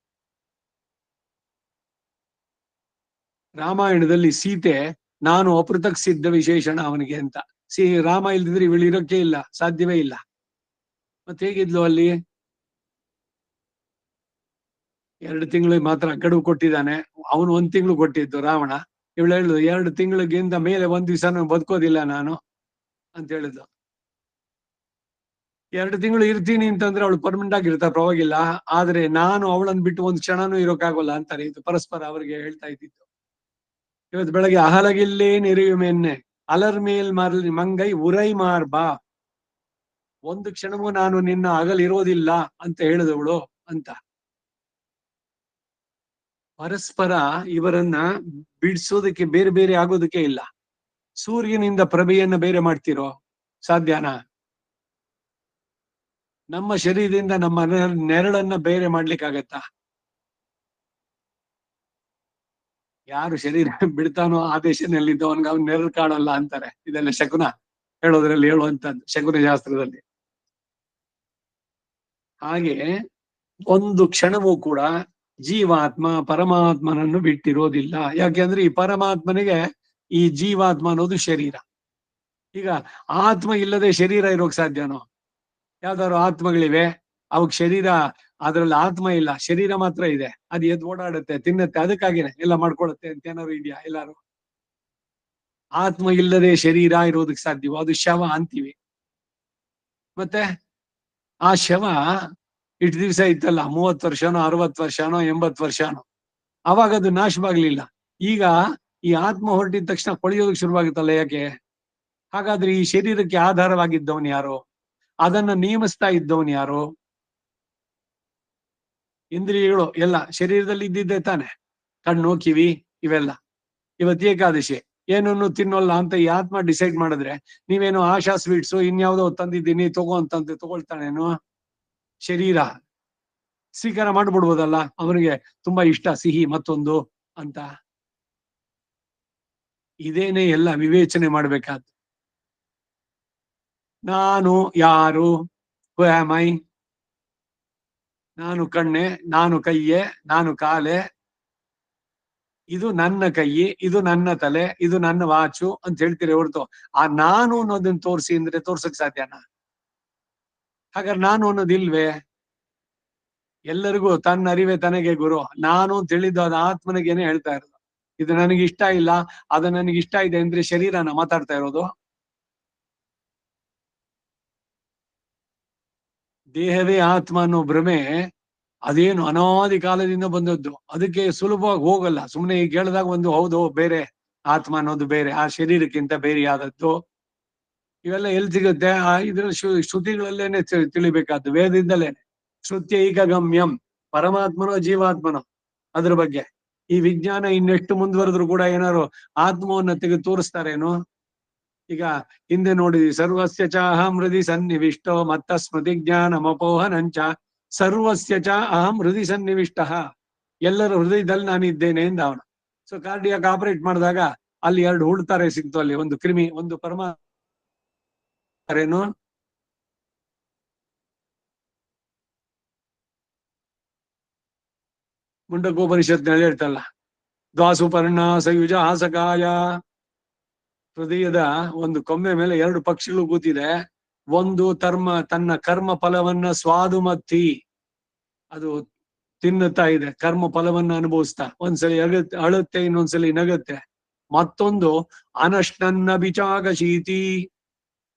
ರಾಮಾಯಣದಲ್ಲಿ ಸೀತೆ ನಾನು ಅಪೃಥಕ್ ಸಿದ್ಧ ವಿಶೇಷಣ ಅವನಿಗೆ ಅಂತ. ರಾಮ ಇಲ್ದಿದ್ರೆ ಇವಳು ಇರೋಕೆ ಇಲ್ಲ, ಸಾಧ್ಯವೇ ಇಲ್ಲ. ಮತ್ತೆ ಹೇಗಿದ್ಲು ಅಲ್ಲಿ? 2 ತಿಂಗಳು ಮಾತ್ರ ಗಡುವು ಕೊಟ್ಟಿದ್ದಾನೆ, ಅವನು 1 ತಿಂಗಳು ಕೊಟ್ಟಿದ್ದು ರಾವಣ. ಇವಳು ಹೇಳಿದ್ಲು 2 ತಿಂಗಳಿಗಿಂತ ಮೇಲೆ 1 ದಿವಸ ಬದುಕೋದಿಲ್ಲ ನಾನು ಅಂತ ಹೇಳಿದ್ಲು. 2 ತಿಂಗಳು ಇರ್ತೀನಿ ಅಂತಂದ್ರೆ ಅವಳು ಪರ್ಮನೆಂಟ್ ಆಗಿ ಇರ್ತಾರೆ, ಪರವಾಗಿಲ್ಲ. ಆದ್ರೆ ನಾನು ಅವಳನ್ನ ಬಿಟ್ಟು ಒಂದ್ ಕ್ಷಣನೂ ಇರೋಕ್ಕಾಗಲ್ಲ ಅಂತಾರೆ. ಇದು ಪರಸ್ಪರ ಅವರಿಗೆ ಹೇಳ್ತಾ ಇದ್ದಿತ್ತು. ಇವತ್ತು ಬೆಳಗ್ಗೆ ಅಹಲಗಿಲ್ಲೇ ನೆರೆಯುಮೆನ್ನೆ ಅಲರ್ ಮೇಲ್ ಮರಳಿ ಮಂಗೈ ಉರೈ ಮಾರ್ಬಾ, ಒಂದು ಕ್ಷಣವೂ ನಾನು ನಿನ್ನ ಅಗಲಿರೋದಿಲ್ಲ ಅಂತ ಹೇಳಿದವಳು ಅಂತ. ಪರಸ್ಪರ ಇವರನ್ನ ಬಿಡಿಸೋದಕ್ಕೆ, ಬೇರೆ ಬೇರೆ ಆಗೋದಕ್ಕೆ ಇಲ್ಲ. ಸೂರ್ಯನಿಂದ ಪ್ರಭೆಯನ್ನ ಬೇರೆ ಮಾಡ್ತಿರೋ ಸಾಧ್ಯನಾ? ನಮ್ಮ ಶರೀರದಿಂದ ನಮ್ಮ ನೆರಳನ್ನ ಬೇರೆ ಮಾಡ್ಲಿಕ್ಕಾಗತ್ತಾ? ಯಾರು ಶರೀರ ಬಿಡ್ತಾನೋ ಆ ದೇಶದಲ್ಲಿದ್ದವನ್ಗೆ ಅವ್ನು ನೆರಳು ಕಾಣಲ್ಲ ಅಂತಾರೆ. ಇದೆಲ್ಲ ಶಕುನ ಹೇಳೋದ್ರಲ್ಲಿ ಹೇಳುವಂತದ್ದು, ಶಕುನ ಶಾಸ್ತ್ರದಲ್ಲಿ. ಹಾಗೆ ಒಂದು ಕ್ಷಣವೂ ಕೂಡ ಜೀವಾತ್ಮ ಪರಮಾತ್ಮನನ್ನು ಬಿಟ್ಟಿರೋದಿಲ್ಲ. ಯಾಕೆಂದ್ರೆ ಈ ಪರಮಾತ್ಮನಿಗೆ ಈ ಜೀವಾತ್ಮ ಅನ್ನೋದು ಶರೀರ. ಈಗ ಆತ್ಮ ಇಲ್ಲದೆ ಶರೀರ ಇರೋಕ್ ಸಾಧ್ಯನೋ? ಯಾವ್ದಾದ್ರು ಆತ್ಮಗಳಿವೆ, ಅವಕ್ ಶರೀರ, ಅದ್ರಲ್ಲಿ ಆತ್ಮ ಇಲ್ಲ, ಶರೀರ ಮಾತ್ರ ಇದೆ. ಅದು ಎದ್ದು ಓಡಾಡುತ್ತೆ, ತಿನ್ನತ್ತೆ, ಅದಕ್ಕಾಗಿನೇ ಎಲ್ಲ ಮಾಡ್ಕೊಳುತ್ತೆ ಅಂತ ಏನಾದ್ರು ಇದೆಯಾ? ಎಲ್ಲಾರು ಆತ್ಮ ಇಲ್ಲದೆ ಶರೀರ ಇರೋದಕ್ಕೆ ಸಾಧ್ಯವೋ? ಅದು ಶವ ಅಂತೀವಿ. ಮತ್ತೆ ಆ ಶವ ಇಷ್ಟು ದಿವಸ ಇತ್ತಲ್ಲ, 30 ವರ್ಷನೋ 60 ವರ್ಷನೋ 80 ವರ್ಷನೋ, ಅವಾಗ ಅದು ನಾಶವಾಗ್ಲಿಲ್ಲ. ಈಗ ಈ ಆತ್ಮ ಹೊರಟಿದ ತಕ್ಷಣ ಕೊಳೆಯೋದಕ್ಕೆ ಶುರುವಾಗುತ್ತಲ್ಲ, ಯಾಕೆ? ಹಾಗಾದ್ರೆ ಈ ಶರೀರಕ್ಕೆ ಆಧಾರವಾಗಿದ್ದವನು ಯಾರು? ಅದನ್ನ ನಿಯಮಿಸ್ತಾ ಇದ್ದವನು ಯಾರು? ಇಂದ್ರಿಯಗಳು ಎಲ್ಲ ಶರೀರದಲ್ಲಿ ಇದ್ದಿದ್ದೆ ತಾನೆ. ಕಣ್ಣು, ಕಿವಿ ಇವೆಲ್ಲ. ಇವತ್ತು ಏಕಾದಶಿ, ಏನನ್ನು ತಿನ್ನೋಲ್ಲ ಅಂತ ಈ ಆತ್ಮ ಡಿಸೈಡ್ ಮಾಡಿದ್ರೆ, ನೀವೇನೋ ಆಶಾ ಸ್ವೀಟ್ಸು ಇನ್ಯಾವುದೋ ತಂದಿದ್ದೀನಿ ತಗೋ ಅಂತಂದ್ರೆ ತಗೊಳ್ತಾನೇನು? ಶರೀರ ಸ್ವೀಕಾರ ಮಾಡ್ಬಿಡ್ಬೋದಲ್ಲ, ಅವನಿಗೆ ತುಂಬಾ ಇಷ್ಟ ಸಿಹಿ ಮತ್ತೊಂದು ಅಂತ. ಇದೇನೆ ಎಲ್ಲ ವಿವೇಚನೆ ಮಾಡ್ಬೇಕಾದ್ದು. ನಾನು ಯಾರು? ಹೂ ಆಮ್ ಐ? ನಾನು ಕಣ್ಣೆ, ನಾನು ಕೈಯೇ, ನಾನು ಕಾಲೆ, ಇದು ನನ್ನ ಕೈ, ಇದು ನನ್ನ ತಲೆ, ಇದು ನನ್ನ ವಾಚು ಅಂತ ಹೇಳ್ತೀರಿ ಹೊರತು ಆ ನಾನು ಅನ್ನೋದನ್ನ ತೋರಿಸಿ ಅಂದ್ರೆ ತೋರ್ಸಕ್ ಸಾಧ್ಯನಾ? ಹಾಗಾದ್ರೆ ನಾನು ಅನ್ನೋದಿಲ್ವೇ? ಎಲ್ಲರಿಗೂ ತನ್ನ ಅರಿವೆ ತನಗೆ ಗುರು, ನಾನು ತಿಳಿದು ಅದ ಆತ್ಮನಿಗೇನೆ ಹೇಳ್ತಾ ಇರೋದು. ಇದು ನನಗೆ ಇಷ್ಟ ಇಲ್ಲ, ಅದು ನನಗೆ ಇಷ್ಟ ಇದೆ ಅಂದ್ರೆ ಶರೀರನ ಮಾತಾಡ್ತಾ ಇರೋದು. ದೇಹವೇ ಆತ್ಮ ಅನ್ನೋ ಭ್ರಮೆ ಅದೇನು ಅನಾದಿ ಕಾಲದಿಂದ ಬಂದದ್ದು. ಅದಕ್ಕೆ ಸುಲಭವಾಗಿ ಹೋಗಲ್ಲ. ಸುಮ್ಮನೆ ಈಗ ಕೇಳಿದಾಗ ಒಂದು ಹೌದು, ಬೇರೆ ಆತ್ಮ ಅನ್ನೋದು ಬೇರೆ, ಆ ಶರೀರಕ್ಕಿಂತ ಬೇರೆಯಾದದ್ದು. ಇವೆಲ್ಲ ಎಲ್ಲಿ ಸಿಗುತ್ತೆ? ಇದ್ರಲ್ಲಿ ಶ್ರುತಿಗಳಲ್ಲೇನೆ ತಿಳಿಬೇಕಾದ್ದು, ವೇದದಿಂದಲೇನೆ. ಶ್ರುತ್ಯೈಕ ಗಮ್ಯಂ, ಪರಮಾತ್ಮನೋ ಜೀವಾತ್ಮನೋ ಅದ್ರ ಬಗ್ಗೆ. ಈ ವಿಜ್ಞಾನ ಇನ್ನೆಷ್ಟು ಮುಂದುವರೆದ್ರು ಕೂಡ ಏನಾರು ಆತ್ಮವನ್ನ ತೆಗೆದು ತೋರಿಸ್ತಾರೇನು? ಈಗ ಹಿಂದೆ ನೋಡಿದ್ವಿ, ಸರ್ವಸ್ಯ ಚ ಅಹಂ ಹೃದಯ ಸನ್ನಿವಿಷ್ಟೋ ಮತ್ತ ಸ್ಮೃತಿ ಜ್ಞಾನಮಪೋಹನಂಚ ಸರ್ವಸ್ಯ ಚ ಅಹಂ ಹೃದಯ ಸನ್ನಿವಿಷ್ಟ, ಎಲ್ಲರ ಹೃದಯದಲ್ಲಿ ನಾನಿದ್ದೇನೆ ಎಂದ ಅವನು. ಸೊ ಕಾರ್ಡಿಯಾಕ್ ಆಪರೇಟ್ ಮಾಡಿದಾಗ ಅಲ್ಲಿ 2 ಹುಡ್ತಾರೆ ಸಿಕ್ತು, ಅಲ್ಲಿ ಒಂದು ಕ್ರಿಮಿ, ಒಂದು ಪರಮಾತ್ಮ. ಮುಂಡಕೋಪನಿಷತ್ನಲ್ಲಿ ಹೇಳ್ತಲ್ಲ, ದ್ವಾಸುಪರ್ಣ ಸಯುಜ ಹಾಸಕಾಯ. ಹೃದಯದ ಒಂದು ಕೊಂಬೆ ಮೇಲೆ 2 ಪಕ್ಷಿಗಳು ಕೂತಿದೆ. ಒಂದು ತನ್ನ ಕರ್ಮ ಫಲವನ್ನ ಸ್ವಾದುಮತ್ತಿ, ಅದು ತಿನ್ನುತ್ತಾ ಇದೆ, ಕರ್ಮ ಫಲವನ್ನ ಅನುಭವಿಸ್ತಾ. ಒಂದ್ಸಲಿ ಅಳುತ್ತೆ, ಇನ್ನೊಂದ್ಸಲಿ ನಗುತ್ತೆ. ಮತ್ತೊಂದು ಅನಷ್ಟನ್ನ ಬಿಚಾಗ ಶೀತಿ,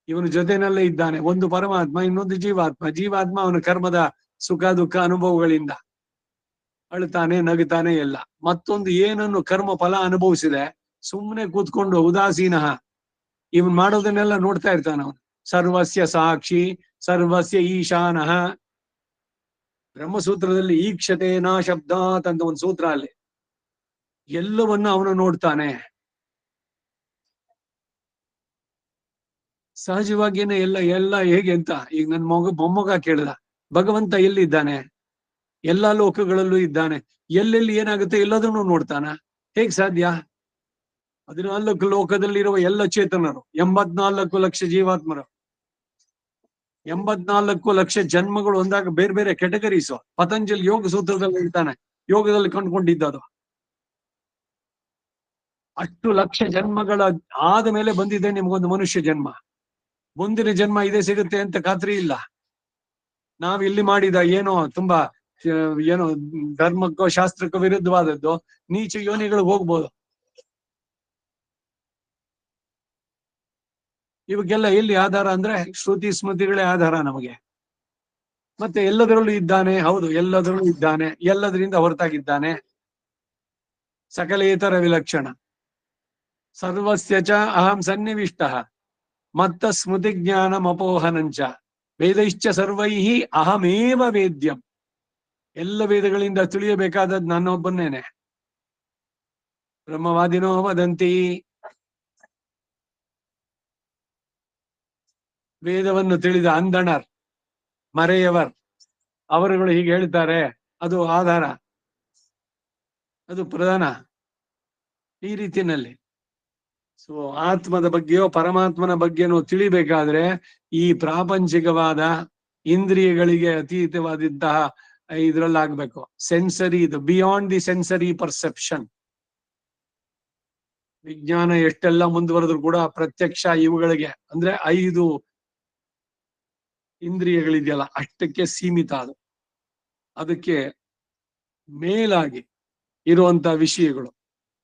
ಇವನು ಜೊತೆನಲ್ಲೇ ಇದ್ದಾನೆ. ಒಂದು ಪರಮಾತ್ಮ, ಇನ್ನೊಂದು ಜೀವಾತ್ಮ. ಜೀವಾತ್ಮ ಅವನ ಕರ್ಮದ ಸುಖ ದುಃಖ ಅನುಭವಗಳಿಂದ ಅಳುತ್ತಾನೆ, ನಗುತ್ತಾನೆ ಎಲ್ಲ. ಮತ್ತೊಂದು ಏನನ್ನು ಕರ್ಮ ಫಲ ಅನುಭವಿಸಿದೆ, ಸುಮ್ಮನೆ ಕೂತ್ಕೊಂಡು ಉದಾಸೀನ, ಇವನ್ ಮಾಡೋದನ್ನೆಲ್ಲ ನೋಡ್ತಾ ಇರ್ತಾನ ಅವನು. ಸರ್ವಸ್ಯ ಸಾಕ್ಷಿ ಸರ್ವಸ್ಯ ಈಶಾನಃ. ಬ್ರಹ್ಮಸೂತ್ರದಲ್ಲಿ ಈಕ್ಷತೆ ನಾ ಶಬ್ದಾತ್ ಅಂತ ಒಂದು ಸೂತ್ರ, ಅಲ್ಲಿ ಎಲ್ಲವನ್ನ ಅವನು ನೋಡ್ತಾನೆ. ಸಹಜವಾಗಿಯೇ ಎಲ್ಲ ಹೇಗೆ ಅಂತ ಈಗ ನನ್ ಮೊಮ್ಮಗ ಕೇಳಿದ, ಭಗವಂತ ಎಲ್ಲಿದ್ದಾನೆ? ಎಲ್ಲಾ ಲೋಕಗಳಲ್ಲೂ ಇದ್ದಾನೆ, ಎಲ್ಲೆಲ್ಲಿ ಏನಾಗುತ್ತೆ ಎಲ್ಲದನ್ನು ನೋಡ್ತಾನ, ಹೇಗ್ ಸಾಧ್ಯ? 14 ಲೋಕದಲ್ಲಿರುವ ಎಲ್ಲ ಚೇತನರು, 84 ಲಕ್ಷ ಜೀವಾತ್ಮರು, 84 ಲಕ್ಷ ಜನ್ಮಗಳು ಒಂದಾಗ ಬೇರೆ ಬೇರೆ ಕೆಟಗರೀಸು. ಪತಂಜಲಿ ಯೋಗ ಸೂತ್ರದಲ್ಲಿ ಹೇಳ್ತಾನೆ, ಯೋಗದಲ್ಲಿ ಕಂಡುಕೊಂಡಿದ್ದದು. ಅಷ್ಟು ಲಕ್ಷ ಜನ್ಮಗಳ ಆದ ಮೇಲೆ ಬಂದಿದೆ ನಿಮ್ಗೊಂದು ಮನುಷ್ಯ ಜನ್ಮ. ಮುಂದಿನ ಜನ್ಮ ಇದೇ ಸಿಗುತ್ತೆ ಅಂತ ಖಾತ್ರಿ ಇಲ್ಲ. ನಾವ್ ಇಲ್ಲಿ ಮಾಡಿದ ಏನೋ ತುಂಬಾ ಏನೋ ಧರ್ಮಕ್ಕೋ ಶಾಸ್ತ್ರಕ್ಕೋ ವಿರುದ್ಧವಾದದ್ದು ನೀಚ ಯೋನಿಗಳಿಗೆ ಹೋಗ್ಬೋದು. ಇವಕ್ಕೆಲ್ಲ ಎಲ್ಲಿ ಆಧಾರ ಅಂದ್ರೆ ಶ್ರುತಿ ಸ್ಮೃತಿಗಳೇ ಆಧಾರ ನಮಗೆ. ಮತ್ತೆ ಎಲ್ಲದರಲ್ಲೂ ಇದ್ದಾನೆ, ಹೌದು ಎಲ್ಲದರಲ್ಲೂ ಇದ್ದಾನೆ, ಎಲ್ಲದರಿಂದ ಹೊರತಾಗಿದ್ದಾನೆ. ಸಕಲೇತರ ವಿಲಕ್ಷಣ, ಸರ್ವಸ್ಯ ಚ ಅಹಂ ಸನ್ನಿವಿಷ್ಟ, ಮತ್ತ ಸ್ಮೃತಿ ಜ್ಞಾನಂ ಅಪೋಹನಂಚ, ವೇದೈಶ್ಚ ಸರ್ವೈಹಿ ಅಹಮೇವ ವೇದ್ಯಂ. ಎಲ್ಲ ವೇದಗಳಿಂದ ತಿಳಿಯಬೇಕಾದದ್ದು ನಾನೊಬ್ಬನೇನೆ. ಬ್ರಹ್ಮವಾದಿನೋ ವದಂತಿ, ವೇದವನ್ನು ತಿಳಿದ ಅಂಧಣರ್, ಮರೆಯವರ್, ಅವರುಗಳು ಹೀಗೆ ಹೇಳ್ತಾರೆ, ಅದು ಆಧಾರ, ಅದು ಪ್ರಧಾನ. ಈ ರೀತಿಯಲ್ಲಿ ಸೊ ಆತ್ಮದ ಬಗ್ಗೆಯೋ ಪರಮಾತ್ಮನ ಬಗ್ಗೆನೋ ತಿಳಿಬೇಕಾದ್ರೆ ಈ ಪ್ರಾಪಂಚಿಕವಾದ ಇಂದ್ರಿಯಗಳಿಗೆ ಅತೀತವಾದಂತಹ ಇದ್ರಲ್ಲಾಗ್ಬೇಕು. ಸೆನ್ಸರಿ, ಇದು ಬಿಯಾಂಡ್ ದಿ ಸೆನ್ಸರಿ ಪರ್ಸೆಪ್ಷನ್. ವಿಜ್ಞಾನ ಎಷ್ಟೆಲ್ಲ ಮುಂದುವರೆದ್ರು ಕೂಡ ಪ್ರತ್ಯಕ್ಷ ಇವುಗಳಿಗೆ ಅಂದ್ರೆ 5 ಇಂದ್ರಿಯಗಳಿದೆಯಲ್ಲ ಅಷ್ಟಕ್ಕೆ ಸೀಮಿತ. ಅದಕ್ಕೆ ಮೇಲಾಗಿ ಇರುವಂತ ವಿಷಯಗಳು,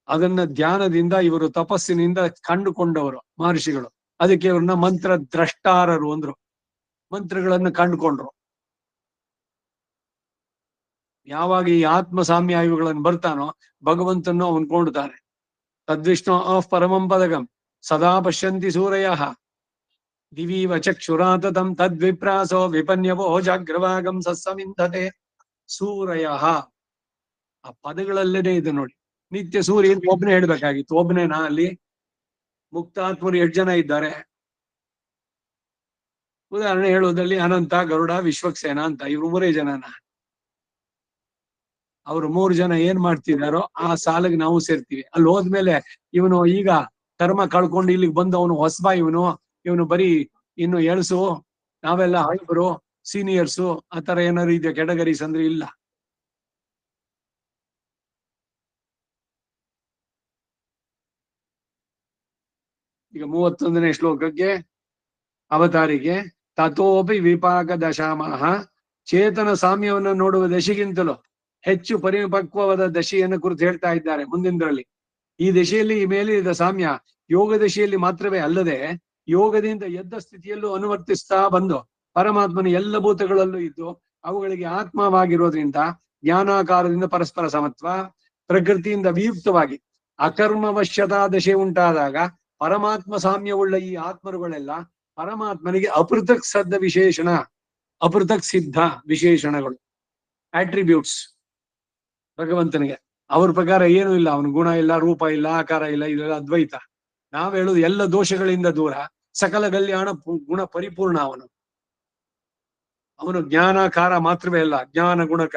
ಅದನ್ನ ಧ್ಯಾನದಿಂದ ಇವರು ತಪಸ್ಸಿನಿಂದ ಕಂಡುಕೊಂಡವರು ಮಹರ್ಷಿಗಳು. ಅದಕ್ಕೆ ಇವ್ರನ್ನ ಮಂತ್ರ ದ್ರಷ್ಟಾರರು ಅಂದ್ರು. ಮಂತ್ರಗಳನ್ನು ಕಂಡುಕೊಂಡ್ರು. ಯಾವಾಗ ಈ ಆತ್ಮ ಸಾಮ್ಯಾಯುಗಳನ್ನು ಬರ್ತಾನೋ ಭಗವಂತನನ್ನು ಅವನು ಕೊಂಡ್ತಾನೆ. ತದ್ವಿಷ್ಣು ಪರಮಂ ಪದಗಂ ಸದಾ ಪಶ್ಯಂತಿ ಸೂರಯ ದಿವೀವ ಚಕ್ಷುರಾತತಂ ತದ್ವಿಪ್ರಾಸೋ ವಿಪನ್ಯವೋ ಜಾಗ್ರವಾಗಂ ಸಸ್ಸಮಿಂಧತೆ. ಸೂರಯ ಆ ಪದಗಳಲ್ಲೇನೆ ಇದೆ ನೋಡಿ. ನಿತ್ಯ ಸೂರ್ಯ ಒಬ್ಬನೇ ಹೇಳ್ಬೇಕಾಗಿತ್ತು, ಒಬ್ಬನೇನಾ ಅಲ್ಲಿ? ಮುಕ್ತಾತ್ಮರು 8 ಜನ ಇದ್ದಾರೆ. ಉದಾಹರಣೆ ಹೇಳೋದ್ರಲ್ಲಿ ಅನಂತ, ಗರುಡ, ವಿಶ್ವಕ್ಸೇನ ಅಂತ ಇವ್ರು 3 ಜನನ. ಅವ್ರು 3 ಜನ ಏನ್ ಮಾಡ್ತಿದಾರೋ ಆ ಸಾಲಿಗೆ ನಾವು ಸೇರ್ತೀವಿ. ಅಲ್ಲಿ ಹೋದ್ಮೇಲೆ ಇವನು ಈಗ ಕರ್ಮ ಕಳ್ಕೊಂಡು ಇಲ್ಲಿಗೆ ಬಂದು ಅವನು ಹೊಸಬ, ಇವನು ಬರೀ ಇನ್ನು ಎಳ್ಸು, ನಾವೆಲ್ಲ ಹೈಬರು ಸೀನಿಯರ್ಸು ಆ ತರ ಏನಾದ್ರು ಇದೆಯಾ ಕ್ಯಾಟಗರೀಸ್ ಅಂದ್ರೆ ಇಲ್ಲ. ಈಗ 31ನೇ ಶ್ಲೋಕಕ್ಕೆ ಅವತಾರಿಗೆ ತಥೋಪಿ ವಿಪಾಕ ದಶಾಮಹ, ಚೇತನ ಸಾಮ್ಯವನ್ನು ನೋಡುವ ದಶೆಗಿಂತಲೂ ಹೆಚ್ಚು ಪರಿಪಕ್ವವಾದ ದಶೆಯನ್ನು ಕುರಿತು ಹೇಳ್ತಾ ಇದ್ದಾರೆ ಮುಂದಿನದ್ರಲ್ಲಿ. ಈ ದಶೆಯಲ್ಲಿ ಈ ಮೇಲೆ ಇದ್ದ ಸಾಮ್ಯ ಯೋಗ ದಶೆಯಲ್ಲಿ ಮಾತ್ರವೇ ಅಲ್ಲದೆ ಯೋಗದಿಂದ ಎದ್ದ ಸ್ಥಿತಿಯಲ್ಲೂ ಅನುವರ್ತಿಸ್ತಾ ಬಂದು ಪರಮಾತ್ಮನ ಎಲ್ಲ ಭೂತಗಳಲ್ಲೂ ಇದ್ದು ಅವುಗಳಿಗೆ ಆತ್ಮವಾಗಿರೋದ್ರಿಂದ ಜ್ಞಾನಾಕಾರದಿಂದ ಪರಸ್ಪರ ಸಮತ್ವ, ಪ್ರಕೃತಿಯಿಂದ ವಿಯುಕ್ತವಾಗಿ ಅಕರ್ಮವಶ್ಯತಾ ದಶೆ ಉಂಟಾದಾಗ ಪರಮಾತ್ಮ ಸಾಮ್ಯವುಳ್ಳ ಈ ಆತ್ಮರುಗಳೆಲ್ಲ ಪರಮಾತ್ಮನಿಗೆ ಅಪೃಥಕ್ ಸದ್ದ ವಿಶೇಷಣ, ಅಪೃಥಕ್ ಸಿದ್ಧ ವಿಶೇಷಣಗಳು, ಆಟ್ರಿಬ್ಯೂಟ್ಸ್ ಭಗವಂತನಿಗೆ. ಅವ್ರ ಪ್ರಕಾರ ಏನೂ ಇಲ್ಲ, ಅವನ ಗುಣ ಇಲ್ಲ, ರೂಪ ಇಲ್ಲ, ಆಕಾರ ಇಲ್ಲ, ಇದೆಲ್ಲ ಅದ್ವೈತ. ನಾವ್ ಹೇಳುದು ಎಲ್ಲ ದೋಷಗಳಿಂದ ದೂರ, ಸಕಲ ಕಲ್ಯಾಣ ಗುಣ ಪರಿಪೂರ್ಣ ಅವನು. ಅವನು ಜ್ಞಾನಾಕಾರ ಮಾತ್ರವೇ ಅಲ್ಲ, ಜ್ಞಾನ ಗುಣಕ.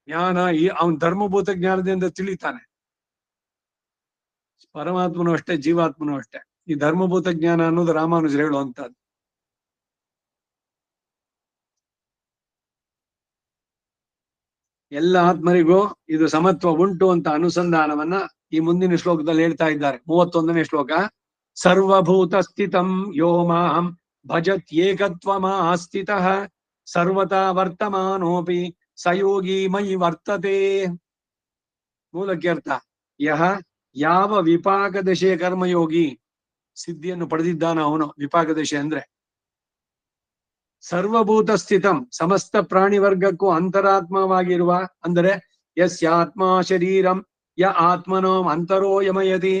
ಜ್ಞಾನ ಅವನ ಧರ್ಮಭೂತ ಜ್ಞಾನದಿಂದ ತಿಳಿತಾನೆ. ಪರಮಾತ್ಮನು ಅಷ್ಟೇ, ಜೀವಾತ್ಮನು ಅಷ್ಟೇ. ಈ ಧರ್ಮಭೂತ ಜ್ಞಾನ ಅನ್ನೋದು ರಾಮಾನುಜರು ಹೇಳುವಂತದ್ದು. ಎಲ್ಲ ಆತ್ಮರಿಗೂ ಇದು ಸಮತ್ವ ಉಂಟು ಅಂತ ಅನುಸಂಧಾನವನ್ನ ಈ ಮುಂದಿನ ಶ್ಲೋಕದಲ್ಲಿ ಹೇಳ್ತಾ ಇದ್ದಾರೆ. 31ನೇ ಶ್ಲೋಕ. ಸರ್ವಭೂತ ಸ್ಥಿತಂ ಯೋ ಮಾಹಂ ಭಜತ್ ಏಕತ್ವಮಾಸ್ಥಿತಃ ಸರ್ವತಾ ವರ್ತಮಾನೋಪಿ ಸಯೋಗಿ ಮಯಿ ವರ್ತತೆ. ಮೂಲಕ್ಕೆ ಅರ್ಥ, ಯಹ ಯಾವ ವಿಪಾಕ ದಶೆಯ ಕರ್ಮಯೋಗಿ ಸಿದ್ಧಿಯನ್ನು ಪಡೆದಿದ್ದಾನ ಅವನು. ವಿಪಾಕ ದಶೆ ಅಂದ್ರೆ ಸರ್ವಭೂತ ಸ್ಥಿತಂ, ಸಮಸ್ತ ಪ್ರಾಣಿ ವರ್ಗಕ್ಕೂ ಅಂತರಾತ್ಮವಾಗಿರುವ, ಅಂದರೆ ಯಸ್ಯಾತ್ಮ ಶರೀರಂ ಯ ಆತ್ಮನೋ ಅಂತರೋ ಯಮಯತಿ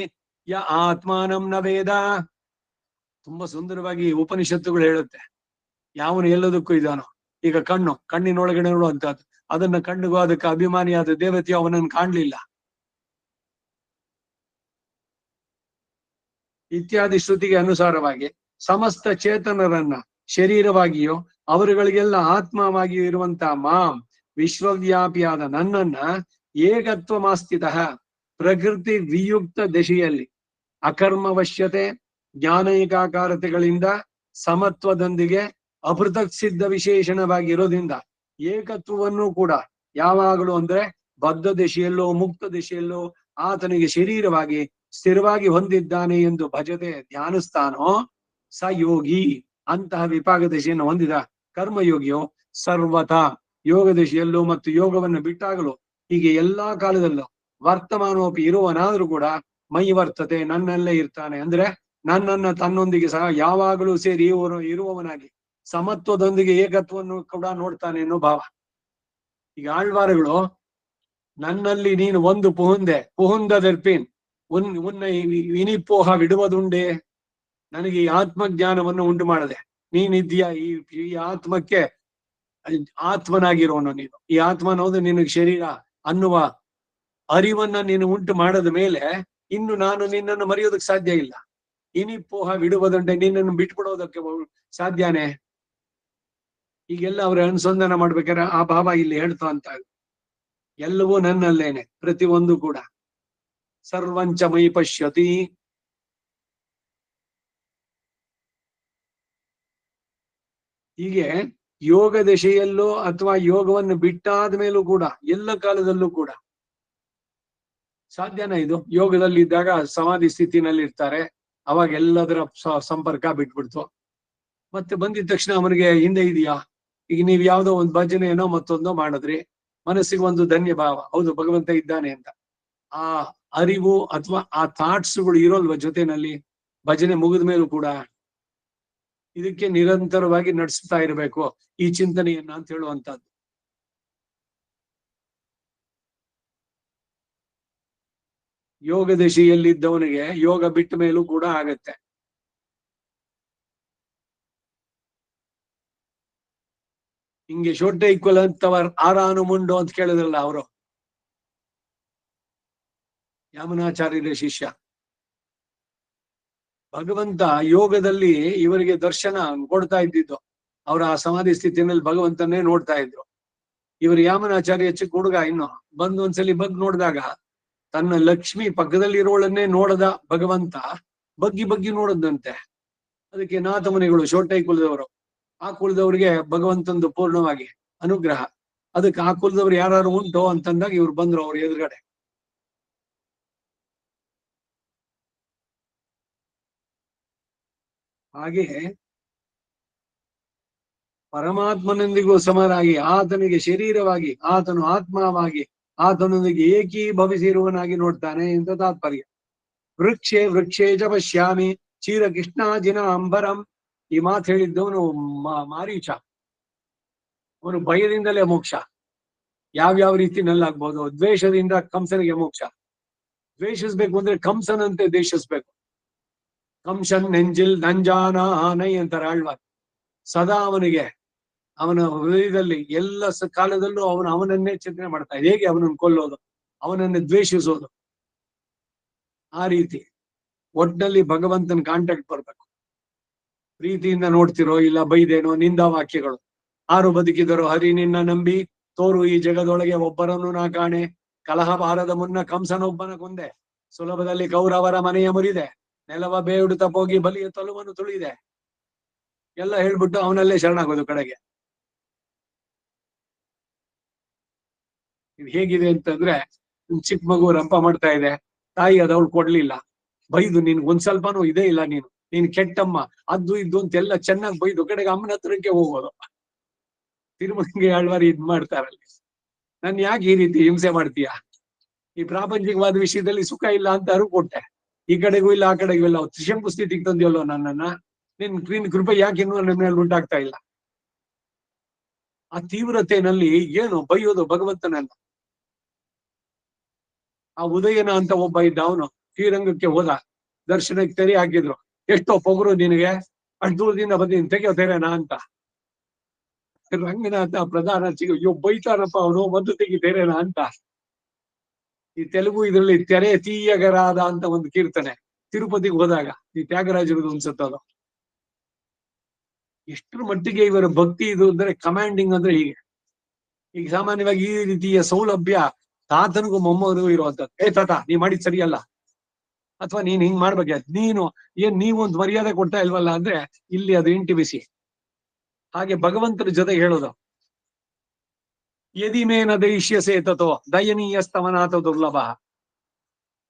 ಯ ಆತ್ಮಾನಂ ನ ವೇದ. ತುಂಬಾ ಸುಂದರವಾಗಿ ಉಪನಿಷತ್ತುಗಳು ಹೇಳುತ್ತೆ ಯಾವನು ಎಲ್ಲದಕ್ಕೂ ಇದ್ದಾನೋ. ಈಗ ಕಣ್ಣಿನೊಳಗಡೆ ನೋಡುವಂತಹದ್ದು, ಅದನ್ನ ಕಣ್ಣಿಗೂ ಅದಕ್ಕೆ ಅಭಿಮಾನಿಯಾದ ದೇವತೆಯು ಅವನನ್ನು ಕಾಣ್ಲಿಲ್ಲ ಇತ್ಯಾದಿ ಶ್ರುತಿಗೆ ಅನುಸಾರವಾಗಿ ಸಮಸ್ತ ಚೇತನರನ್ನ ಶರೀರವಾಗಿಯೋ ಅವರುಗಳಿಗೆಲ್ಲ ಆತ್ಮವಾಗಿಯೂ ಇರುವಂತಹ ಮಾಂ ವಿಶ್ವವ್ಯಾಪಿಯಾದ ನನ್ನನ್ನ ಏಕತ್ವಮಾಸ್ಥಿತ ಪ್ರಕೃತಿ ವಿಯುಕ್ತ ದಶೆಯಲ್ಲಿ ಅಕರ್ಮವಶ್ಯತೆ ಜ್ಞಾನ ಏಕಾಕಾರತೆಗಳಿಂದ ಸಮತ್ವದೊಂದಿಗೆ ಅಪೃಥಕ್ ಸಿದ್ಧ ವಿಶೇಷಣವಾಗಿರೋದ್ರಿಂದ ಏಕತ್ವವನ್ನು ಕೂಡ ಯಾವಾಗಲೂ ಅಂದ್ರೆ ಬದ್ಧ ದಶೆಯಲ್ಲೋ ಮುಕ್ತ ದಶೆಯಲ್ಲೋ ಆತನಿಗೆ ಶರೀರವಾಗಿ ಸ್ಥಿರವಾಗಿ ಹೊಂದಿದ್ದಾನೆ ಎಂದು ಭಜತೆ ಧ್ಯಾನಿಸ್ತಾನೋ ಸ ಯೋಗಿ. ಅಂತಹ ವಿಪಾಕ ದಶೆಯನ್ನು ಹೊಂದಿದ ಕರ್ಮಯೋಗಿಯೋ ಸರ್ವತಾ ಯೋಗ ದಶೆಯಲ್ಲೂ ಮತ್ತು ಯೋಗವನ್ನು ಬಿಟ್ಟಾಗಲೂ ಹೀಗೆ ಎಲ್ಲಾ ಕಾಲದಲ್ಲೂ ವರ್ತಮಾನೋಪಿ ಇರುವನಾದ್ರೂ ಕೂಡ ಮೈ ವರ್ತತೆ ನನ್ನಲ್ಲೇ ಇರ್ತಾನೆ. ಅಂದ್ರೆ ನನ್ನನ್ನ ತನ್ನೊಂದಿಗೆ ಸಹ ಯಾವಾಗಲೂ ಸೇರಿ ಇರುವವನಾಗಿ ಸಮತ್ವದೊಂದಿಗೆ ಏಕತ್ವವನ್ನು ಕೂಡ ನೋಡ್ತಾನೆ ಅನ್ನೋ ಭಾವ. ಈಗ ಆಳ್ವಾರಗಳು, ನನ್ನಲ್ಲಿ ನೀನು ಒಂದು ಪುಹುಂದದೆರ್ಪೇನ್ ಉನ್னை ಇನಿಪೋಹ ವಿಡುವುದುಂಡೆ, ನನಗೆ ಈ ಆತ್ಮಜ್ಞಾನವನ್ನು ಉಂಟು ಮಾಡದೆ ನೀನಿದ್ದೀಯಾ, ಈ ಆತ್ಮಕ್ಕೆ ಆತ್ಮನಾಗಿರೋನು ನೀನು. ಈ ಆತ್ಮ ಅನ್ನೋದು ನಿನಗೆ ಶರೀರ ಅನ್ನುವ ಅರಿವನ್ನ ನೀನು ಉಂಟು ಮಾಡದ ಮೇಲೆ ಇನ್ನು ನಾನು ನಿನ್ನನ್ನು ಮರೆಯೋದಕ್ಕೆ ಸಾಧ್ಯ ಇಲ್ಲ. ಇನಿಪೋಹ ವಿಡುವುದುಂಡೆ, ನಿನ್ನನ್ನು ಬಿಟ್ಬಿಡೋದಕ್ಕೆ ಸಾಧ್ಯನೇ? ಈಗೆಲ್ಲ ಅವ್ರ ಅನುಸಂಧಾನ ಮಾಡ್ಬೇಕಾದ್ರೆ ಆ ಭಾವ ಇಲ್ಲಿ ಹೇಳ್ತಾ ಅಂತ. ಎಲ್ಲವೂ ನನ್ನಲ್ಲೇನೆ, ಪ್ರತಿಯೊಂದು ಕೂಡ. ಸರ್ವಂಚ ಮೈ ಪಶ್ಯತಿ. ಹೀಗೆ ಯೋಗ ದಶೆಯಲ್ಲೋ ಅಥವಾ ಯೋಗವನ್ನು ಬಿಟ್ಟಾದ ಮೇಲೂ ಕೂಡ ಎಲ್ಲ ಕಾಲದಲ್ಲೂ ಕೂಡ ಸಾಧ್ಯನಾ ಇದು? ಯೋಗದಲ್ಲಿ ಇದ್ದಾಗ ಸಮಾಧಿ ಸ್ಥಿತಿನಲ್ಲಿ ಇರ್ತಾರೆ, ಅವಾಗ ಎಲ್ಲದರ ಸಂಪರ್ಕ ಬಿಟ್ಬಿಡ್ತು. ಮತ್ತೆ ಬಂದಿದ ತಕ್ಷಣ ಅವನಿಗೆ ಹಿಂದೆ ಇದೆಯಾ? ಈಗ ನೀವ್ ಯಾವ್ದೋ ಒಂದು ಭಜನೆನೋ ಮತ್ತೊಂದೋ ಮಾಡಿದ್ರಿ, ಮನಸ್ಸಿಗೆ ಒಂದು ಧನ್ಯ ಭಾವ, ಹೌದು ಭಗವಂತ ಇದ್ದಾನೆ ಅಂತ. ಆ ಅರಿವು ಅಥವಾ ಆ ಥಾಟ್ಸ್ಗಳು ಇರೋಲ್ವ ಜೊತೆನಲ್ಲಿ ಭಜನೆ ಮುಗಿದ ಮೇಲೂ ಕೂಡ? ಇದಕ್ಕೆ ನಿರಂತರವಾಗಿ ನಡೆಸ್ತಾ ಇರಬೇಕು ಈ ಚಿಂತನೆಯನ್ನ ಅಂತ ಹೇಳುವಂತದ್ದು. ಯೋಗ ದಶೆಯಲ್ಲಿದ್ದವನಿಗೆ ಯೋಗ ಬಿಟ್ಟ ಮೇಲೂ ಕೂಡ ಆಗತ್ತೆ. ಹಿಂಗೆ ಶೋಟೆ ಈಕ್ವಲ್ ಅಂತವರ್ ಆರಾನು ಮುಂಡು ಅಂತ ಕೇಳಿದ್ರಲ್ಲ ಅವರು, ಯಾಮನಾಚಾರ್ಯರ ಶಿಷ್ಯ. ಭಗವಂತ ಯೋಗದಲ್ಲಿ ಇವರಿಗೆ ದರ್ಶನ ಕೊಡ್ತಾ ಇದ್ದಿದ್ದು, ಅವರ ಆ ಸಮಾಧಿ ಸ್ಥಿತಿಯಲ್ಲಿ ಭಗವಂತನೇ ನೋಡ್ತಾ ಇದ್ರು. ಇವರು ಯಾಮನಾಚಾರ್ಯ ಚಿಕ್ಕ ಹುಡುಗ ಇನ್ನು ಬಂದು ಒಂದ್ಸಲಿ ಬಗ್ ನೋಡಿದಾಗ ತನ್ನ ಲಕ್ಷ್ಮಿ ಪಕ್ಕದಲ್ಲಿ ಇರೋಳನ್ನೇ ನೋಡದ ಭಗವಂತ ಬಗ್ಗಿ ಬಗ್ಗಿ ನೋಡದಂತೆ. ಅದಕ್ಕೆ ನಾಥಮುನಿಗಳು ಶೋಟೈ ಕುಲದವರು, ಆ ಕುಲದವ್ರಿಗೆ ಭಗವಂತಂದು ಪೂರ್ಣವಾಗಿ ಅನುಗ್ರಹ. ಅದಕ್ಕೆ ಆ ಕುಲದವ್ರು ಯಾರು ಉಂಟೋ ಅಂತಂದಾಗ ಇವ್ರು ಬಂದ್ರು ಅವ್ರ ಎದುರುಗಡೆ. ಹಾಗೆ ಪರಮಾತ್ಮನೊಂದಿಗೂ ಸಮರಾಗಿ, ಆತನಿಗೆ ಶರೀರವಾಗಿ, ಆತನು ಆತ್ಮವಾಗಿ, ಆತನೊಂದಿಗೆ ಏಕೀಭವಿಸಿರುವನಾಗಿ ನೋಡ್ತಾನೆ ಅಂತ ತಾತ್ಪರ್ಯ. ವೃಕ್ಷೇ ವೃಕ್ಷೇ ಚ ಪಶ್ಯಾಮಿ ಚೀರ ಕೃಷ್ಣಾಜಿನ ಅಂಬರಂ. ಈ ಮಾತು ಹೇಳಿದ್ದವನು ಮಾರೀಚ. ಅವನು ಭಯದಿಂದಲೇ ಮೋಕ್ಷ ಯಾವ್ಯಾವ ರೀತಿನಲ್ಲಾಗ್ಬೋದು. ದ್ವೇಷದಿಂದ ಕಂಸನಿಗೆ ಮೋಕ್ಷ. ದ್ವೇಷಿಸ್ಬೇಕು ಅಂದ್ರೆ ಕಂಸನಂತೆ ದ್ವೇಷಿಸ್ಬೇಕು. ಕಂಸನ್ ನೆಂಜಿಲ್ ನಂಜಾನ ಆನೈ ಅಂತಾರೆ ಆಳ್ವಾರ್. ಸದಾ ಅವನಿಗೆ ಅವನ ಹೃದಯದಲ್ಲಿ ಎಲ್ಲ ಕಾಲದಲ್ಲೂ ಅವನನ್ನೇ ಚಿಂತನೆ ಮಾಡ್ತಾ ಇದೆ. ಹೇಗೆ ಅವನನ್ನು ಕೊಲ್ಲೋದು, ಅವನನ್ನೇ ದ್ವೇಷಿಸೋದು, ಆ ರೀತಿ. ಒಟ್ಟಿನಲ್ಲಿ ಭಗವಂತನ ಕಾಂಟ್ಯಾಕ್ಟ್ ಬರ್ಬೇಕು. ಪ್ರೀತಿಯಿಂದ ನೋಡ್ತಿರೋ ಇಲ್ಲ ಬೈದೇನೋ ನಿಂದಾ ವಾಕ್ಯಗಳು. ಆರು ಬದುಕಿದರು ಹರಿ ನಿನ್ನ ನಂಬಿ, ತೋರು ಈ ಜಗದೊಳಗೆ ಒಬ್ಬರನ್ನು ನಾ ಕಾಣೆ. ಕಲಹ ಬಾರದ ಮುನ್ನ ಕಂಸನೊಬ್ಬನ ಕೊಂದೆ, ಸುಲಭದಲ್ಲಿ ಕೌರವರ ಮನೆಯ ಮುರಿದೆ. ನೆಲವ ಬೇಡುತ್ತ ಹೋಗಿ ಬಲಿಯ ತಲುವನ್ನು ತುಳಿದೆ. ಎಲ್ಲ ಹೇಳ್ಬಿಟ್ಟು ಅವನಲ್ಲೇ ಶರಣಾಗೋದು ಕಡೆಗೆ. ಇದು ಹೇಗಿದೆ ಅಂತಂದ್ರೆ, ಚಿಕ್ಕ ಮಗು ರಂಪ ಮಾಡ್ತಾ ಇದೆ, ತಾಯಿ ಅದವಳು ಕೊಡ್ಲಿಲ್ಲ, ಬೈದು ನಿನ್ ಒಂದ್ ಸ್ವಲ್ಪನೂ ಇದೇ ಇಲ್ಲ, ನೀನ್ ಕೆಟ್ಟಮ್ಮ, ಅದು ಇದು ಅಂತೆಲ್ಲ ಚೆನ್ನಾಗಿ ಬೈದು ಕಡೆಗೆ ಅಮ್ಮನ ಹತ್ರಕ್ಕೆ ಹೋಗೋದು. ತಿರುಮಲಿಗೆ ಆಳ್ವಾರಿ ಇದ್ ಮಾಡ್ತಾರಲ್ಲಿ, ನನ್ ಯಾಕೆ ಈ ರೀತಿ ಹಿಂಸೆ ಮಾಡ್ತೀಯ? ಈ ಪ್ರಾಪಂಚಿಕವಾದ ವಿಷಯದಲ್ಲಿ ಸುಖ ಇಲ್ಲ ಅಂತ ಅರು ಕೊಟ್ಟೆ, ಈ ಕಡೆಗೂ ಇಲ್ಲ ಆ ಕಡೆಗೂ ಇಲ್ಲ, ತ್ರಿಶಂಕು ಸ್ಥಿತಿಗೆ ತಂದಿಯಲ್ಲೋ ನನ್ನನ್ನ, ನಿನ್ ಕೃಪೆ ಯಾಕೆ ಇನ್ನೂ ನನ್ನ ಮೇಲೆ ಉಂಟಾಗ್ತಾ ಇಲ್ಲ? ಆ ತೀವ್ರತೆಯಲ್ಲಿ ಏನು ಬೈಯೋದು ಭಗವಂತನನ್ನ. ಆ ಉದಯನ ಅಂತ ಒಬ್ಬ ಇದ್ದ, ಅವನು ಶ್ರೀರಂಗಕ್ಕೆ ಹೋದ, ದರ್ಶನಕ್ಕೆ ತೆರೆ ಹಾಕಿದ್ರು. ಎಷ್ಟೋ ಪೊಗರು ನಿನಗೆ, ಅಷ್ಟು ದೂರದಿಂದ ಬಂದಿದ್ದೀನಿ, ತೆಗೆಯೋ ತೆರೆನಾ ಅಂತ. ರಂಗನಾಥ ಪ್ರಧಾನ ಅಯ್ಯೋ ಬೈತಾರಪ್ಪ ಅವನು, ಒಂದು ತೆಗಿ ತೆರೆನಾ ಅಂತ. ಈ ತೆಲುಗು ಇದರಲ್ಲಿ ತೆರೆ ತೀಯಗರಾದ ಅಂತ ಒಂದು ಕೀರ್ತನೆ, ತಿರುಪತಿಗೆ ಹೋದಾಗ ಈ ತ್ಯಾಗರಾಜರದು ಅನ್ಸುತ್ತದು. ಎಷ್ಟರ ಮಟ್ಟಿಗೆ ಇವರ ಭಕ್ತಿ ಇದು ಅಂದ್ರೆ ಕಮಾಂಡಿಂಗ್ ಅಂದ್ರೆ ಹೀಗೆ. ಈಗ ಸಾಮಾನ್ಯವಾಗಿ ಈ ರೀತಿಯ ಸೌಲಭ್ಯ ತಾತನಿಗೂ ಮೊಮ್ಮರಿಗೂ ಇರುವಂತದ್ದು. ತಾತ ನೀ ಮಾಡಿದ್ ಸರಿಯಲ್ಲ, ಅಥವಾ ನೀನ್ ಹಿಂಗ್ ಮಾಡ್ಬೇಕು, ನೀವು ಒಂದು ಮರ್ಯಾದೆ ಕೊಡ್ತಾ ಇಲ್ವಲ್ಲ ಅಂದ್ರೆ ಇಲ್ಲಿ ಅದು ಇಂಟಿಮಿಸಿ. ಹಾಗೆ ಭಗವಂತನ ಜೊತೆ ಹೇಳೋದು, ಯದಿಮೇನ ದೈಷ್ಯಸೇ ತಥೋ ದಯನೀಯಸ್ತವನಾಥ ದುರ್ಲಭ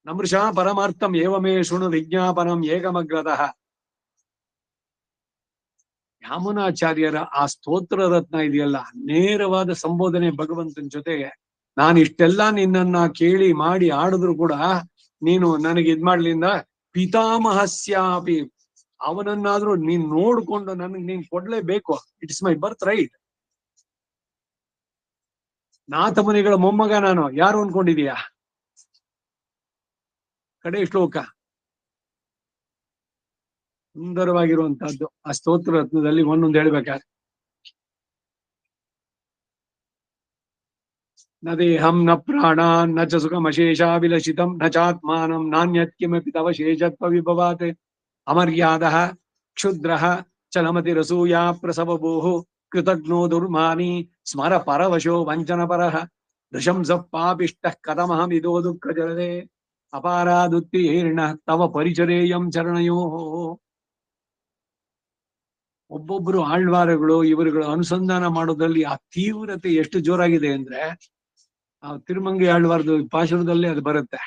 ನಮೃಷಾ ಪರಮಾರ್ಥಂ ಏವಮೇ ಶೃಣು ವಿಜ್ಞಾಪನಂ ಏಕಮಗ್ರತಃ. ಯಾಮನಾಚಾರ್ಯರ ಆ ಸ್ತೋತ್ರ ರತ್ನ ಇದೆಯಲ್ಲ, ನೇರವಾದ ಸಂಬೋಧನೆ ಭಗವಂತನ ಜೊತೆಗೆ. ನಾನು ಇಷ್ಟೆಲ್ಲ ನಿನ್ನನ್ನ ಕೇಳಿ ಮಾಡಿ ಆಡಿದ್ರು ಕೂಡ ನೀನು ನನಗೆ ಇದ್ ಮಾಡ್ಲಿಂದ ಪಿತಾಮಹಸ್ಯಾಪಿ, ಅವನನ್ನಾದ್ರೂ ನೀನ್ ನೋಡ್ಕೊಂಡು ನನಗ್ ನೀನ್ ಕೊಡ್ಲೇಬೇಕು. It's my birth right. ನಾಥ ಮುನಿಗಳ ಮೊಮ್ಮಗ ನಾನು, ಯಾರು ಅನ್ಕೊಂಡಿದೀಯಾ? ಕಡೆ ಶ್ಲೋಕ ಸುಂದರವಾಗಿರುವಂತಹದ್ದು. ಆ ಸ್ತೋತ್ರ ರತ್ನದಲ್ಲಿ ಒಂದೊಂದು ಹೇಳ್ಬೇಕಾದ್ರೆ, ನ ದೇಹಂ ನ ಪ್ರಾಣಾನ್ ನ ಚ ಸುಖಮಶೇಷಾಭಿಲಷಿತಂ ನ ಚಾತ್ಮಾನಂ ನಾನ್ಯತ್ ಕಿಮಪಿ ತವ ಶೇಷತ್ವ ವಿಭವಾತ್ ಅಮರ್ಯಾದಃ ಕ್ಷುದ್ರಃ ಚಲಮತಿರಸೂಯಾ ಪ್ರಸವಭೂಃ ಕೃತಜ್ಞೋ ದುರ್ಮಾನಿ ಸ್ಮರ ಪರವಶೋ ವಂಚನಪರಃ ನೃಶಂಸ ಪಾಪಿಷ್ಟಃ ಕಥಮಹಮಿದೋ ದುಃಖಜಲದೆ ಅಪಾರಾದುತ್ತೀರ್ಣ ತವ ಪರಿಚರೇಯಂ ಚರಣಯೋಃ. ಒಬ್ಬೊಬ್ರು ಆಳ್ವಾರಗಳು ಇವರುಗಳು ಅನುಸಂಧಾನ ಮಾಡೋದ್ರಲ್ಲಿ ಆ ತೀವ್ರತೆ ಎಷ್ಟು ಜೋರಾಗಿದೆ ಅಂದ್ರೆ, ಆ ತಿರುಮಂಗಿ ಆಳ್ವಾರ್ದು ಪಾಶುರದಲ್ಲೇ ಅದು ಬರುತ್ತೆ.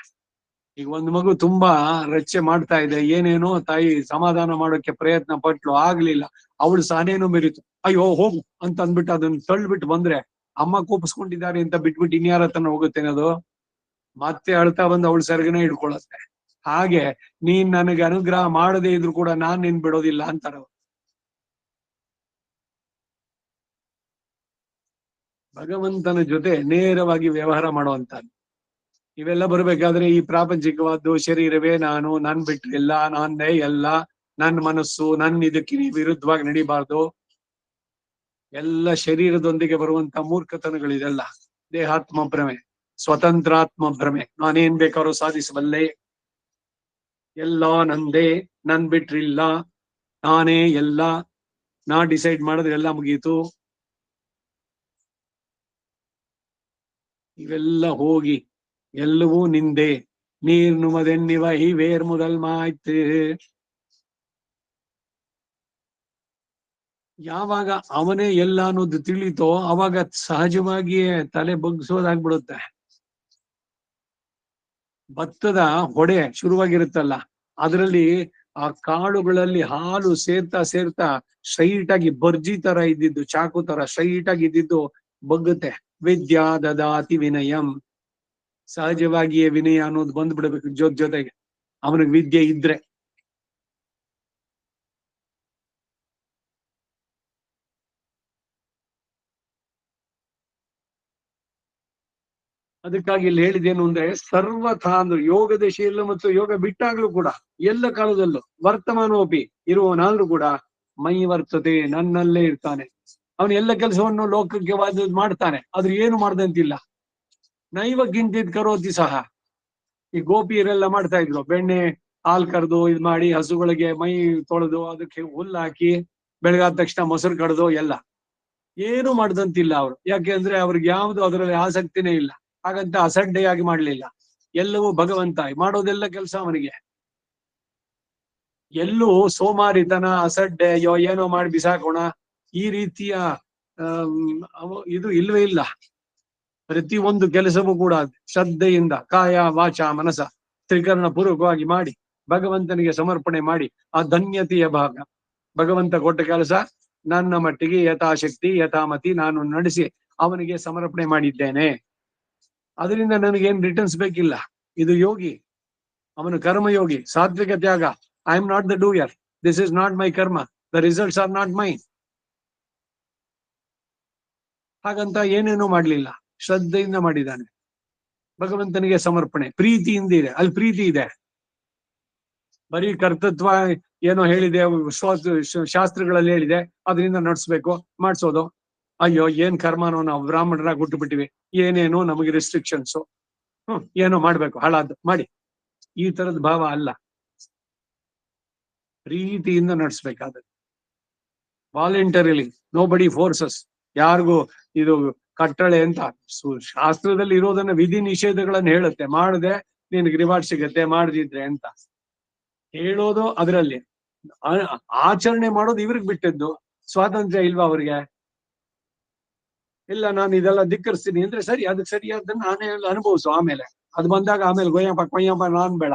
ಈಗ ಒಂದು ಮಗು ತುಂಬಾ ರಚ್ಚೆ ಮಾಡ್ತಾ ಇದೆ, ಏನೇನೋ ತಾಯಿ ಸಮಾಧಾನ ಮಾಡೋಕೆ ಪ್ರಯತ್ನ ಪಟ್ಲು, ಆಗ್ಲಿಲ್ಲ. ಅವಳು ಸಹನೇನು ಮೆರಿತು, ಅಯ್ಯೋ ಹೋಗು ಅಂತ ಅಂದ್ಬಿಟ್ಟು ಅದನ್ನ ತಳ್ಳಿಬಿಟ್ಟು ಬಂದ್ರೆ, ಅಮ್ಮ ಕೋಪಿಸ್ಕೊಂಡಿದ್ದಾರೆ ಅಂತ ಬಿಟ್ಬಿಟ್ಟು ಇನ್ಯಾರ ಹತ್ರನ ಹೋಗುತ್ತೇನೆ ಅದು, ಮತ್ತೆ ಅಳ್ತಾ ಬಂದು ಅವಳು ಸೆರಗನೆ ಹಿಡ್ಕೊಳತ್ತೆ. ಹಾಗೆ ನೀನ್ ನನಗೆ ಅನುಗ್ರಹ ಮಾಡದೇ ಇದ್ರು ಕೂಡ ನಾನ್ ನಿನ್ ಬಿಡೋದಿಲ್ಲ ಅಂತಾರ. ಭಗವಂತನ ಜೊತೆ ನೇರವಾಗಿ ವ್ಯವಹಾರ ಮಾಡುವಂತದ್ದು. ಇವೆಲ್ಲ ಬರ್ಬೇಕಾದ್ರೆ ಈ ಪ್ರಾಪಂಚಿಕವಾದ್ದು ಶರೀರವೇ ನಾನು, ನನ್ ಬಿಟ್ರಿಲ್ಲ, ನಾನೇ ಎಲ್ಲ, ನನ್ನ ಮನಸ್ಸು, ನನ್ನ ಇದಕ್ಕೆ ವಿರುದ್ಧವಾಗಿ ನಡಿಬಾರ್ದು, ಎಲ್ಲ ಶರೀರದೊಂದಿಗೆ ಬರುವಂತ ಮೂರ್ಖತನಗಳಿದೆಲ್ಲ. ದೇಹಾತ್ಮ ಭ್ರಮೆ, ಸ್ವತಂತ್ರಾತ್ಮ ಭ್ರಮೆ, ನಾನೇನ್ ಬೇಕಾದ್ರೂ ಸಾಧಿಸಬಲ್ಲೆ, ಎಲ್ಲ ನಂದೇ, ನನ್ ಬಿಟ್ರಿಲ್ಲ, ನಾನೇ ಎಲ್ಲ, ನಾ ಡಿಸೈಡ್ ಮಾಡಿದ್ರೆ ಎಲ್ಲ ಮುಗೀತು. ಇವೆಲ್ಲ ಹೋಗಿ ಎಲ್ಲವೂ ನಿಂದೆ, ನೀರ್ ನುಮದೆನ್ನಿವ ಈ ವೇರ್ ಮುದಲ್ ಮಾಯ್ತು. ಯಾವಾಗ ಅವನೇ ಎಲ್ಲ ಅನ್ನೋದು ತಿಳಿತೋ ಅವಾಗ ಸಹಜವಾಗಿಯೇ ತಲೆ ಬಗ್ಗಿಸೋದಾಗ್ಬಿಡುತ್ತೆ. ಭತ್ತದ ಹೊಡೆ ಶುರುವಾಗಿರುತ್ತಲ್ಲ, ಅದರಲ್ಲಿ ಆ ಕಾಳುಗಳಲ್ಲಿ ಹಾಲು ಸೇರ್ತಾ ಸೇರ್ತಾ ಸ್ಟ್ರೈಟ್ ಆಗಿ ಬರ್ಜಿ ತರ ಇದ್ದಿದ್ದು, ಚಾಕು ತರ ಸ್ಟ್ರೈಟ್ ಆಗಿ ಇದ್ದಿದ್ದು ಬಗ್ಗುತ್ತೆ. ವಿದ್ಯಾ ದದಾತಿ ವಿನಯಂ, ಸಹಜವಾಗಿಯೇ ವಿನಯ ಅನ್ನೋದು ಬಂದ್ಬಿಡ್ಬೇಕು ಜೊತೆಗೆ, ಅವನಿಗೆ ವಿದ್ಯೆ ಇದ್ರೆ. ಅದಕ್ಕಾಗಿ ಇಲ್ಲಿ ಹೇಳಿದೇನು ಅಂದ್ರೆ, ಸರ್ವಥಾ ಅಂದ್ರೆ ಯೋಗ ದಶೆಯಲ್ಲೂ ಮತ್ತು ಯೋಗ ಬಿಟ್ಟಾಗ್ಲೂ ಕೂಡ ಎಲ್ಲ ಕಾಲದಲ್ಲೂ ವರ್ತಮಾನೋಪಿ ಇರುವವನಾದ್ರೂ ಕೂಡ ಮೈ ವರ್ತತೆ, ನನ್ನಲ್ಲೇ ಇರ್ತಾನೆ. ಅವನು ಎಲ್ಲ ಕೆಲಸವನ್ನು ಲೋಕಕ್ಕೆ ಮಾಡ್ತಾನೆ, ಆದ್ರೆ ಏನು ಮಾಡ್ದಂತಿಲ್ಲ. ನೈವ ಕಿಂಚಿತ್ ಕರೋತಿ ಸಹ. ಈ ಗೋಪಿಯರೆಲ್ಲ ಮಾಡ್ತಾ ಇದ್ರು, ಬೆಣ್ಣೆ ಹಾಲ್ ಕರೆದು ಇದ್ ಮಾಡಿ ಹಸುಗಳಿಗೆ ಮೈ ತೊಳೆದು ಅದಕ್ಕೆ ಹುಲ್ಲು ಹಾಕಿ ಬೆಳಗಾದ ತಕ್ಷಣ ಮೊಸರು ಕಡ್ದು ಎಲ್ಲ ಏನು ಮಾಡ್ದಂತಿಲ್ಲ ಅವರು. ಯಾಕೆ ಅಂದ್ರೆ ಅವ್ರಿಗೆ ಯಾವ್ದು ಅದರಲ್ಲಿ ಆಸಕ್ತಿನೇ ಇಲ್ಲ. ಹಾಗಂತ ಅಸಡ್ಡೆಯಾಗಿ ಮಾಡ್ಲಿಲ್ಲ, ಎಲ್ಲವೂ ಭಗವಂತ ಮಾಡೋದೆಲ್ಲ ಕೆಲಸ ಅವನಿಗೆ. ಎಲ್ಲೂ ಸೋಮಾರಿತನ, ಅಸಡ್ಡೆ, ಅಯ್ಯೋ ಏನೋ ಮಾಡಿ ಬಿಸಾಕೋಣ, ಈ ರೀತಿಯ ಇದು ಇಲ್ವೇ ಇಲ್ಲ. ಪ್ರತಿ ಒಂದು ಕೆಲಸವೂ ಕೂಡ ಶ್ರದ್ಧೆಯಿಂದ ಕಾಯ ವಾಚ ಮನಸ ತ್ರಿಕರಣ ಪೂರ್ವಕವಾಗಿ ಮಾಡಿ ಭಗವಂತನಿಗೆ ಸಮರ್ಪಣೆ ಮಾಡಿ ಆ ಧನ್ಯತೆಯ ಭಾಗ. ಭಗವಂತ ಕೊಟ್ಟ ಕೆಲಸ ನನ್ನ ಮಟ್ಟಿಗೆ ಯಥಾಶಕ್ತಿ ಯಥಾಮತಿ ನಾನು ನಡೆಸಿ ಅವನಿಗೆ ಸಮರ್ಪಣೆ ಮಾಡಿದ್ದೇನೆ, ಅದರಿಂದ ನನಗೇನ್ ರಿಟರ್ನ್ಸ್ ಬೇಕಿಲ್ಲ. ಇದು ಯೋಗಿ, ಅವನು ಕರ್ಮಯೋಗಿ, ಸಾತ್ವಿಕ ತ್ಯಾಗ. I am not the doer, this is not my karma, the results are not mine. ಹಾಗಂತ ಏನೇನೋ ಮಾಡ್ಲಿಲ್ಲ, ಶ್ರದ್ಧೆಯಿಂದ ಮಾಡಿದ್ದಾನೆ. ಭಗವಂತನಿಗೆ ಸಮರ್ಪಣೆ ಪ್ರೀತಿಯಿಂದ ಇದೆ, ಅಲ್ಲಿ ಪ್ರೀತಿ ಇದೆ. ಬರೀ ಕರ್ತೃತ್ವ ಏನೋ ಹೇಳಿದೆ, ಶಾಸ್ತ್ರಗಳಲ್ಲಿ ಹೇಳಿದೆ, ಅದರಿಂದ ನಡ್ಸ್ಬೇಕು, ಮಾಡ್ಸೋದು. ಅಯ್ಯೋ ಏನ್ ಕರ್ಮನೋ, ನಾವು ಬ್ರಾಹ್ಮಣರಾಗಿ ಹುಟ್ಟು ಬಿಟ್ಟಿವಿ, ಏನೇನೋ ನಮಗೆ ರೆಸ್ಟ್ರಿಕ್ಷನ್ಸ್, ಏನೋ ಮಾಡ್ಬೇಕು ಹಾಳಾದ್ದು ಮಾಡಿ, ಈ ತರದ ಭಾವ ಅಲ್ಲ. ಪ್ರೀತಿಯಿಂದ ನಡ್ಸ್ಬೇಕಾದ್ರೆ ವಾಲಂಟರಿಲಿ, ನೋ ಬಡಿ ಫೋರ್ಸಸ್. ಯಾರಿಗೂ ಇದು ಕಟ್ಟಳೆ ಅಂತ ಶಾಸ್ತ್ರದಲ್ಲಿ ಇರೋದನ್ನ ವಿಧಿ ನಿಷೇಧಗಳನ್ನ ಹೇಳುತ್ತೆ, ಮಾಡದೆ ನಿನ್ಗೆ ರಿವಾರ್ಡ್ ಸಿಗತ್ತೆ, ಮಾಡದಿದ್ರೆ ಅಂತ ಹೇಳೋದು. ಅದರಲ್ಲಿ ಆಚರಣೆ ಮಾಡೋದು ಇವ್ರಿಗೆ ಬಿಟ್ಟಿದ್ದು. ಸ್ವಾತಂತ್ರ್ಯ ಇಲ್ವಾ ಅವ್ರಿಗೆ? ಇಲ್ಲ ನಾನು ಇದೆಲ್ಲ ಧಿಕ್ಕರಿಸ್ತೀನಿ ಅಂದ್ರೆ ಸರಿ, ಅದಕ್ಕೆ ಸರಿಯಾದನ್ನ ನಾನೇ ಅನುಭವಿಸು, ಆಮೇಲೆ ಅದು ಬಂದಾಗ ಆಮೇಲೆ ಕೊಯ್ಯಪ್ಪ ನಾನ್ ಬೇಡ.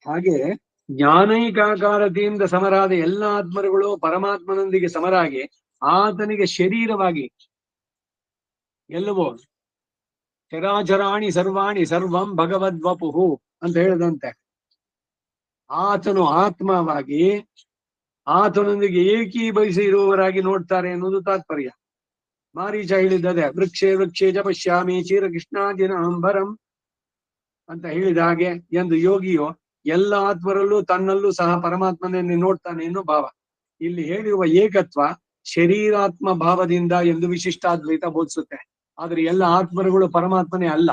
ಹಾಗೆ ಜ್ಞಾನೈಕಾಕಾರತೆಯಿಂದ ಸಮರಾದ ಎಲ್ಲ ಆತ್ಮರುಗಳು ಪರಮಾತ್ಮನೊಂದಿಗೆ ಸಮರಾಗಿ ಆತನಿಗೆ ಶರೀರವಾಗಿ ಎಲ್ಲವೋ ಚರಾಚರಾಣಿ ಸರ್ವಾಣಿ ಸರ್ವಂ ಭಗವದ್ವಪುಹು ಅಂತ ಹೇಳಿದಂತೆ. ಆತನು ಆತ್ಮವಾಗಿ ಆತನೊಂದಿಗೆ ಏಕೀಭವಿಸಿ ಇರುವವರಾಗಿ ನೋಡ್ತಾರೆ ಅನ್ನೋದು ತಾತ್ಪರ್ಯ. ಮಾರೀಚ ಹೇಳಿದ್ದದೆ, ವೃಕ್ಷೇ ವೃಕ್ಷೇ ಚ ಪಶ್ಯಾಮಿ ಚೀರ ಕೃಷ್ಣಾದಿನ ಅಂಬರಂ ಅಂತ ಹೇಳಿದ ಹಾಗೆ ಎಂದು ಯೋಗಿಯು ಎಲ್ಲ ಆತ್ಮರಲ್ಲೂ ತನ್ನಲ್ಲೂ ಸಹ ಪರಮಾತ್ಮನನ್ನೇ ನೋಡ್ತಾನೆ ಎನ್ನುವ ಭಾವ. ಇಲ್ಲಿ ಹೇಳಿರುವ ಏಕತ್ವ ಶರೀರಾತ್ಮ ಭಾವದಿಂದ ಎಂದು ವಿಶಿಷ್ಟಾದ್ವೈತ ಬೋಧಿಸುತ್ತೆ. ಆದ್ರೆ ಎಲ್ಲ ಆತ್ಮರುಗಳು ಪರಮಾತ್ಮನೇ ಅಲ್ಲ.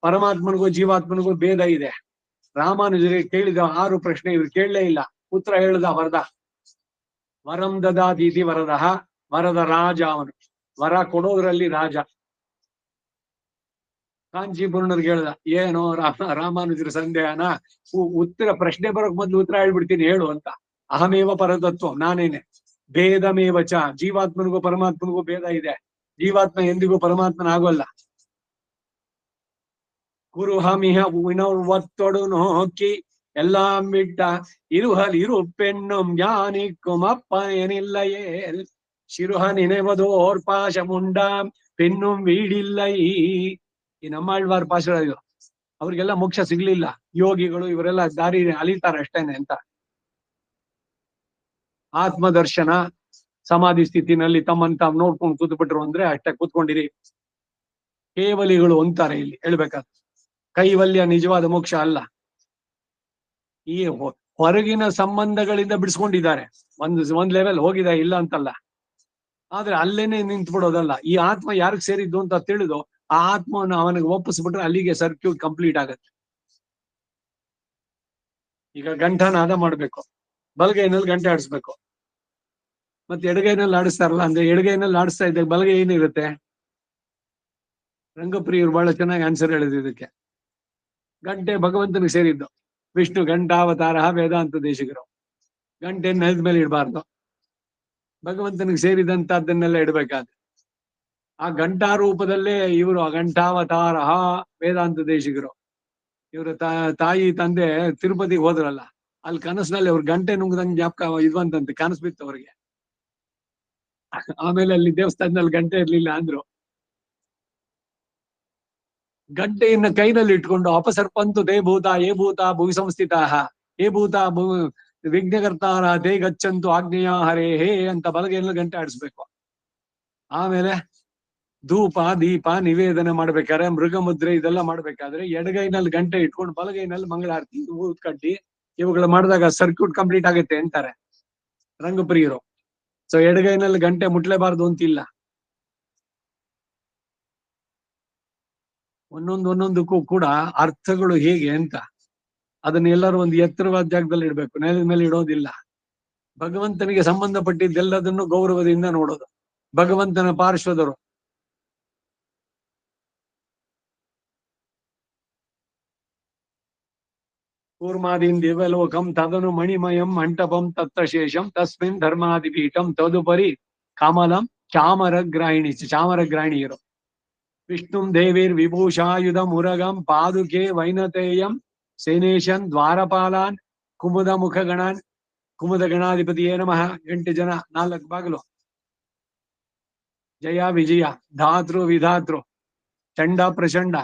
ಪರಮಾತ್ಮನಿಗೂ ಜೀವಾತ್ಮನಿಗೂ ಭೇದ ಇದೆ. ರಾಮಾನುಜರಿಗೆ ಕೇಳಿದ 6 ಪ್ರಶ್ನೆ ಇವ್ರು ಕೇಳಲೇ ಇಲ್ಲ. ಉತ್ತರ ಹೇಳುದ ವರದ. ವರಂ ದದಾತೀತಿ ವರದಃ, ವರದ ರಾಜ ಅವನು, ವರ ಕೊಡೋದ್ರಲ್ಲಿ ರಾಜ. ಕಾಂಚೀಪುರ್ಣರ್ಗೆ ಹೇಳ್ದ, ಏನೋ ರಾಮಾನುಜರ ಸಂದೇಹನ, ಉತ್ತರ ಪ್ರಶ್ನೆ ಬರೋಕ್ ಮೊದ್ಲು ಉತ್ತರ ಹೇಳ್ಬಿಡ್ತೀನಿ ಹೇಳು ಅಂತ. ಅಹಮೇವ ಪರತತ್ವ, ನಾನೇನೆ. ಭೇದಮೇವ ಚ, ಜೀವಾತ್ಮನಿಗೂ ಪರಮಾತ್ಮನಿಗೂ ಭೇದ ಇದೆ. ಜೀವಾತ್ಮ ಎಂದಿಗೂ ಪರಮಾತ್ಮನ ಆಗೋಲ್ಲ. ಕುರುಹಮಿಹ ವಿನೋವತ್ತೊಡು ನೋಕಿ எல்லாம் விட்ட இருஹல் இருப்பெண்ணும் யானிக்கும் அப்பயனில்லையே ಶಿರುಹ ನಿನೆವದೋರ್ ಪಾಶಮುಂಡಾಂ ಪೆನ್ನುಂ ವೀಡಿಲ್ಲೈ. ಈ ನಮ್ಮಾಳ್ವಾರ್ ಪಾಶ ಇದು. ಅವ್ರಿಗೆಲ್ಲ ಮೋಕ್ಷ ಸಿಗ್ಲಿಲ್ಲ. ಯೋಗಿಗಳು ಇವರೆಲ್ಲ ದಾರಿ ಅಲಿತಾರೆ ಅಷ್ಟೇನೆ ಅಂತ. ಆತ್ಮದರ್ಶನ ಸಮಾಧಿ ಸ್ಥಿತಿನಲ್ಲಿ ತಮ್ಮನ್ನು ತಾವು ನೋಡ್ಕೊಂಡು ಕೂತ್ಬಿಟ್ರು ಅಂದ್ರೆ ಅಷ್ಟೇ ಕೂತ್ಕೊಂಡಿರಿ. ಕೇವಲಿಗಳು ಅಂತಾರೆ ಇಲ್ಲಿ ಹೇಳ್ಬೇಕಾದ್ರೆ. ಕೈವಲ್ಯ ನಿಜವಾದ ಮೋಕ್ಷ ಅಲ್ಲ. ಈ ಹೊರಗಿನ ಸಂಬಂಧಗಳಿಂದ ಬಿಡಿಸ್ಕೊಂಡಿದ್ದಾರೆ. ಒಂದ್ ಲೆವೆಲ್ ಹೋಗಿದೆ, ಇಲ್ಲ ಅಂತಲ್ಲ. ಆದ್ರೆ ಅಲ್ಲೇನೆ ನಿಂತು ಬಿಡೋದಲ್ಲ. ಈ ಆತ್ಮ ಯಾರಿಗೆ ಸೇರಿದ್ದು ಅಂತ ತಿಳಿದು ಆ ಆತ್ಮವನ್ನು ಅವನಿಗೆ ಒಪ್ಪಿಸ್ಬಿಟ್ರೆ ಅಲ್ಲಿಗೆ ಸರ್ಕ್ಯೂಟ್ ಕಂಪ್ಲೀಟ್ ಆಗತ್ತೆ. ಈಗ ಗಂಟನಾದ ಮಾಡ್ಬೇಕು, ಬಲಗೈನಲ್ಲಿ ಗಂಟೆ ಆಡಿಸ್ಬೇಕು. ಮತ್ತೆ ಎಡಗೈನಲ್ಲಿ ಆಡಿಸ್ತಾರಲ್ಲ, ಅಂದ್ರೆ ಎಡಗೈನಲ್ಲಿ ಆಡಿಸ್ತಾ ಇದ್ದಾಗ ಬಲಗೈ ಏನಿರುತ್ತೆ? ರಂಗಪ್ರಿಯರು ಬಹಳ ಚೆನ್ನಾಗಿ ಆನ್ಸರ್ ಹೇಳಿದ್ರು ಇದಕ್ಕೆ. ಗಂಟೆ ಭಗವಂತನಿಗೆ ಸೇರಿದ್ದು. ವಿಷ್ಣು ಗಂಟಾವತಾರ ವೇದಾಂತ ದೇಶಿಗರು. ಗಂಟೆ ನೆಲದ ಮೇಲೆ ಇಡಬಾರ್ದು, ಭಗವಂತನಿಗೆ ಸೇರಿದಂತದ್ದನ್ನೆಲ್ಲ ಇಡ್ಬೇಕಾದ್ರೆ. ಆ ಗಂಟಾ ರೂಪದಲ್ಲೇ ಇವರು ಗಂಟಾವತಾರ ವೇದಾಂತ ದೇಶಿಗರು. ಇವರು ತಾಯಿ ತಂದೆ ತಿರುಪತಿಗೆ ಹೋದ್ರಲ್ಲ, ಅಲ್ಲಿ ಕನಸಿನಲ್ಲಿ ಅವ್ರ ಗಂಟೆ ನುಂಗ್ದಂಗೆ ಜ್ಞಾಪಕ ಇದ್ವಂತಂತೆ, ಕನಸು ಬಿತ್ತು ಅವ್ರಿಗೆ. ಆಮೇಲೆ ಅಲ್ಲಿ ದೇವಸ್ಥಾನದಲ್ಲಿ ಗಂಟೆ ಇರ್ಲಿಲ್ಲ ಅಂದ್ರು. ಗಂಟೆಯನ್ನ ಕೈನಲ್ಲಿ ಇಟ್ಕೊಂಡು ಅಪಸರ್ಪಂತು ತೇ ಭೂತ ಏ ಭೂತ ಭುವಿ ಸಂಸ್ಥಿತ ಏ ಭೂತ ವಿಘ್ನಕರ್ತಾರ ತೇ ಗಚ್ಚಂತು ಆಗ್ನೇಯ ಹರೇ ಹೇ ಅಂತ ಬಲಗೈನಲ್ಲಿ ಗಂಟೆ ಆಡಿಸ್ಬೇಕು. ಆಮೇಲೆ ಧೂಪ ದೀಪ ನಿವೇದನೆ ಮಾಡ್ಬೇಕಾದ್ರೆ, ಮೃಗಮುದ್ರೆ ಇದೆಲ್ಲ ಮಾಡ್ಬೇಕಾದ್ರೆ ಎಡಗೈನಲ್ಲಿ ಗಂಟೆ ಇಟ್ಕೊಂಡು ಬಲಗೈನಲ್ಲಿ ಮಂಗಳಾರತಿ ಊದ್ ಕಡ್ಡಿ ಇವುಗಳು ಮಾಡಿದಾಗ ಸರ್ಕ್ಯೂಟ್ ಕಂಪ್ಲೀಟ್ ಆಗುತ್ತೆ ಅಂತಾರೆ ರಂಗಪ್ರಿಯರು. ಸೊ ಎಡಗೈನಲ್ಲಿ ಗಂಟೆ ಮುಟ್ಲೇಬಾರ್ದು ಅಂತಿಲ್ಲ. ಒಂದೊಂದಕ್ಕೂ ಕೂಡ ಅರ್ಥಗಳು ಹೇಗೆ ಅಂತ ಅದನ್ನ ಎಲ್ಲರೂ ಒಂದು ಎತ್ತರವಾದ ಜಾಗದಲ್ಲಿ ಇಡ್ಬೇಕು, ನೆಲದ ಮೇಲೆ ಇಡೋದಿಲ್ಲ. ಭಗವಂತನಿಗೆ ಸಂಬಂಧಪಟ್ಟಿದ್ದೆಲ್ಲದನ್ನು ಗೌರವದಿಂದ ನೋಡೋದು. ಭಗವಂತನ ಪಾರ್ಶ್ವದರು ಕೂರ್ಮಾದೀನ್ ದಿವ್ಯಲೋಕಂ ತದನು ಮಣಿಮಯಂ ಮಂಟಪಂ ತತ್ತಶೇಷಂ ತಸ್ಮಿನ್ ಧರ್ಮಾದಿಪೀಠಂ ತದುಪರಿ ಕಮಲಂ ಚಾಮರಗ್ರಾಹಿಣಿಯರು. ವಿಷ್ಣುಂ ದೇವೀರ್ ವಿಭೂಷಾಯುಧ ಮುರಗಂ ಪಾದುಕೆ ವೈನತೇಯಂ ಸೇನೇಶನ್ ದ್ವಾರಪಾಲಾನ್ ಕುಮುದ ಮುಖಗಣಾನ್ ಕುಮುದ ಗಣಾಧಿಪತಿಯೇ ನಮಃ. 8 ಜನ, 4 ಬಾಗಿಲು. ಜಯ ವಿಜಯ ಧಾತೃ ವಿಧಾತೃ ಚಂಡ ಪ್ರಚಂಡ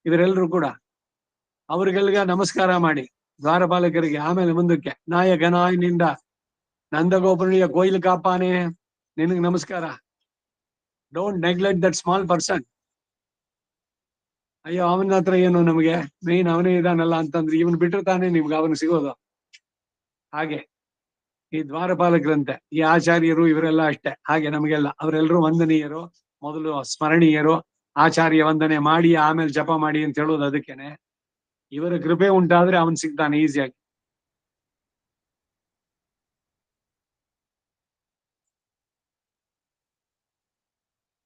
ಇವರೆಲ್ಲರೂ ಕೂಡ ಅವ್ರಿಗೆಲ್ಗ ನಮಸ್ಕಾರ ಮಾಡಿ ದ್ವಾರಪಾಲಕರಿಗೆ. ಆಮೇಲೆ ಮುಂದಕ್ಕೆ ನಾಯಕನಾಯನಿಂದ ನಂದಗೋಪನಿಯ ಕೋಯಿಲ್ ಕಾಪಾನೆ ನಿನಗೆ ನಮಸ್ಕಾರ. Don't neglect that small person. ಅಯ್ಯೋ ಅವನ ಹತ್ರ ಏನು ನಮಗೆ, ಮೇನ್ ಅವನೇ ಇದಾನಲ್ಲ ಅಂತಂದ್ರೆ ಇವನ್ ಬಿಟ್ಟರೆ ತಾನೇ ನಿಮ್ಗೆ ಅವನು ಸಿಗೋದು. ಹಾಗೆ ಈ ದ್ವಾರಪಾಲಕರಂತೆ ಈ ಆಚಾರ್ಯರು ಇವರೆಲ್ಲ ಅಷ್ಟೇ. ಹಾಗೆ ನಮಗೆಲ್ಲ ಅವರೆಲ್ಲರೂ ವಂದನೀಯರು. ಮೊದಲು ಸ್ಮರಣೀಯರು. ಆಚಾರ್ಯ ವಂದನೆ ಮಾಡಿ ಆಮೇಲೆ ಜಪ ಮಾಡಿ ಅಂತ ಹೇಳೋದು ಅದಕ್ಕೇನೆ. ಇವರ ಕೃಪೆ ಉಂಟಾದ್ರೆ ಅವನ್ ಸಿಗ್ತಾನೆ ಈಸಿಯಾಗಿ.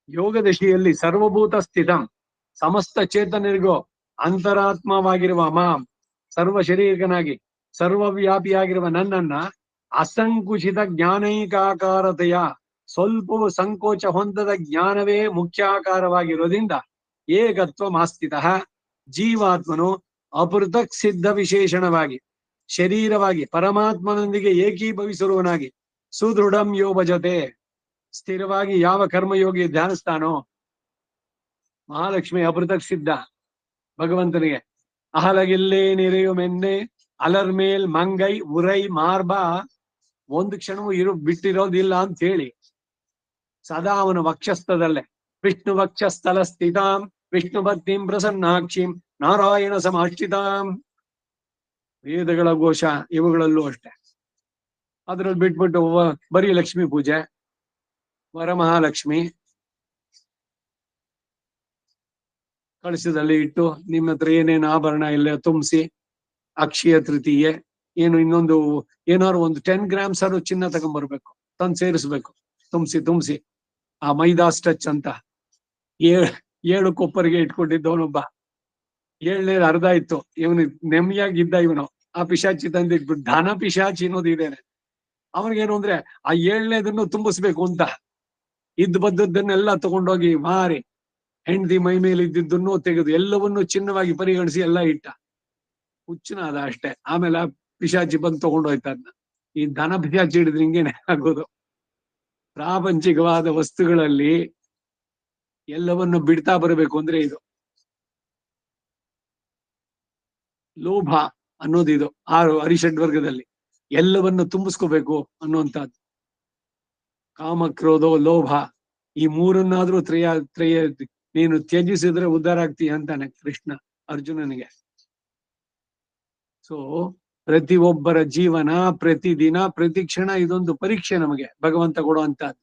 ಯೋಗ ದಶೆಯಲ್ಲಿ ಸರ್ವಭೂತ ಸ್ಥಿತಂ, ಸಮಸ್ತ ಚೇತನರಿಗೂ ಅಂತರಾತ್ಮವಾಗಿರುವ ಮಾಂ, ಸರ್ವ ಶರೀರನಾಗಿ ಸರ್ವವ್ಯಾಪಿಯಾಗಿರುವ ನನ್ನನ್ನ ಅಸಂಕುಚಿತ ಜ್ಞಾನೈಕಾಕಾರತೆಯ ಸ್ವಲ್ಪವೂ ಸಂಕೋಚ ಹೊಂದದ ಜ್ಞಾನವೇ ಮುಖ್ಯಾಕಾರವಾಗಿರೋದ್ರಿಂದ ಏಕತ್ವ ಮಾಸ್ಥಿತ ಜೀವಾತ್ಮನು ಅಪೃಥಕ್ ಸಿದ್ಧ ವಿಶೇಷಣವಾಗಿ ಶರೀರವಾಗಿ ಪರಮಾತ್ಮನೊಂದಿಗೆ ಏಕೀಭವಿಸಿರುವನಾಗಿ ಸುದೃಢಂ ಯೋ ಭಜತೆ, ಸ್ಥಿರವಾಗಿ ಯಾವ ಕರ್ಮಯೋಗಿ ಧ್ಯಾನಿಸ್ತಾನೋ ಮಹಾಲಕ್ಷ್ಮಿ ಅಪೃತಕ್ ಸಿದ್ಧ ಭಗವಂತನಿಗೆ. ಅಹಲಗಿಲ್ಲೇ ನೆರೆಯುಮೆನ್ನೆ ಅಲರ್ಮೇಲ್ ಮಂಗೈ ಉರೈ ಮಾರ್ಬ, ಒಂದು ಕ್ಷಣವೂ ಬಿಟ್ಟಿರೋದಿಲ್ಲ ಅಂತ ಹೇಳಿ ಸದಾ ಅವನ ವಕ್ಷಸ್ಥದಲ್ಲೇ ವಿಷ್ಣು ವಕ್ಷಸ್ಥಲ ಸ್ಥಿತಾಂ ವಿಷ್ಣು ಭಕ್ತಿಂ ಪ್ರಸನ್ನಾಕ್ಷಿಂ ನಾರಾಯಣ ಸಮಾಶ್ರಿತಾಂ. ವೇದಗಳ ಘೋಷ ಇವುಗಳಲ್ಲೂ ಅಷ್ಟೇ. ಅದ್ರಲ್ಲಿ ಬಿಟ್ಬಿಟ್ಟು ಬರೀ ಲಕ್ಷ್ಮೀ ಪೂಜೆ, ವರಮಹಾಲಕ್ಷ್ಮಿ ಕಳಶದಲ್ಲಿ ಇಟ್ಟು ನಿಮ್ಮ ಹತ್ರ ಏನೇನು ಆಭರಣ ಇಲ್ಲ ತುಂಬಿಸಿ, ಅಕ್ಷಯ ತೃತೀಯೆ ಏನು ಇನ್ನೊಂದು ಏನಾದ್ರು ಒಂದು 10 grams ಚಿನ್ನ ತಗೊಂಡ್ಬರ್ಬೇಕು, ತಂದು ಸೇರಿಸ್ಬೇಕು, ತುಂಬಿಸಿ ಆ ಮೈದಾಸ್ ಟಚ್ ಅಂತ 7 ಕೊಪ್ಪರಿಗೆ ಇಟ್ಕೊಂಡಿದ್ದವನೊಬ್ಬ. 7ನೇ ಅರ್ಧ ಇತ್ತು, ಇವನು ನೆಮ್ಮದಿಯಾಗಿದ್ದ. ಇವನು ಆ ಪಿಶಾಚಿ ತಂದಿಟ್ಬಿಟ್ಟು ಧನ ಪಿಶಾಚಿ ಅನ್ನೋದು ಇದೇನೆ ಅವನಿಗೇನು ಅಂದ್ರೆ ಆ 7ನೇದನ್ನು ತುಂಬಿಸ್ಬೇಕು ಅಂತ ಇದ್ದು ಬದ್ದದ್ದನ್ನೆಲ್ಲ ತಗೊಂಡೋಗಿ ಮಾರಿ ಹೆಂಡತಿ ಮೈ ಮೇಲೆ ಇದ್ದಿದ್ದನ್ನು ತೆಗೆದು ಎಲ್ಲವನ್ನೂ ಚಿನ್ನವಾಗಿ ಪರಿಗಣಿಸಿ ಎಲ್ಲ ಇಟ್ಟ. ಹುಚ್ಚನ ಅದ ಅಷ್ಟೇ. ಆಮೇಲೆ ಆ ಪಿಶಾಚಿ ಬಂದು ತಗೊಂಡೋಯ್ತ ಅದನ್ನ. ಈ ಧನ ಪಿಶಾಚಿ ಹಿಡಿದ್ರೆ ಹಿಂಗೇನೆ ಆಗೋದು. ಪ್ರಾಪಂಚಿಕವಾದ ವಸ್ತುಗಳಲ್ಲಿ ಎಲ್ಲವನ್ನು ಬಿಡ್ತಾ ಬರಬೇಕು ಅಂದ್ರೆ ಇದು ಲೋಭ ಅನ್ನೋದು. ಇದು 6 ಅರಿಷಡ್ ವರ್ಗದಲ್ಲಿ ಎಲ್ಲವನ್ನು ತುಂಬಿಸ್ಕೋಬೇಕು ಅನ್ನುವಂಥದ್ದು. ಕಾಮ, ಕ್ರೋಧ, ಲೋಭ, ಈ ಮೂರನ್ನಾದ್ರೂ ತ್ರಯ ನೀನು ತ್ಯಜಿಸಿದ್ರೆ ಉದ್ಧಾರ ಆಗ್ತೀಯ ಅಂತಾನೆ ಕೃಷ್ಣ ಅರ್ಜುನನಿಗೆ. ಸೊ ಪ್ರತಿಯೊಬ್ಬರ ಜೀವನ, ಪ್ರತಿದಿನ, ಪ್ರತಿ ಕ್ಷಣ ಇದೊಂದು ಪರೀಕ್ಷೆ ನಮಗೆ ಭಗವಂತ ಕೊಡುವಂತಹದ್ದು.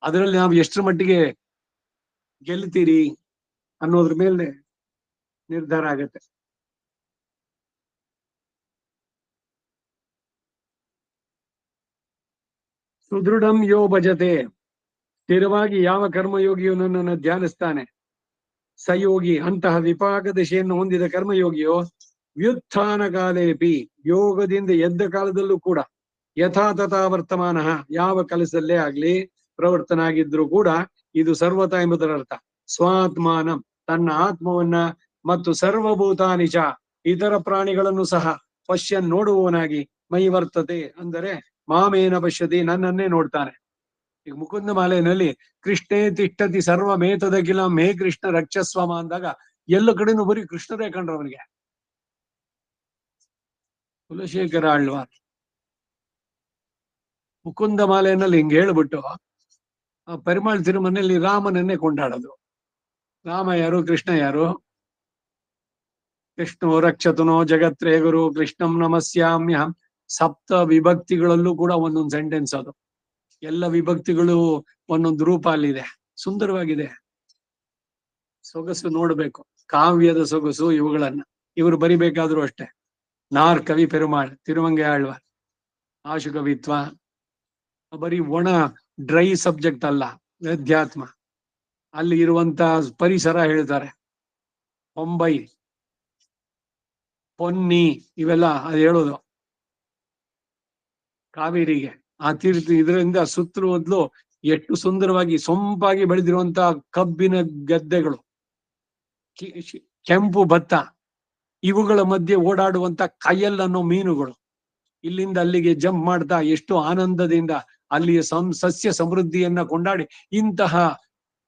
ಅದರಲ್ಲಿ ನಾವು ಎಷ್ಟರ ಮಟ್ಟಿಗೆ ಗೆಲ್ತೀರಿ ಅನ್ನೋದ್ರ ಮೇಲೆ ನಿರ್ಧಾರ ಆಗತ್ತೆ. ಸುದೃಢಂ ಯೋ ಭಜತೆ, ಸ್ಥಿರವಾಗಿ ಯಾವ ಕರ್ಮಯೋಗಿಯು ನನ್ನನ್ನು ಧ್ಯಾನಿಸ್ತಾನೆ, ಸಯೋಗಿ, ಅಂತಹ ವಿಪಾಕ ದಶೆಯನ್ನು ಹೊಂದಿದ ಕರ್ಮಯೋಗಿಯೋ, ವ್ಯುತ್ಥಾನ ಕಾಲೇಪಿ, ಯೋಗದಿಂದ ಎದ್ದ ಕಾಲದಲ್ಲೂ ಕೂಡ, ಯಥಾ ತಥಾ ವರ್ತಮಾನ, ಯಾವ ಕೆಲಸದಲ್ಲೇ ಆಗ್ಲಿ ಪ್ರವರ್ತನಾಗಿದ್ರು ಕೂಡ, ಇದು ಸರ್ವತಾ ಎಂಬುದರ ಅರ್ಥ. ಸ್ವಾತ್ಮಾನಂ, ತನ್ನ ಆತ್ಮವನ್ನ ಮತ್ತು ಸರ್ವಭೂತಾನಿಚ, ಇತರ ಪ್ರಾಣಿಗಳನ್ನು ಸಹ ಪಶ್ಯನ್, ನೋಡುವವನಾಗಿ, ಮೈ ವರ್ತತೆ ಅಂದರೆ ಮಾಮೇನ ಪಶ್ಯತಿ, ನನ್ನನ್ನೇ ನೋಡ್ತಾನೆ. ಈಗ ಮುಕುಂದ ಮಾಲೆಯಲ್ಲಿ ಕೃಷ್ಣೇ ತಿಷ್ಠತಿ ಸರ್ವಮೇತದಗಿಲ ಮೇ ಕೃಷ್ಣ ರಕ್ಷಸ್ವಮ ಅಂದಾಗ ಎಲ್ಲ ಕಡೆನೂ ಬರೀ ಕೃಷ್ಣರೇ ಕಂಡ್ರು ಅವನಿಗೆ. ಕುಲಶೇಖರ ಆಳ್ವಾರ್ ಮುಕುಂದ ಮಾಲೆಯಲ್ಲಿ ಹಿಂಗ್ ಹೇಳ್ಬಿಟ್ಟು ಆ ಪರಿಮಾಳ್ ತಿರುಮನೆಯಲ್ಲಿ ರಾಮನನ್ನೇ ಕೊಂಡಾಡೋದು. ರಾಮ ಯಾರು, ಕೃಷ್ಣ ಯಾರು? ಕೃಷ್ಣೋ ರಕ್ಷತುನೋ ಜಗತ್ರೇ ಗುರು ಕೃಷ್ಣಂ ನಮಸ್ಯಾಮ್ಯಹಂ. ಸಪ್ತ ವಿಭಕ್ತಿಗಳಲ್ಲೂ ಕೂಡ ಒಂದೊಂದು ಸೆಂಟೆನ್ಸ್ ಅದು. ಎಲ್ಲ ವಿಭಕ್ತಿಗಳು ಒಂದೊಂದು ರೂಪ ಅಲ್ಲಿದೆ, ಸುಂದರವಾಗಿದೆ. ಸೊಗಸು ನೋಡ್ಬೇಕು, ಕಾವ್ಯದ ಸೊಗಸು ಇವುಗಳನ್ನ. ಇವರು ಬರಿಬೇಕಾದ್ರೂ ಅಷ್ಟೇ. ನಾರ್ ಕವಿ ಪೆರುಮಾಳ್, ತಿರುವಂಗೆ ಆಳ್ವಾರ್, ಆಶು ಕವಿತ್ವ ಬರೀ ಒಣ ಡ್ರೈ ಸಬ್ಜೆಕ್ಟ್ ಅಲ್ಲ, ಅಧ್ಯಾತ್ಮ. ಅಲ್ಲಿ ಇರುವಂತ ಪರಿಸರ ಹೇಳ್ತಾರೆ. ಹೊಂಬೈ, ಪೊನ್ನಿ, ಇವೆಲ್ಲ ಅದು ಹೇಳೋದು. ಕಾವೇರಿಗೆ ಆ ತೀರ್ಥ ಇದರಿಂದ ಸುತ್ತಲೂ ಮೊದಲು ಎಷ್ಟು ಸುಂದರವಾಗಿ ಸೊಂಪಾಗಿ ಬೆಳೆದಿರುವಂತ ಕಬ್ಬಿನ ಗದ್ದೆಗಳು, ಕೆಂಪು ಭತ್ತ, ಇವುಗಳ ಮಧ್ಯೆ ಓಡಾಡುವಂತ ಕಯಲ್ ಅನ್ನೋ ಮೀನುಗಳು, ಇಲ್ಲಿಂದ ಅಲ್ಲಿಗೆ ಜಂಪ್ ಮಾಡ್ತಾ ಎಷ್ಟು ಆನಂದದಿಂದ ಅಲ್ಲಿಯ ಸಸ್ಯ ಸಮೃದ್ಧಿಯನ್ನ ಕೊಂಡಾಡಿ, ಇಂತಹ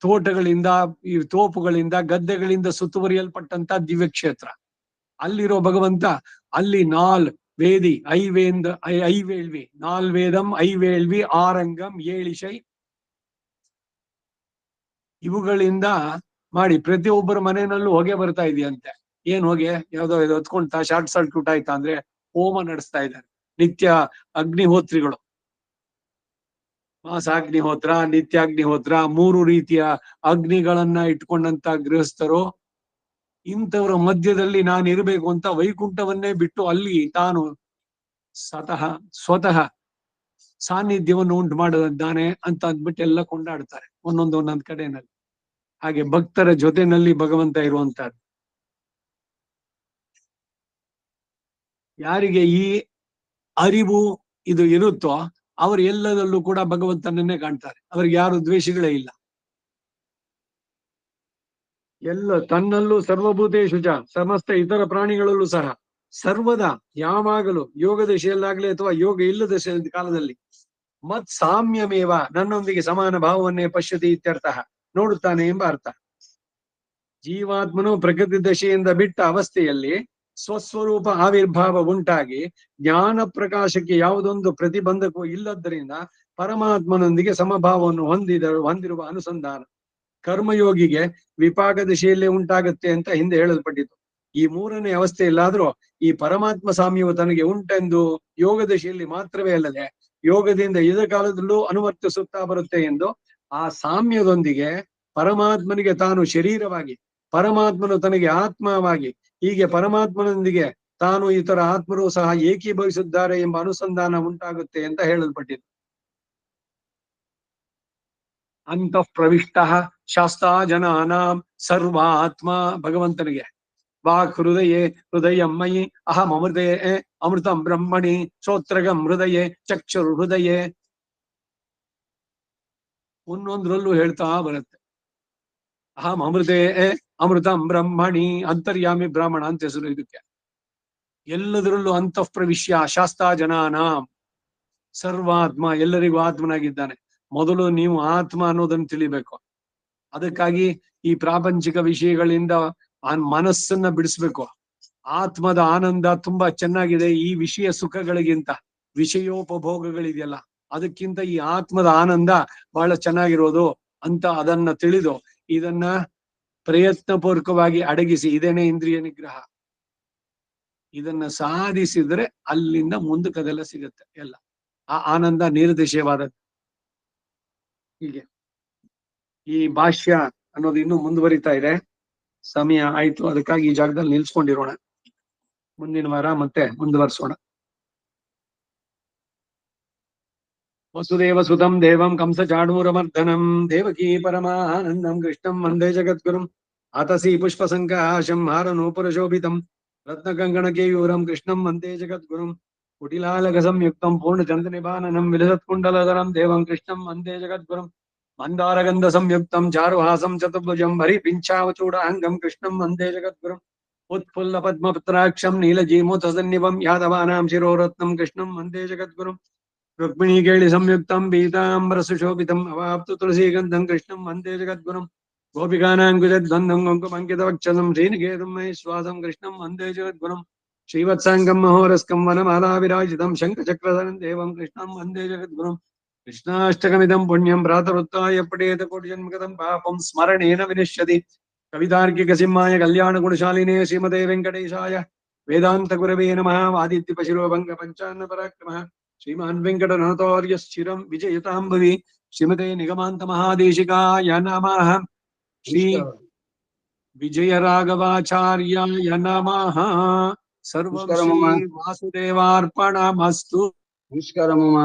ತೋಟಗಳಿಂದ, ಈ ತೋಪುಗಳಿಂದ, ಗದ್ದೆಗಳಿಂದ ಸುತ್ತುವರಿಯಲ್ಪಟ್ಟಂತ ದಿವ್ಯ ಕ್ಷೇತ್ರ. ಅಲ್ಲಿರೋ ಭಗವಂತ ಅಲ್ಲಿ ವೇದಿ ಐವೇಳ್ವಿ, ನಾಲ್ವೇದಂ ಐವೇಳ್ವಿ ಆರಂಗಂ ಏಳಿಶೈ, ಇವುಗಳಿಂದ ಮಾಡಿ ಪ್ರತಿಯೊಬ್ಬರ ಮನೆಯಲ್ಲೂ ಹೊಗೆ ಬರ್ತಾ ಇದೆಯಂತೆ. ಏನ್ ಹೊಗೆ? ಯಾವ್ದೋ ಇದು ಹೊತ್ಕೊಂತ ಶಾರ್ಟ್ ಸರ್ಕ್ಯೂಟ್ ಆಯ್ತಾ ಅಂದ್ರೆ ಹೋಮ ನಡೆಸ್ತಾ ಇದ್ದಾರೆ. ನಿತ್ಯ ಅಗ್ನಿಹೋತ್ರಿಗಳು, ಮಾಸಾಗ್ನಿಹೋತ್ರ, ನಿತ್ಯಾಗ್ನಿಹೋತ್ರ, 3 ರೀತಿಯ ಅಗ್ನಿಗಳನ್ನ ಇಟ್ಕೊಂಡಂತ ಗೃಹಸ್ಥರು. ಇಂಥವರ ಮಧ್ಯದಲ್ಲಿ ನಾನು ಇರಬೇಕು ಅಂತ ವೈಕುಂಠವನ್ನೇ ಬಿಟ್ಟು ಅಲ್ಲಿ ತಾನು ಸ್ವತಃ ಸಾನ್ನಿಧ್ಯವನ್ನು ಉಂಟು ಮಾಡಿದ್ದಾನೆ ಅಂತ ಅಂದ್ಬಿಟ್ಟು ಎಲ್ಲ ಕೊಂಡಾಡ್ತಾರೆ ಒಂದೊಂದ್ ಕಡೆನಲ್ಲಿ. ಹಾಗೆ ಭಕ್ತರ ಜೊತೆನಲ್ಲಿ ಭಗವಂತ ಇರುವಂತಹದ್ದು. ಯಾರಿಗೆ ಈ ಅರಿವು ಇದು ಇರುತ್ತೋ ಅವರು ಎಲ್ಲದಲ್ಲೂ ಕೂಡ ಭಗವಂತನನ್ನೇ ಕಾಣ್ತಾರೆ. ಅವ್ರಿಗೆ ಯಾರು ದ್ವೇಷಗಳೇ ಇಲ್ಲ. ಎಲ್ಲ ತನ್ನಲ್ಲೂ ಸರ್ವಭೂತೇಶು ಚ, ಸಮಸ್ತ ಇತರ ಪ್ರಾಣಿಗಳಲ್ಲೂ ಸಹ ಸರ್ವದಾ ಯಾವಾಗಲೂ, ಯೋಗ ದಶೆಯಲ್ಲಾಗ್ಲಿ ಅಥವಾ ಯೋಗ ಇಲ್ಲದ ಕಾಲದಲ್ಲಿ, ಮತ್ ಸಾಮ್ಯಮೇವ, ನನ್ನೊಂದಿಗೆ ಸಮಾನ ಭಾವವನ್ನೇ ಪಶ್ಯತಿ ಇತ್ಯರ್ಥ, ನೋಡುತ್ತಾನೆ ಎಂಬ ಅರ್ಥ. ಜೀವಾತ್ಮನು ಪ್ರಕೃತಿ ದಶೆಯಿಂದ ಬಿಟ್ಟ ಅವಸ್ಥೆಯಲ್ಲಿ ಸ್ವಸ್ವರೂಪ ಆವಿರ್ಭಾವ ಉಂಟಾಗಿ ಜ್ಞಾನ ಪ್ರಕಾಶಕ್ಕೆ ಯಾವುದೊಂದು ಪ್ರತಿಬಂಧಕವೂ ಇಲ್ಲದ್ದರಿಂದ ಪರಮಾತ್ಮನೊಂದಿಗೆ ಸಮಭಾವವನ್ನು ಹೊಂದಿರುವ ಅನುಸಂಧಾನ ಕರ್ಮಯೋಗಿಗೆ ವಿಪಾಕ ದಿಶೆಯಲ್ಲೇ ಉಂಟಾಗುತ್ತೆ ಅಂತ ಹಿಂದೆ ಹೇಳಲ್ಪಟ್ಟಿತ್ತು. ಈ ಮೂರನೇ ಅವಸ್ಥೆಯಲ್ಲಾದ್ರೂ ಈ ಪರಮಾತ್ಮ ಸಾಮ್ಯವು ತನಗೆ ಉಂಟೆಂದು ಯೋಗ ದಶೆಯಲ್ಲಿ ಮಾತ್ರವೇ ಅಲ್ಲದೆ ಯೋಗದಿಂದ ಇದ ಕಾಲದಲ್ಲೂ ಅನುವರ್ತಿಸುತ್ತಾ ಬರುತ್ತೆ ಎಂದು ಆ ಸಾಮ್ಯದೊಂದಿಗೆ ಪರಮಾತ್ಮನಿಗೆ ತಾನು ಶರೀರವಾಗಿ, ಪರಮಾತ್ಮನು ತನಗೆ ಆತ್ಮವಾಗಿ, ಹೀಗೆ ಪರಮಾತ್ಮನೊಂದಿಗೆ ತಾನು ಇತರ ಆತ್ಮರು ಸಹ ಏಕೀಭವಿಸಿದ್ದಾರೆ ಎಂಬ ಅನುಸಂಧಾನ ಉಂಟಾಗುತ್ತೆ ಅಂತ ಹೇಳಲ್ಪಟ್ಟಿದೆ. ಅಂತಃ ಪ್ರವಿಷ್ಟ ಶಾಸ್ತಾ ಜನಾನಾಂ ಸರ್ವಾತ್ಮ ಭಗವಂತನಿಗೆ ವಾಕ್ ಹೃದಯೇ ಹೃದಯಮಯಿ ಅಹಂ ಅಮೃತೇ ಅಮೃತಂ ಬ್ರಹ್ಮಣಿ ಶ್ರೋತ್ರಗಂ ಹೃದಯೇ ಚಕ್ಷುರ್ ಹೃದಯೇ ಒಂದೊಂದ್ರಲ್ಲೂ ಹೇಳ್ತಾ ಬರುತ್ತೆ. ಅಹಂ ಅಮೃತೇ ಅಮೃತಂ ಬ್ರಹ್ಮಣಿ, ಅಂತರ್ಯಾಮಿ ಬ್ರಾಹ್ಮಣ ಅಂತ ಹೆಸರು ಇದಕ್ಕೆ. ಎಲ್ಲದರಲ್ಲೂ ಅಂತಃ ಪ್ರವಿಶ್ಯ ಶಾಸ್ತಾ ಜನಾನಾಂ ಸರ್ವಾತ್ಮ, ಎಲ್ಲರಿಗೂ ಆತ್ಮನಾಗಿದ್ದಾನೆ. ಮೊದಲು ನೀವು ಆತ್ಮ ಅನ್ನೋದನ್ನು ತಿಳಿಬೇಕು. ಅದಕ್ಕಾಗಿ ಈ ಪ್ರಾಪಂಚಿಕ ವಿಷಯಗಳಿಂದ ಮನಸ್ಸನ್ನ ಬಿಡಿಸ್ಬೇಕು. ಆತ್ಮದ ಆನಂದ ತುಂಬಾ ಚೆನ್ನಾಗಿದೆ ಈ ವಿಷಯ ಸುಖಗಳಿಗಿಂತ, ವಿಷಯೋಪಭೋಗಗಳಿದೆಯಲ್ಲ ಅದಕ್ಕಿಂತ ಈ ಆತ್ಮದ ಆನಂದ ಬಹಳ ಚೆನ್ನಾಗಿರೋದು ಅಂತ ಅದನ್ನ ತಿಳಿದು ಇದನ್ನ ಪ್ರಯತ್ನ ಪೂರ್ವಕವಾಗಿ ಅಡಗಿಸಿ, ಇದೇನೆ ಇಂದ್ರಿಯ ನಿಗ್ರಹ. ಇದನ್ನ ಸಾಧಿಸಿದ್ರೆ ಅಲ್ಲಿಂದ ಮುಂದಕ್ಕದೆಲ್ಲ ಸಿಗುತ್ತೆ ಎಲ್ಲ. ಆ ಆನಂದ ನಿರ್ದೇಶವಾದದ್ದು. ಹೀಗೆ ಈ ಭಾಷ್ಯ ಅನ್ನೋದು ಇನ್ನೂ ಮುಂದುವರಿತಾ ಇದೆ. ಸಮಯ ಆಯ್ತು, ಅದಕ್ಕಾಗಿ ಈ ಜಾಗದಲ್ಲಿ ನಿಲ್ಸ್ಕೊಂಡಿರೋಣ. ಮುಂದಿನ ವಾರ ಮತ್ತೆ ಮುಂದುವರಿಸೋಣ. ವಸುದೇವ ಸುತಂ ದೇವಂ ಕಂಸ ಚಾಣೂರಮರ್ದನಂ ದೇವಕೀ ಪರಮಾನಂದಂ ಕೃಷ್ಣಂ ವಂದೇ ಜಗದ್ಗುರುಂ ಆತಸಿ ಪುಷ್ಪ ಸಂಕಾಶಂ ಹಾರನೂಪುರ ಶೋಭಿತಂ ರತ್ನಕಂಕಣ ಕೇಯೂರಂ ಕೃಷ್ಣಂ ವಂದೇ ಜಗದ್ಗುರುಂ ಕುಟಿಲಾಲಕ ಸಂಯುಕ್ತಂ ಪೂರ್ಣಚಂದ್ರನಿಭಾನನಂ ವಿಲಸತ್ಕುಂಡಲಧರಂ ದೇವಂ ಕೃಷ್ಣಂ ವಂದೇ ಜಗದ್ಗುರುಂ ಮಂದಾರಗಂಧ ಸಂಯುಕ್ತಂ ಚಾರುಹಾಸಂ ಚತುರ್ಭುಜಂ ಹರಿಪಿಂಚಾವಚೂಡಾಂಗಂ ಕೃಷ್ಣಂ ವಂದೇ ಜಗದ್ಗುರುಂ ಉತ್ಫುಲ್ಲ ಪದ್ಮಪತ್ರಾಕ್ಷಂ ನೀಲಜೀಮೂತಸನ್ನಿಭಂ ಯಾದವಾನಾಂ ಶಿರೋರತ್ನಂ ಕೃಷ್ಣಂ ವಂದೇ ಜಗದ್ಗುರುಂ ರುಕ್ಮಿಣೀ ಕೇಳಿ ಸಂಯುಕ್ತಂ ಪೀತಾಂಬರ ಸುಶೋಭಿತಂ ಅವಾಪ್ತು ತುಳಸೀಗಂಧಂ ಕೃಷ್ಣಂ ವಂದೇ ಜಗದ್ಗುರುಂ ಗೋಪಿಕಾನಾಂ ಕುಜದ್ವಂದಂ ಕುಂಕುಮಂಕಿತ ವಕ್ಷಸಂ ಶ್ರೀನಿಕೇತಂ ಮಹೇಶ್ವಾಸಂ ಕೃಷ್ಣಂ ವಂದೇ ಜಗದ್ಗುರುಂ ಶ್ರೀವತ್ಸಾಂಗಂ ಮಹೋರಸ್ಕಂ ವನಮಾಲಾ ವಿರಾಜಿತಂ ಶಂಖಚಕ್ರಧರಂ ದೇವಂ ಕೃಷ್ಣಂ ವಂದೇ ಜಗದ್ಗುರುಂ ಕೃಷ್ಣಾಷ್ಟಕಮಿದಂ ಪುಣ್ಯಂ ಪ್ರಾತರುತ್ತಾಯ ಪಠೇತ ಕೋಟಿಜನ್ಮಗತಂ ಪಾಪಂ ಸ್ಮರಣೇನ ವಿನಶ್ಯತಿ. ಕವಿತಾರ್ಕಿಕ ಸಿಂಹಾಯ ಕಲ್ಯಾಣ ಗುಣಶಾಲಿನೇ ಶ್ರೀಮತೆ ವೆಂಕಟೇಶಾಯ ವೇದಾಂತ ಗುರವೇ ನಮಃ. ಆದಿತ್ಯ ಪಶಿರೋಭಂಗ ಪಂಚಾನ್ನ ಪರಾಕ್ರಮಃ ಶ್ರೀಮಾನ್ ವೆಂಕಟನಾಥಾರ್ಯ ಸ್ಥಿರಂ ವಿಜಯತಾಂ ಭವಿ. ಶ್ರೀಮತೆ ನಿಗಮಾಂತ ಮಹಾದೇಶಿಕಾಯ ನಮಃ. ಶ್ರೀ ವಿಜಯ ರಾಘವಾಚಾರ್ಯಾಯ ನಮಃ. ಸರ್ವಂ ಶ್ರೀ ವಾಸುದೇವಾರ್ಪಣಮಸ್ತು. ನಮಸ್ಕಾರ ಮಾಮ.